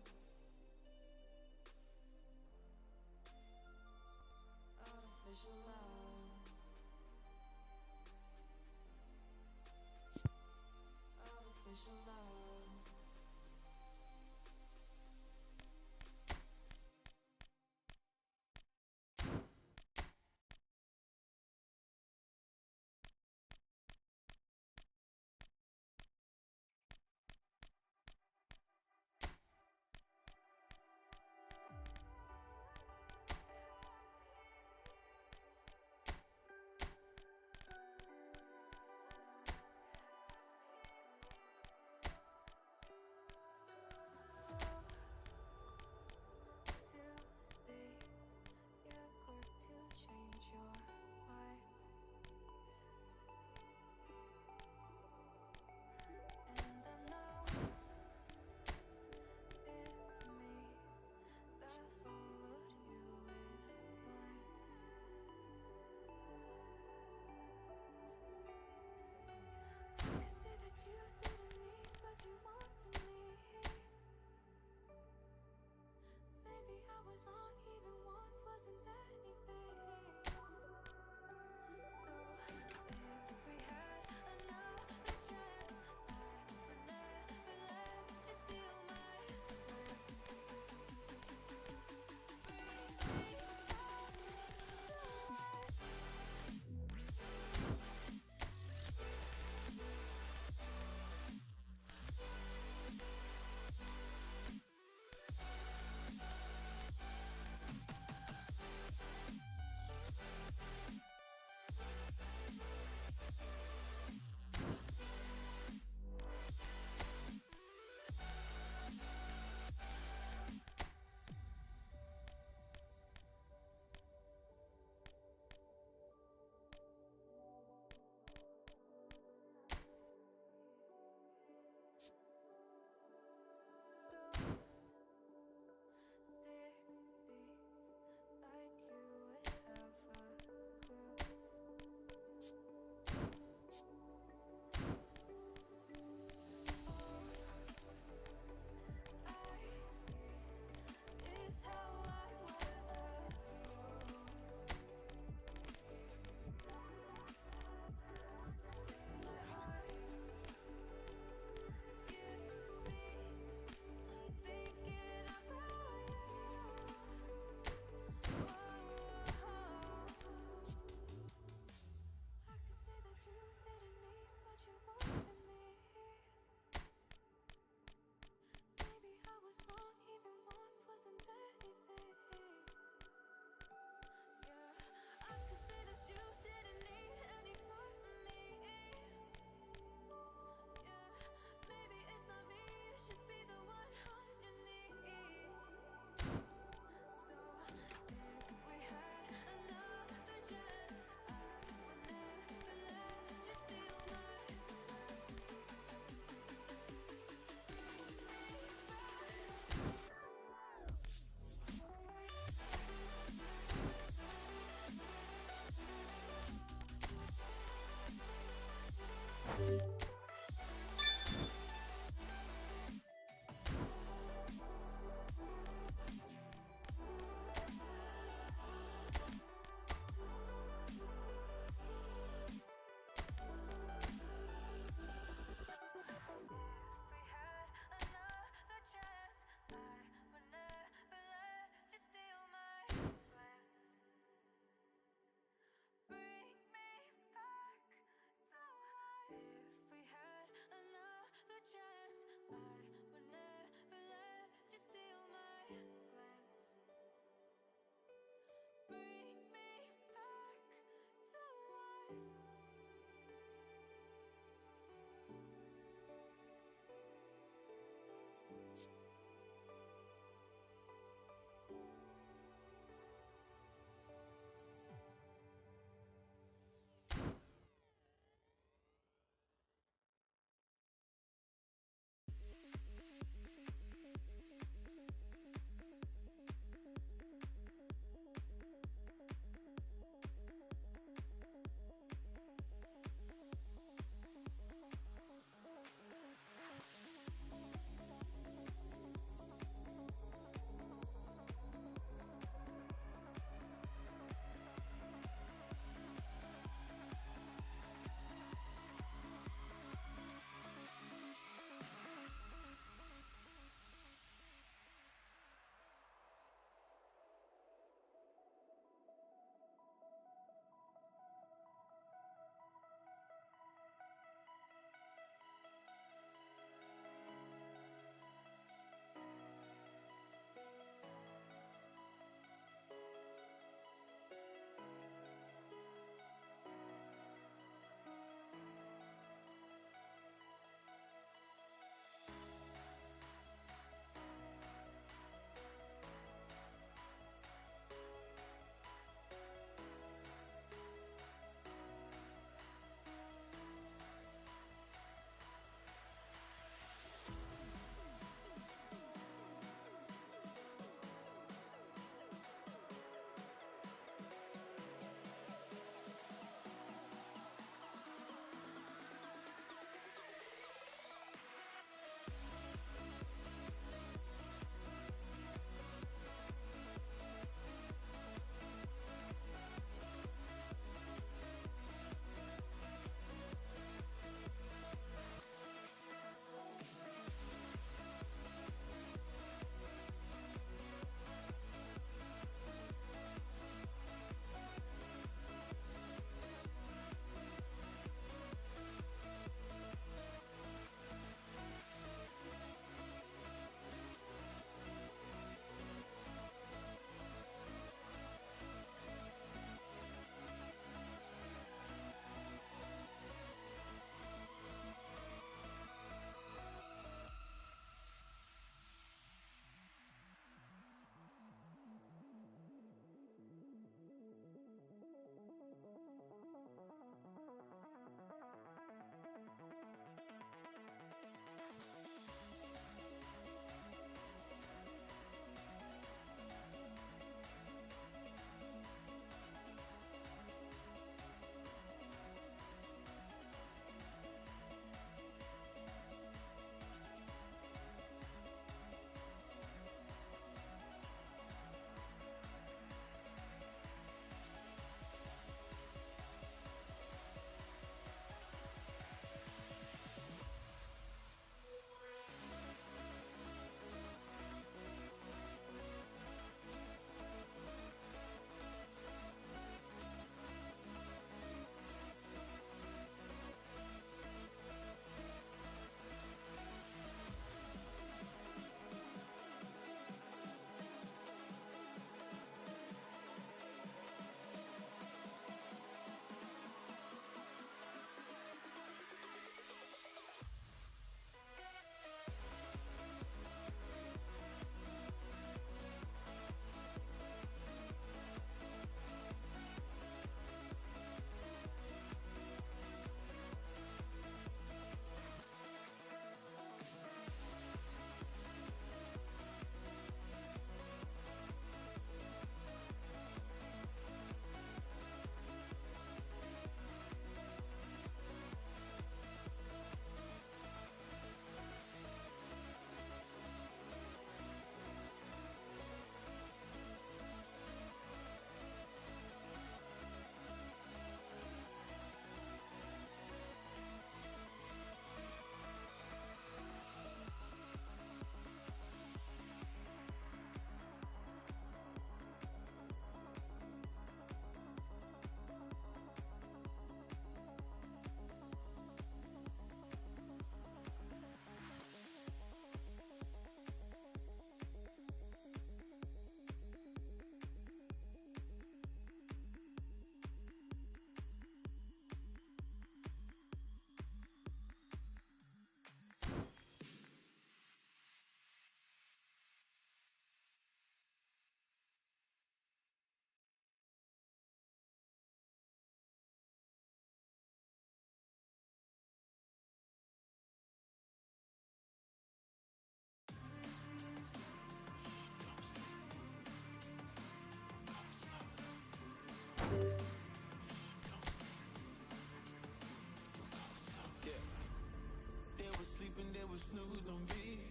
S1: was snooze on me.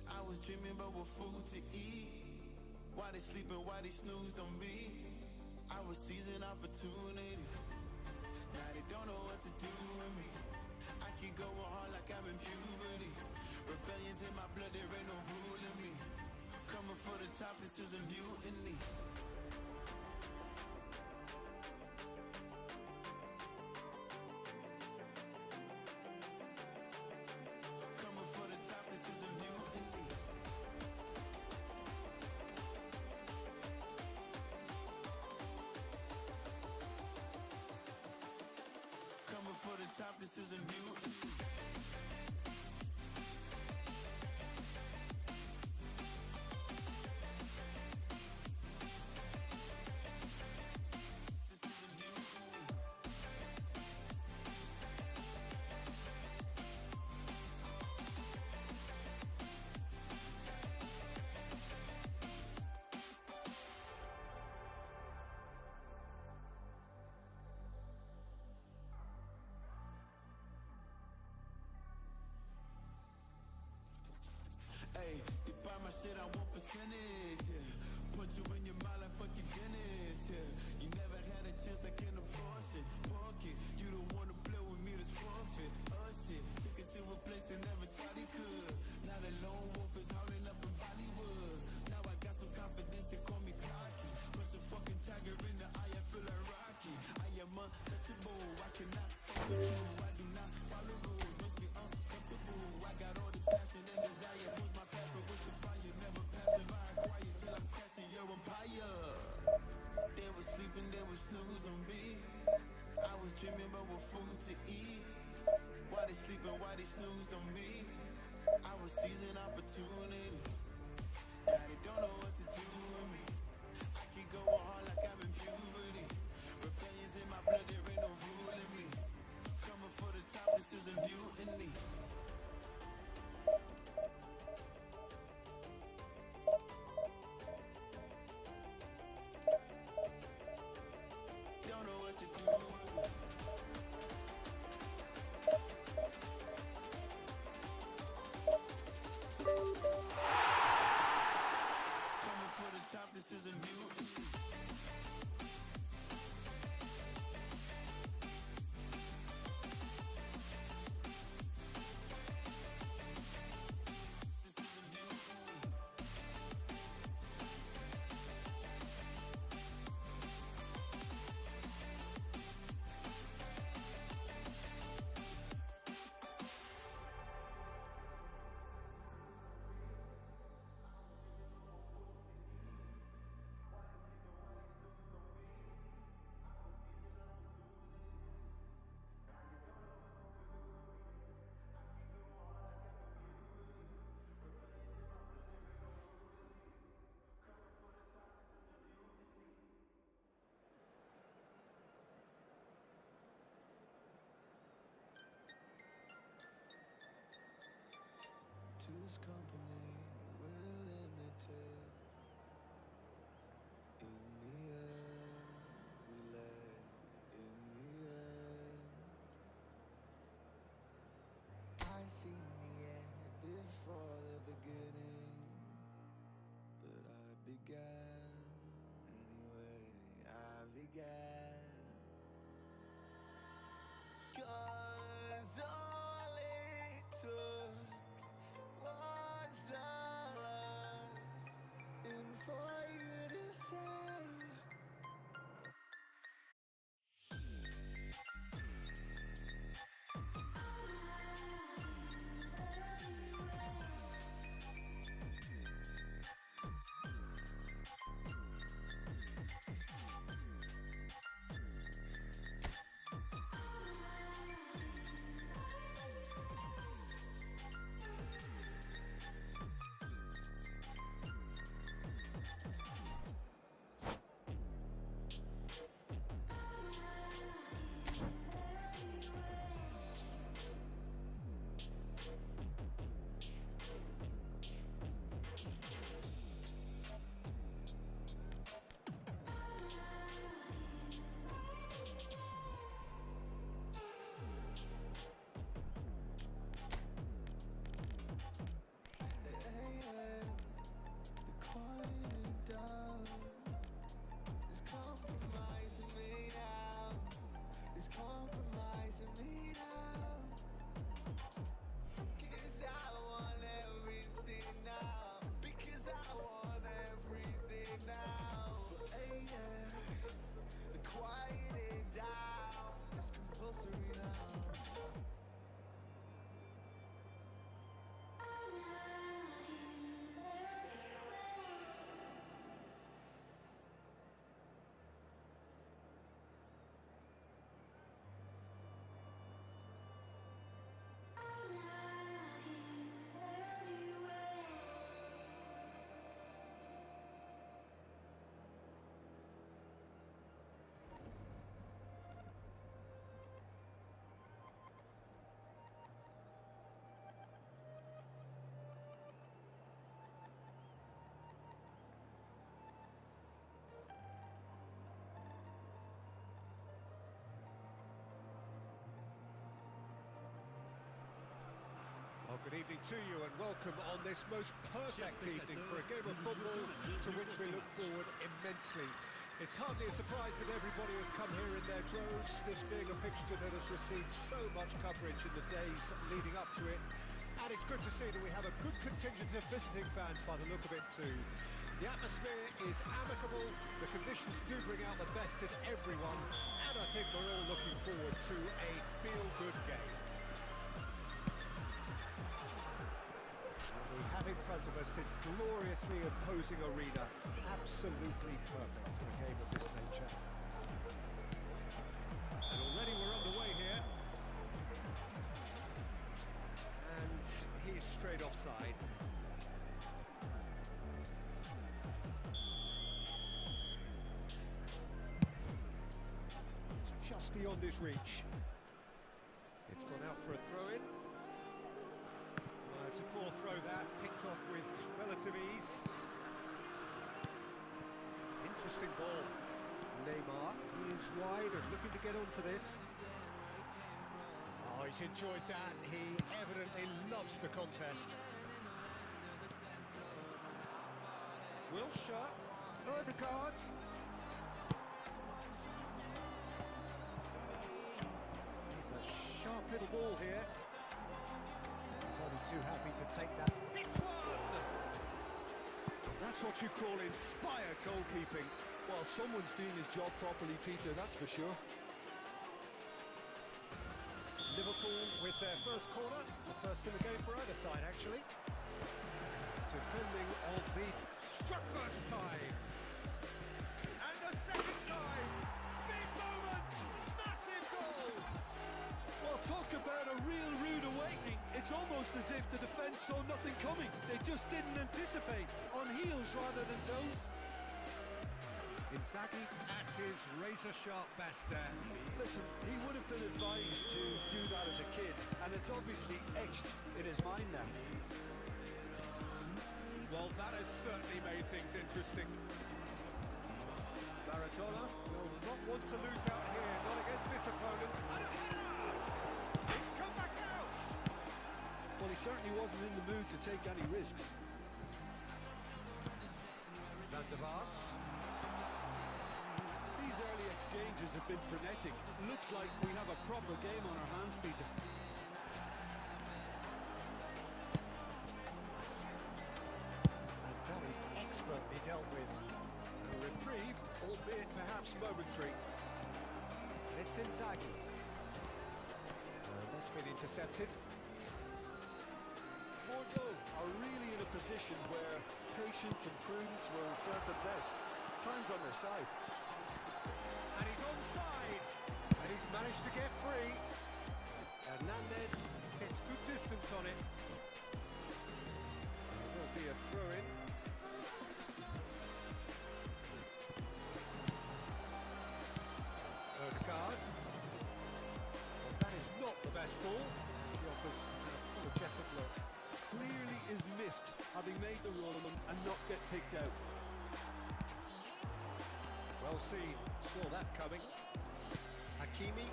S1: I was dreaming about what food to eat. Why they sleeping, why they snoozed on me? I was seizing opportunity. Now they don't know what to do with me. I keep going hard like I'm in puberty. Rebellion's in my blood, there ain't no ruling me. Coming for the top, this is a mutiny. Coming for the top, this is a mutiny. Coming for the top, this is a mutiny. Hey, you buy my shit, I want percentage, yeah. Put you in your mind like fuck your Guinness, yeah. You never had a chance like an abortion. Park it, you don't wanna play with me, that's forfeit. Shit, took it to a place they never thought he could. Now the lone wolf is howling up in Bollywood. Now I got some confidence, they call me cocky. Punch a fucking tiger in the eye, I feel like Rocky. I am untouchable, I cannot fuck with you. I do not follow rules, must be uncomfortable. I got all this passion and desire. Put my passion with the fire, never passive. I acquire till I'm crashing your empire. They were sleeping, they were snooze on me. I was dreaming about what food to eat. Why they sleeping, why they snoozed on me? I was seizing opportunity. Now they don't know what to do with me. I keep going hard like I'm in puberty. Rebellion's in my blood, there ain't no ruling me. Coming for the top, this is a mutiny. Don't know what to do with me. to me now. 'Cause I want everything now. Because I want everything now. But hey, yeah, the quieting down is compulsory now.
S2: Well, good evening to you and welcome on this most perfect evening for a game of football to which we look forward immensely. It's hardly a surprise that everybody has come here in their droves, this being a fixture that has received so much coverage in the days leading up to it. And it's good to see that we have a good contingent of visiting fans by the look of it too. The atmosphere is amicable, the conditions do bring out the best in everyone, and I think we're all looking forward to a feel-good game. We have in front of us this gloriously imposing arena, absolutely perfect for a game of this nature. And already we're underway here. And he's straight offside. It's just beyond his reach. It's gone out for a throw-in. It's a poor throw that, picked off with relative ease. Interesting ball. Neymar, he is wide and looking to get onto this. Oh, he's enjoyed that. He evidently loves the contest. Wilshere, Odegaard. He's a sharp little ball here. Too happy to take that. It's one!
S3: That's what you call inspired goalkeeping. Well, someone's doing his job properly, Peter, that's for sure.
S2: Liverpool with their first corner, the first in the game for either side, actually. Defending of the struck first time. And the second time. Big moment! Massive goal!
S3: Well, talk about a real rude awakening. It's almost as if the defence saw nothing coming. They just didn't anticipate. On heels rather than toes.
S2: Inzaghi at his razor-sharp best there.
S3: Listen, he would have been advised to do that as a kid, and it's obviously etched in his mind now.
S2: Well, that has certainly made things interesting. Maradona will not want to lose out here, not against this opponent. And a header! It's come back out!
S3: Well, he certainly wasn't in the mood to take any risks.
S2: Van der Vaart.
S3: These early exchanges have been frenetic. Looks like we have a proper game on our hands, Peter.
S2: And that is expertly dealt with. A reprieve, albeit perhaps momentary. And it's Inzaghi. That's been intercepted.
S3: Bordeaux are really in a position where patience and prudence will serve them best. Time's on their side.
S2: And he's onside. And he's managed to get free. Hernandez gets good distance on it. There'll be a throw-in. Odegaard. Well, that is not the best ball. He offers an apologetic look.
S3: Clearly is miffed, having made the run and not get picked out.
S2: Well seen, saw that coming. Hakimi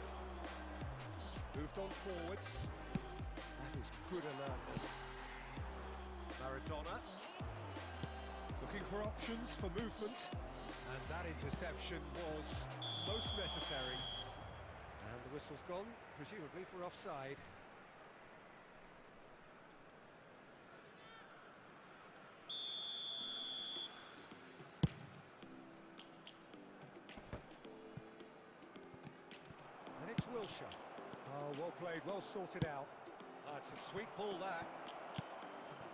S2: moved on forwards. That is good alertness. Maradona looking for options for movement, and that interception was most necessary. And the The whistle's gone, presumably for offside. And it's Wilshire. Oh, well played, well sorted out. It's a sweet ball, that.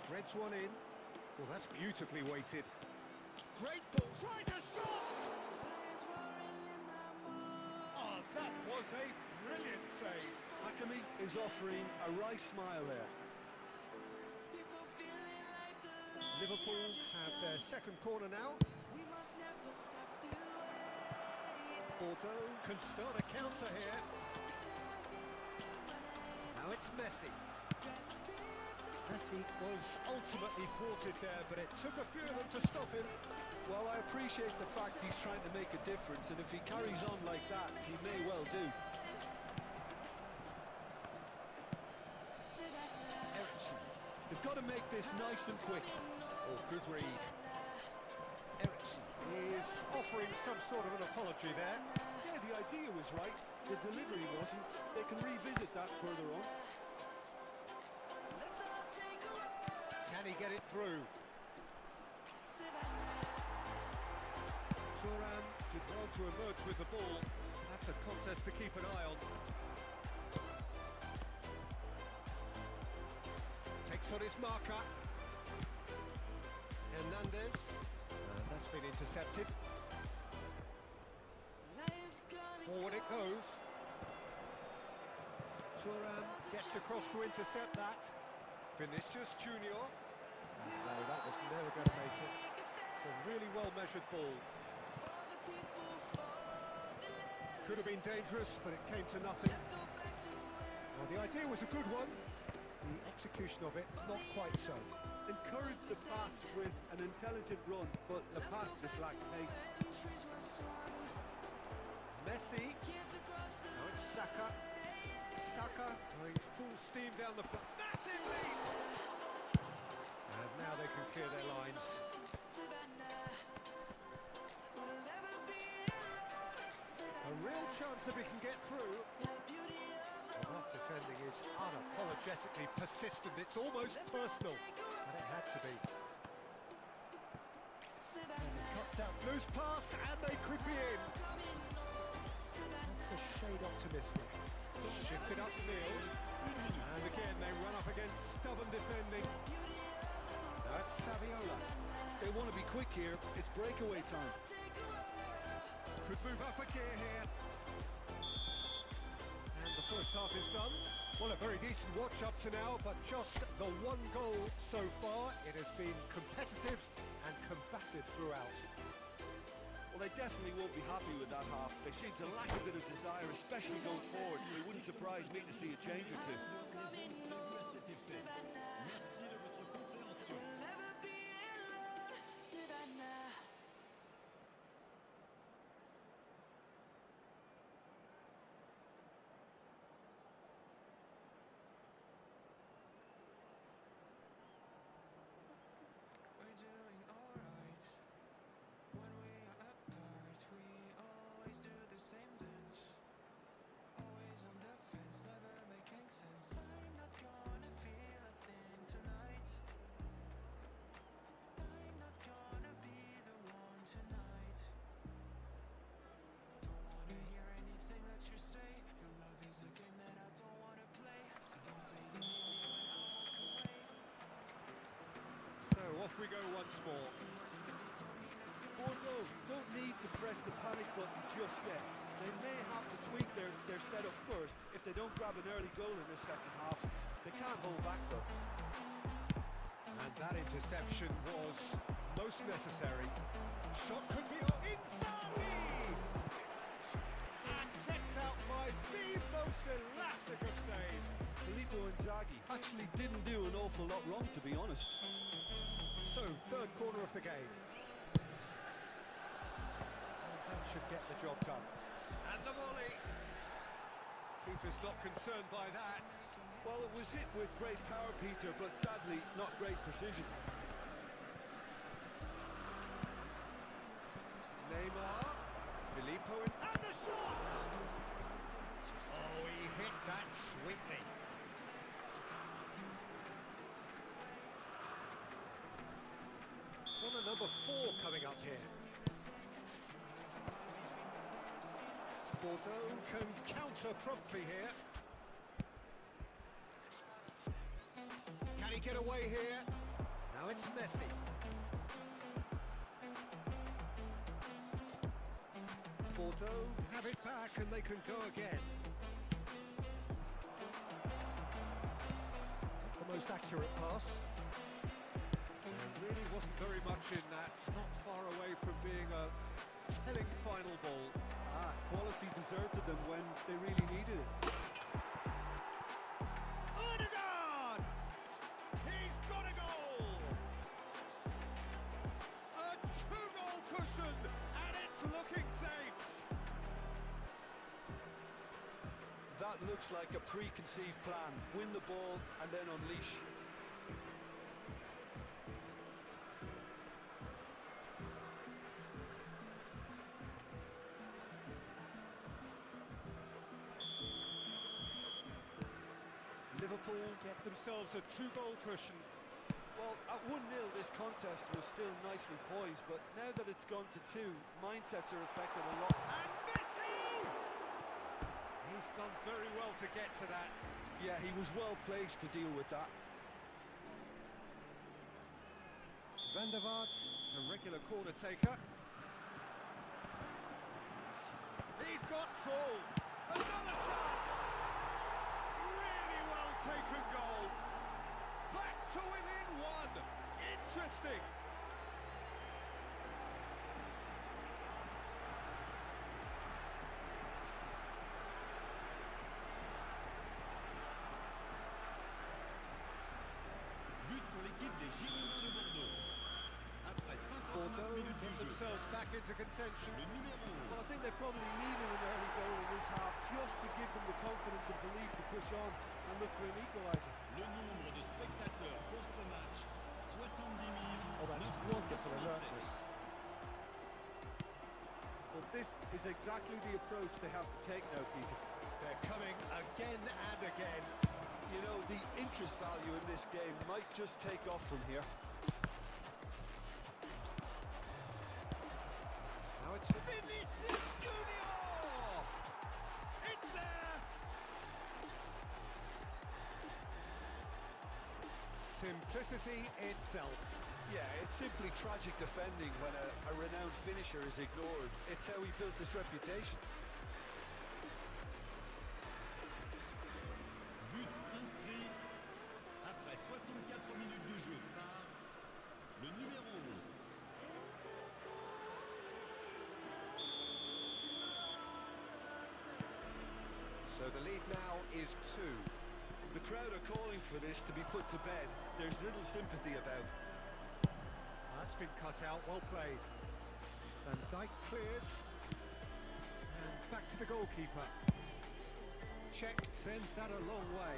S2: Threads one in. Well, that's beautifully weighted. Great ball, tries a shot! Oh, that was a brilliant save.
S5: Hakimi is offering a wry smile there.
S2: Liverpool have their second corner now. Bordeaux can start a counter here. Now it's Messi. Messi was ultimately thwarted there, but it took a few of them to stop him.
S5: Well, I appreciate the fact he's trying to make a difference, and if he carries on like that, he may well do.
S2: Ericsson.
S5: They've got to make this nice and quick.
S2: Oh, good read. Ericsson is offering some sort of an apology there.
S5: Yeah, the idea was right. The delivery wasn't. They can revisit that further on.
S2: Can he get it through? Thuram did well to emerge with the ball. That's a contest to keep an eye on. Takes on his marker. Hernandez. And that's been intercepted. Forward it goes. Thuram gets across to intercept that. Vinicius Junior. No, that was never going to make it. It's a really well-measured ball. Could have been dangerous, but it came to nothing. Well, the idea was a good one. The execution of it, not quite so.
S5: Encourage the pass with an intelligent run, but the pass just lacked pace.
S2: Messi. Now it's Saka. Saka going full steam down the front. Massive lead! And now they can clear their lines. A real chance if he can get through. Well, that defending is unapologetically persistent. It's almost personal. And it had to be. And he cuts out loose pass, and they could be in. That's a shade optimistic. Shifted upfield. And again, they run up against stubborn defending. That's Saviola.
S5: They want to be quick here. It's breakaway time.
S2: Could move up a gear here. And the first half is done. Well, a very decent watch up to now, but just the one goal so far. It has been competitive and combative throughout.
S3: Well, they definitely won't be happy with that half. They seem to lack a bit of desire, especially going forward. It wouldn't surprise me to see a change or two.
S2: Off we go once more.
S5: Bordeaux don't need to press the panic button just yet. They may have to tweak their setup first. If they don't grab an early goal in the second half, they can't hold back though.
S2: And that interception was most necessary. Shot could be on Inzaghi! And kept out by the most elastic of saves.
S5: Filippo Inzaghi actually didn't do an awful lot wrong, to be honest.
S2: So, third corner of the game. And that should get the job done. And the volley. Keeper's not concerned by that.
S5: Well, it was hit with great power, Peter, but sadly, not great precision.
S2: Neymar. Filippo and the shot! Oh, number 4 coming up here. Bordeaux can counter promptly here. Can he get away here? Now it's Messi. Bordeaux have it back and they can go again. Not the most accurate pass. There really wasn't very much in that. Not far away from being a telling final ball.
S5: Quality deserted them when they really needed it.
S2: Odegaard! He's got a goal! A 2-goal cushion, and it's looking safe.
S5: That looks like a preconceived plan. Win the ball and then unleash.
S2: Liverpool get themselves a 2-goal cushion.
S5: Well, at 1-0 this contest was still nicely poised, but now that it's gone to 2, mindsets are affected a lot.
S2: And Messi! He's done very well to get to that.
S5: Yeah, he was well placed to deal with that.
S2: Van der Vaart, a regular corner taker. He's got full. Another chance! Really well taken goal. Back to within 1. Interesting.
S6: But pour l'équipe des Girondins de Bordeaux. Après 50
S2: Bordeaux
S6: minutes
S2: get
S6: de jeu,
S2: themselves back into contention.
S6: le numéro
S5: Well, I think they probably needed an early goal in this half just to give them the confidence and belief to push on and look for an equaliser.
S6: Le nombre de spectateurs pour ce match, 70
S2: Oh, that's wonderful alertness.
S5: But this is exactly the approach they have to take now, Peter.
S2: They're coming again and again.
S5: You know, the interest value in this game might just take off from here.
S2: Now it's Vinicius Junior! It's there! Simplicity itself.
S5: Yeah, it's simply tragic defending when a renowned finisher is ignored. It's how he built his reputation.
S6: but inscrit après 64 minutes de jeu par le numéro 11.
S2: So the lead now is 2.
S5: The crowd are calling for this to be put to bed. There's little sympathy about.
S2: That's been cut out, well played. Van Dijk clears. And back to the goalkeeper. Check sends that a long way.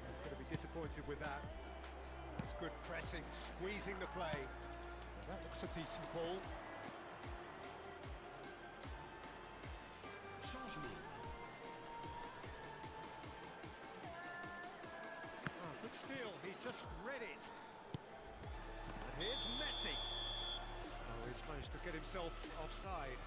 S2: He's going to be disappointed with that. That's good pressing, squeezing the play. That looks a decent ball.
S6: Changement.
S2: Oh, good steal, he just read it. And here's Messi. Oh, he's managed to get himself offside.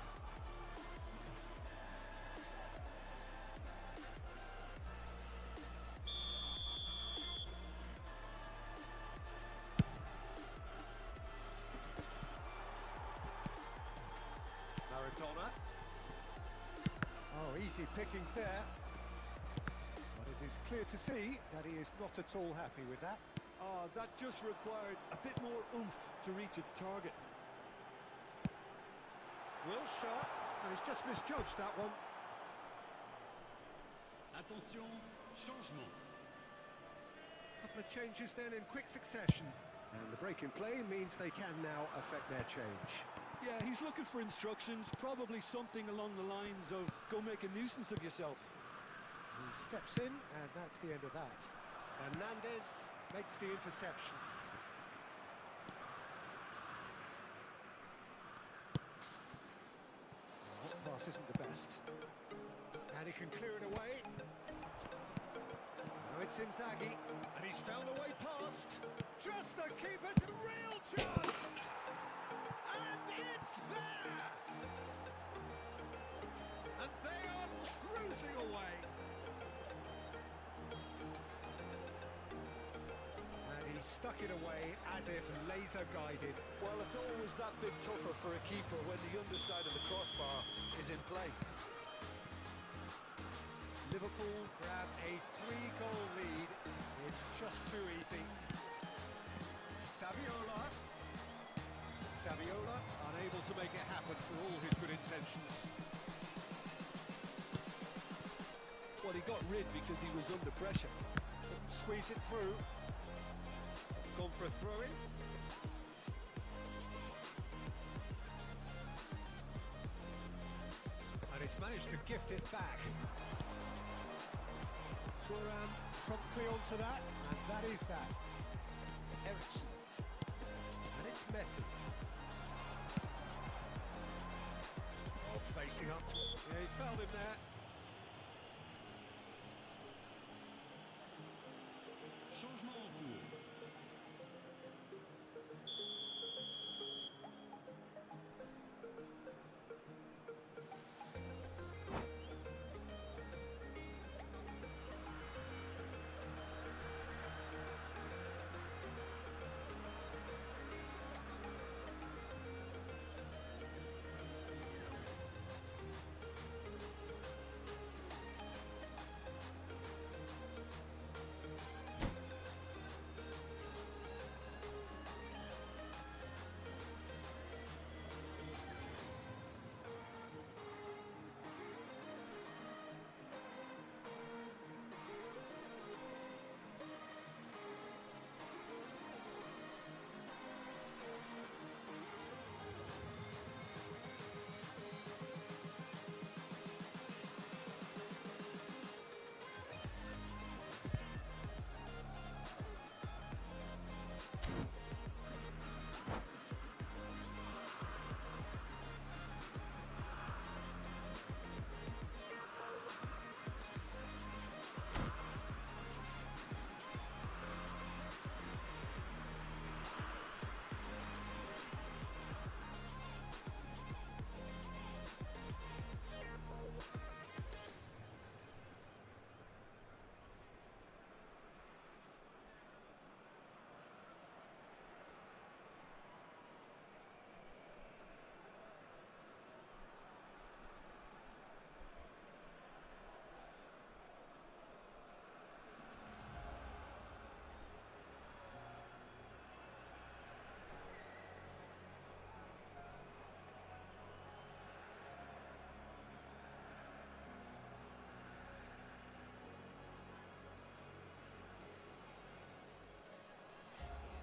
S2: Maradona. Oh, easy pickings there. But it is clear to see that he is not at all happy with that.
S5: Oh, that just required a bit more oomph to reach its target.
S2: Will shot, and he's just misjudged that one.
S6: Attention, changement.
S2: Couple of changes then in quick succession. And the break in play means they can now affect their change.
S5: Yeah, he's looking for instructions, probably something along the lines of go make a nuisance of yourself.
S2: He steps in, and that's the end of that. Hernandez makes the interception. That pass isn't the best. And he can clear it away. No, it's Inzaghi, and he's found a way past. Just the keeper's real chance! And it's there! And they are cruising away. And he stuck it away as if laser guided.
S5: Well, it's always that bit tougher for a keeper when the underside of the crossbar is in play.
S2: Liverpool grab a 3-goal lead. It's just too easy. Saviola. Saviola unable to make it happen for all his good intentions.
S5: Well, he got rid because he was under pressure.
S2: Couldn't squeeze it through. Gone for a throw-in. And he's managed to gift it back. Thuram promptly onto that, and that is that. Ericsson. And it's Messi. Oh, facing up. Yeah, he's fouled him there.
S6: Changement en cours.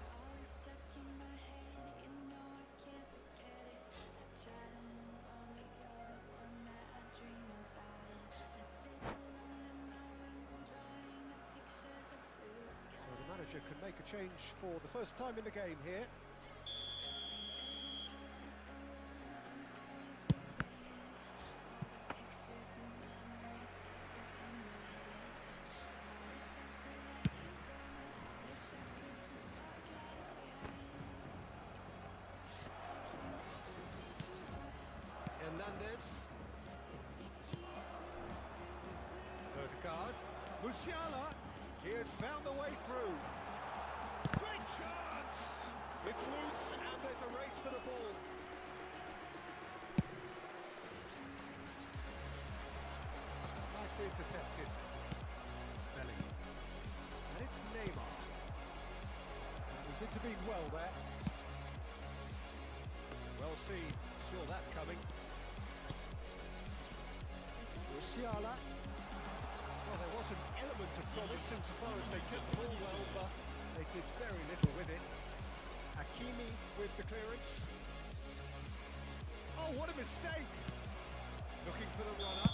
S8: Always stuck in my head, you know I can't forget it. I try to move on, but you're the one that I dream about. I sit alone in my room, drawing up pictures of blue sky.
S2: So the manager can make a change for the first time in the game here.
S3: Hernandez.
S2: Odegaard. Musiala. He has found a way through. Great chance! It's loose and there's a race for the ball. Nicely intercepted. Belly. And it's Neymar. That was intervened well there. Well seen. Saw that coming. Musiala. Well, there was an element of promise insofar as they kept the ball well, but they did very little with it. Hakimi with the clearance. Oh, what a mistake! Looking for the runner.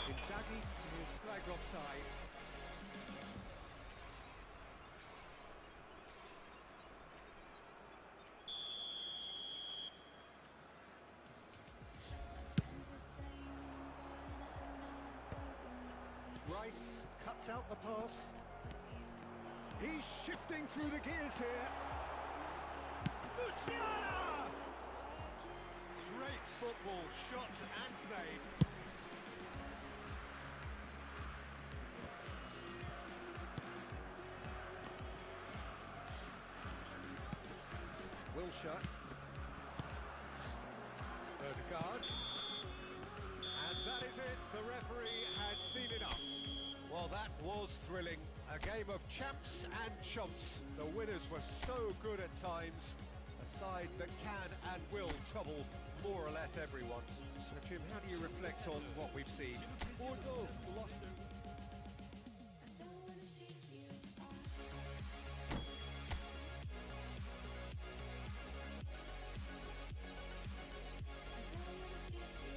S2: Inzaghi is flagged offside. Rice. cuts out the pass. He's shifting through the gears here. Musiala!
S6: Great football, shot and save.
S2: Wilshere. Ødegaard. And that is it. The referee has seen enough. Well, that was thrilling. A game of champs and chumps. The winners were so good at times. A side that can and will trouble more or less everyone. So, Jim, how do you reflect on what we've seen?
S5: Bordeaux lost their
S8: I don't wanna shake you off. I don't wanna shake you off. I don't wanna shake you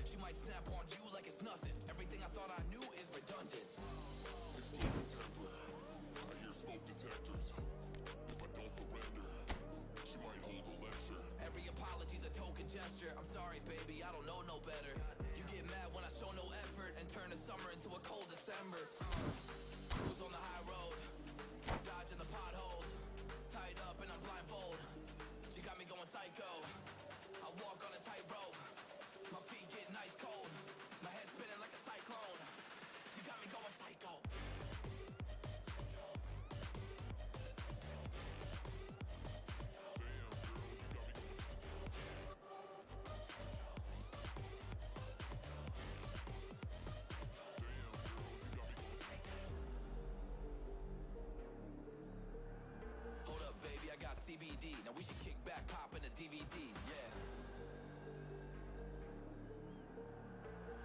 S1: She might snap on you like it's nothing. Everything I thought I knew is redundant. December. Cruise on the high road, dodging the potholes, tied up and I'm blindfold. She got me going psycho. I walk on a tightrope, my feet get nice cold, my head spinning like a cyclone. She got me going psycho. Hold up, baby, I got CBD. Now we should kick back, pop in a DVD, yeah.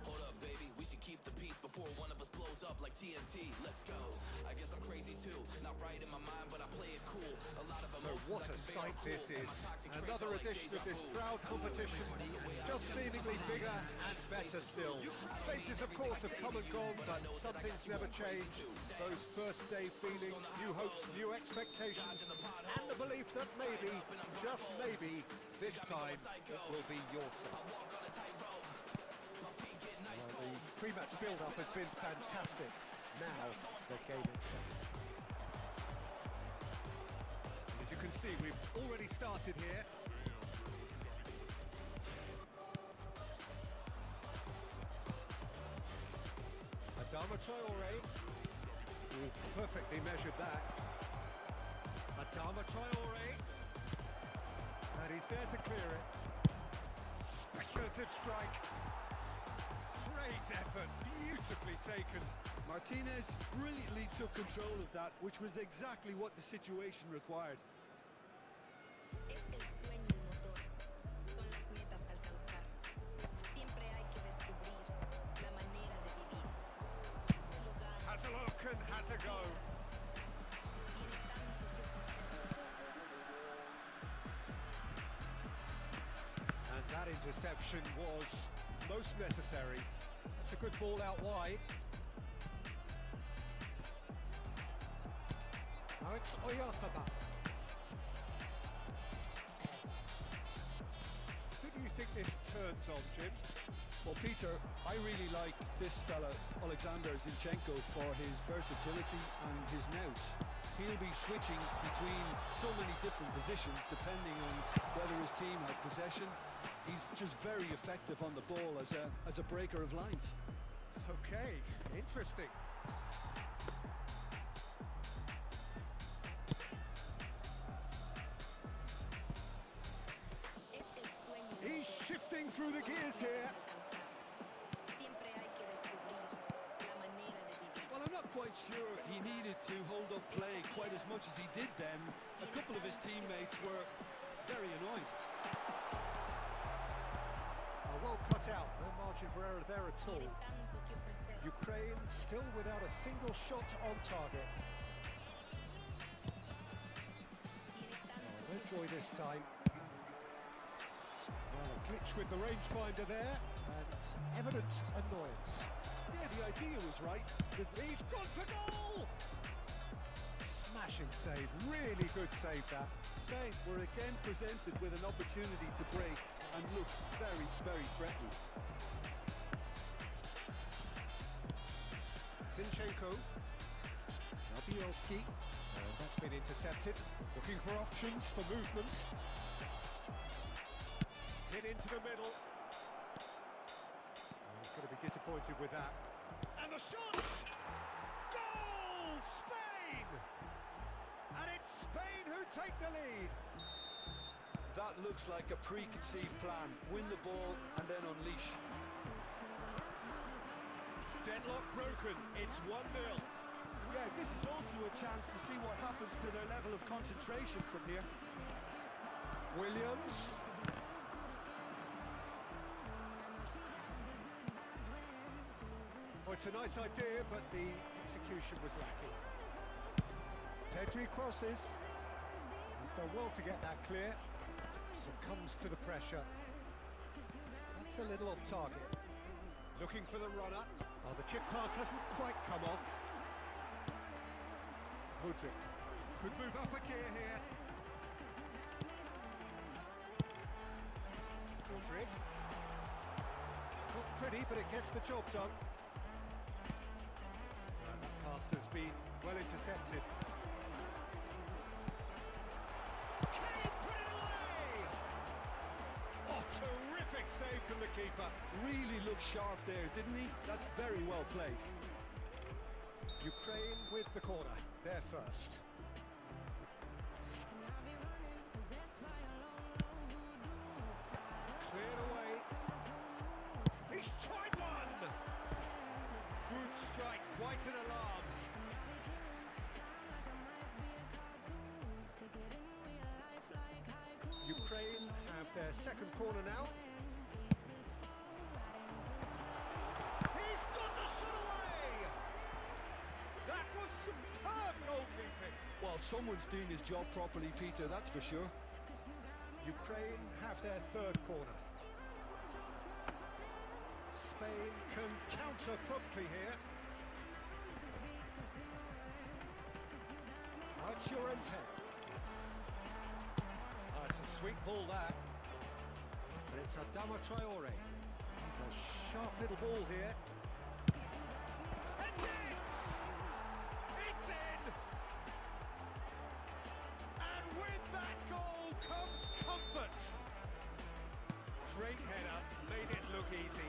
S1: Hold up, baby, we should keep the peace before one of us blows up like TNT. Let's go. I guess I'm crazy too. Not right in my mind, but I play it cool. A lot of
S2: So
S1: emotions
S2: what
S1: I
S2: a
S1: can bear
S2: sight
S1: are
S2: this
S1: cool. And
S2: is.
S1: my toxic traits
S2: Another
S1: are like
S2: edition of
S1: deja
S2: this
S1: vu.
S2: proud competition, just seemingly bigger and better still. Faces, of course, have come and gone, but some things never change. Those first day feelings, new hopes, new expectations, and the belief that maybe, just maybe, this time it will be your turn. Well, the pre-match build-up has been fantastic. Now, the game itself. As you can see, we've already started here. Adama Traore. Ooh, perfectly measured that. Adama Traore. And he's there to clear it. Speculative strike. Great effort, beautifully taken.
S5: Martinez brilliantly took control of that, which was exactly what the situation required.
S8: Es el sueño el motor, son las metas a alcanzar. Siempre hay que descubrir la manera de vivir. Este lugar
S2: Has a look and has a go.
S8: tiene tanto que ofrecer.
S2: And that interception was most necessary. That's a good ball out wide. Now it's Oyasaba. Who do you think this turns on, Jim?
S5: Well, Peter, I really like this fella, Alexander Zinchenko, for his versatility and his nous. He'll be switching between so many different positions depending on whether his team has possession. He's just very effective on the ball as a breaker of lines.
S2: Okay, interesting.
S8: Es el sueño el
S2: He's
S8: motor,
S2: shifting through the gears here.
S8: siempre hay que descubrir la manera de vivir.
S5: Well, I'm not quite sure he needed to hold up play quite as much as he did then. A couple of his teammates were very annoyed.
S2: Well cut out, no margin for error there at all.
S8: Tiene tanto que ofrecer.
S2: Ukraine still without a single shot on target.
S8: Tiene tanto
S2: No joy this time. Well, a glitch with the rangefinder there, and evident annoyance.
S5: Yeah, the idea was right.
S2: He's gone for goal! Smashing save, really good save that.
S5: Spain were again presented with an opportunity to break and look very, very threatening.
S2: Zinchenko. Nabielski. That's been intercepted. Looking for options for movement. Hit into the middle. He's going to be disappointed with that. And the shot! Goal! Spain! And it's Spain who take the lead.
S5: That looks like a preconceived plan. Win the ball and then unleash.
S2: Deadlock broken. It's 1-0.
S5: Yeah, this is also a chance to see what happens to their level of concentration from here.
S2: Williams. Oh, it's a nice idea, but the execution was lacking. Pedri crosses. He's done well to get that clear. Succumbs to the pressure. That's a little off target. Looking for the runner. Oh, the chip pass hasn't quite come off. Mudryk could move up a gear here. Mudryk. Not pretty, but it gets the job done. been well intercepted. Kane put it away! Oh, terrific save from the keeper.
S5: Really looked sharp there, didn't he? That's very well played.
S2: Ukraine with the corner, they're first. Cleared away. He's tried one! Good strike, quite an alarm. Ukraine have their second corner now. He's got the shot away! That was superb goalkeeping.
S5: Well, someone's doing his job properly, Peter, that's for sure.
S2: Ukraine have their third corner. Spain can counter promptly here. It's Llorente. It's a sweet ball that. And it's Adama Traore. It's a sharp little ball here. And it's in! And with that goal comes comfort. Great header, made it look easy.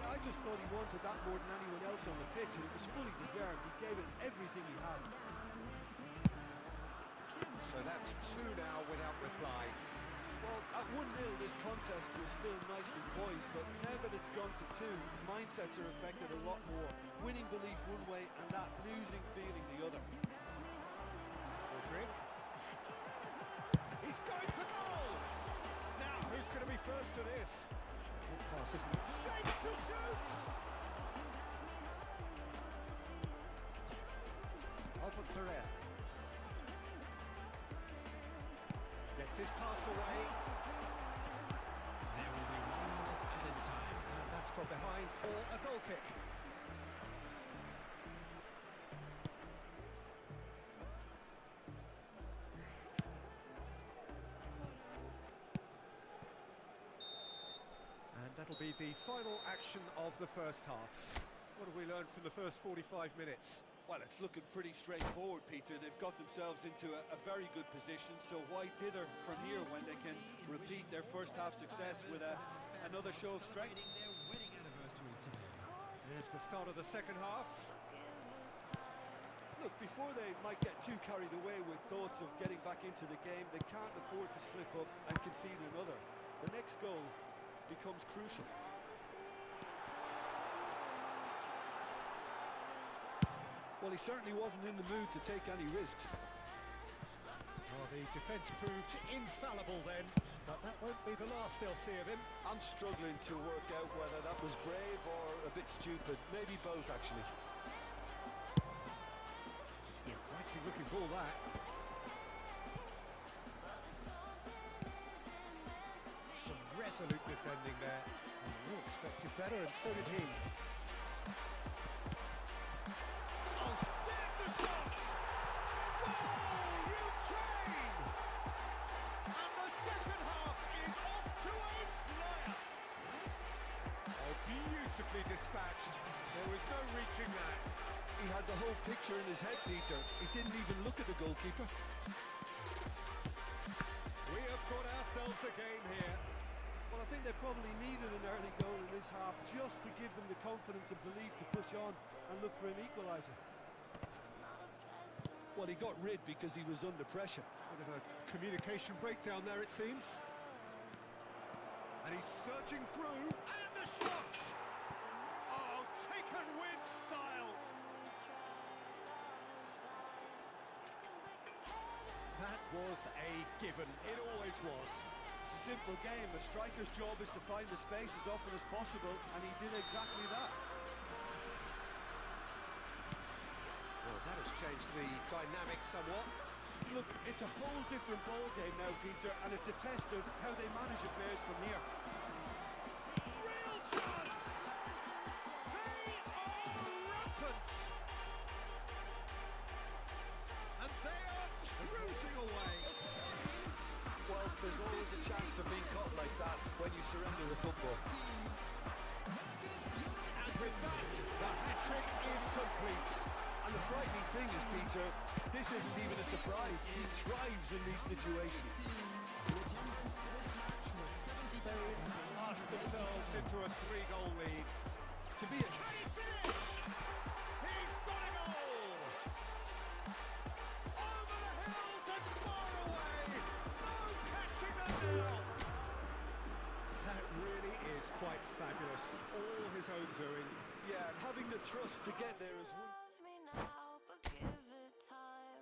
S5: I just thought he wanted that more than anyone else on the pitch, and it was fully deserved. He gave it everything he had.
S2: So that's 2 now without reply.
S5: Well, at 1-0 this contest was still nicely poised, but now that it's gone to 2, mindsets are affected a lot more. Winning belief one way and that losing feeling the other.
S2: Madrid. He's going for goal! Now, who's going to be first to this? Good pass, isn't it? Shakes to shoot! Albert Ferrer. Gets his pass away.
S6: There will be one more added time.
S2: And that's got behind for a goal kick. And that'll be the final action of the first half. What have we learned from the first 45 minutes?
S5: Well, it's looking pretty straightforward, Peter. They've got themselves into a very good position, so why dither from here when they can repeat their first half success with another show of strength?
S6: Their wedding anniversary today.
S2: Here's the start of the second half.
S5: Look, before they might get too carried away with thoughts of getting back into the game, they can't afford to slip up and concede another. The next goal becomes crucial. Well, he certainly wasn't in the mood to take any risks.
S2: Well, the defence proved infallible then, but that won't be the last they'll see of him.
S5: I'm struggling to work out whether that was brave or a bit stupid. Maybe both, actually.
S2: It's a rightly looking ball, that. Some resolute defending there. You expected better, and so did he. Oh, there's the shot! Goal, Ukraine! And the second half is off to a flyer. Oh, beautifully dispatched. There was no reaching that.
S5: He had the whole picture in his head, Peter. He didn't even look at the goalkeeper.
S2: We have got ourselves a game here.
S5: Well, I think they probably needed an early goal in this half just to give them the confidence and belief to push on and look for an equaliser. Well, he got rid because he was under pressure.
S2: Bit of a communication breakdown there, it seems. And he's surging through, and the shot! Oh, taken with style! That was a given, it always was.
S5: It's a simple game. A striker's job is to find the space as often as possible, and he did exactly that.
S2: Well, that has changed the dynamic somewhat.
S5: Look, it's a whole different ball game now, Peter, and it's a test of how they manage affairs from here.
S2: Real chance! They are rampant! And they are cruising away!
S5: Well, there's always a chance of being caught like that when you surrender the football.
S2: And with that, the hat-trick is complete.
S5: And the frightening thing is
S3: centre, this isn't even a surprise. He thrives in these situations.
S2: Spain lost themselves into a 3-goal lead.
S3: To be a
S2: Can he finish? He's got a goal! Over the hills and far away! No catching them now! That really is quite fabulous. All his own doing.
S3: yeah, and having the thrust to get there is one.
S8: Love me now, but give it time.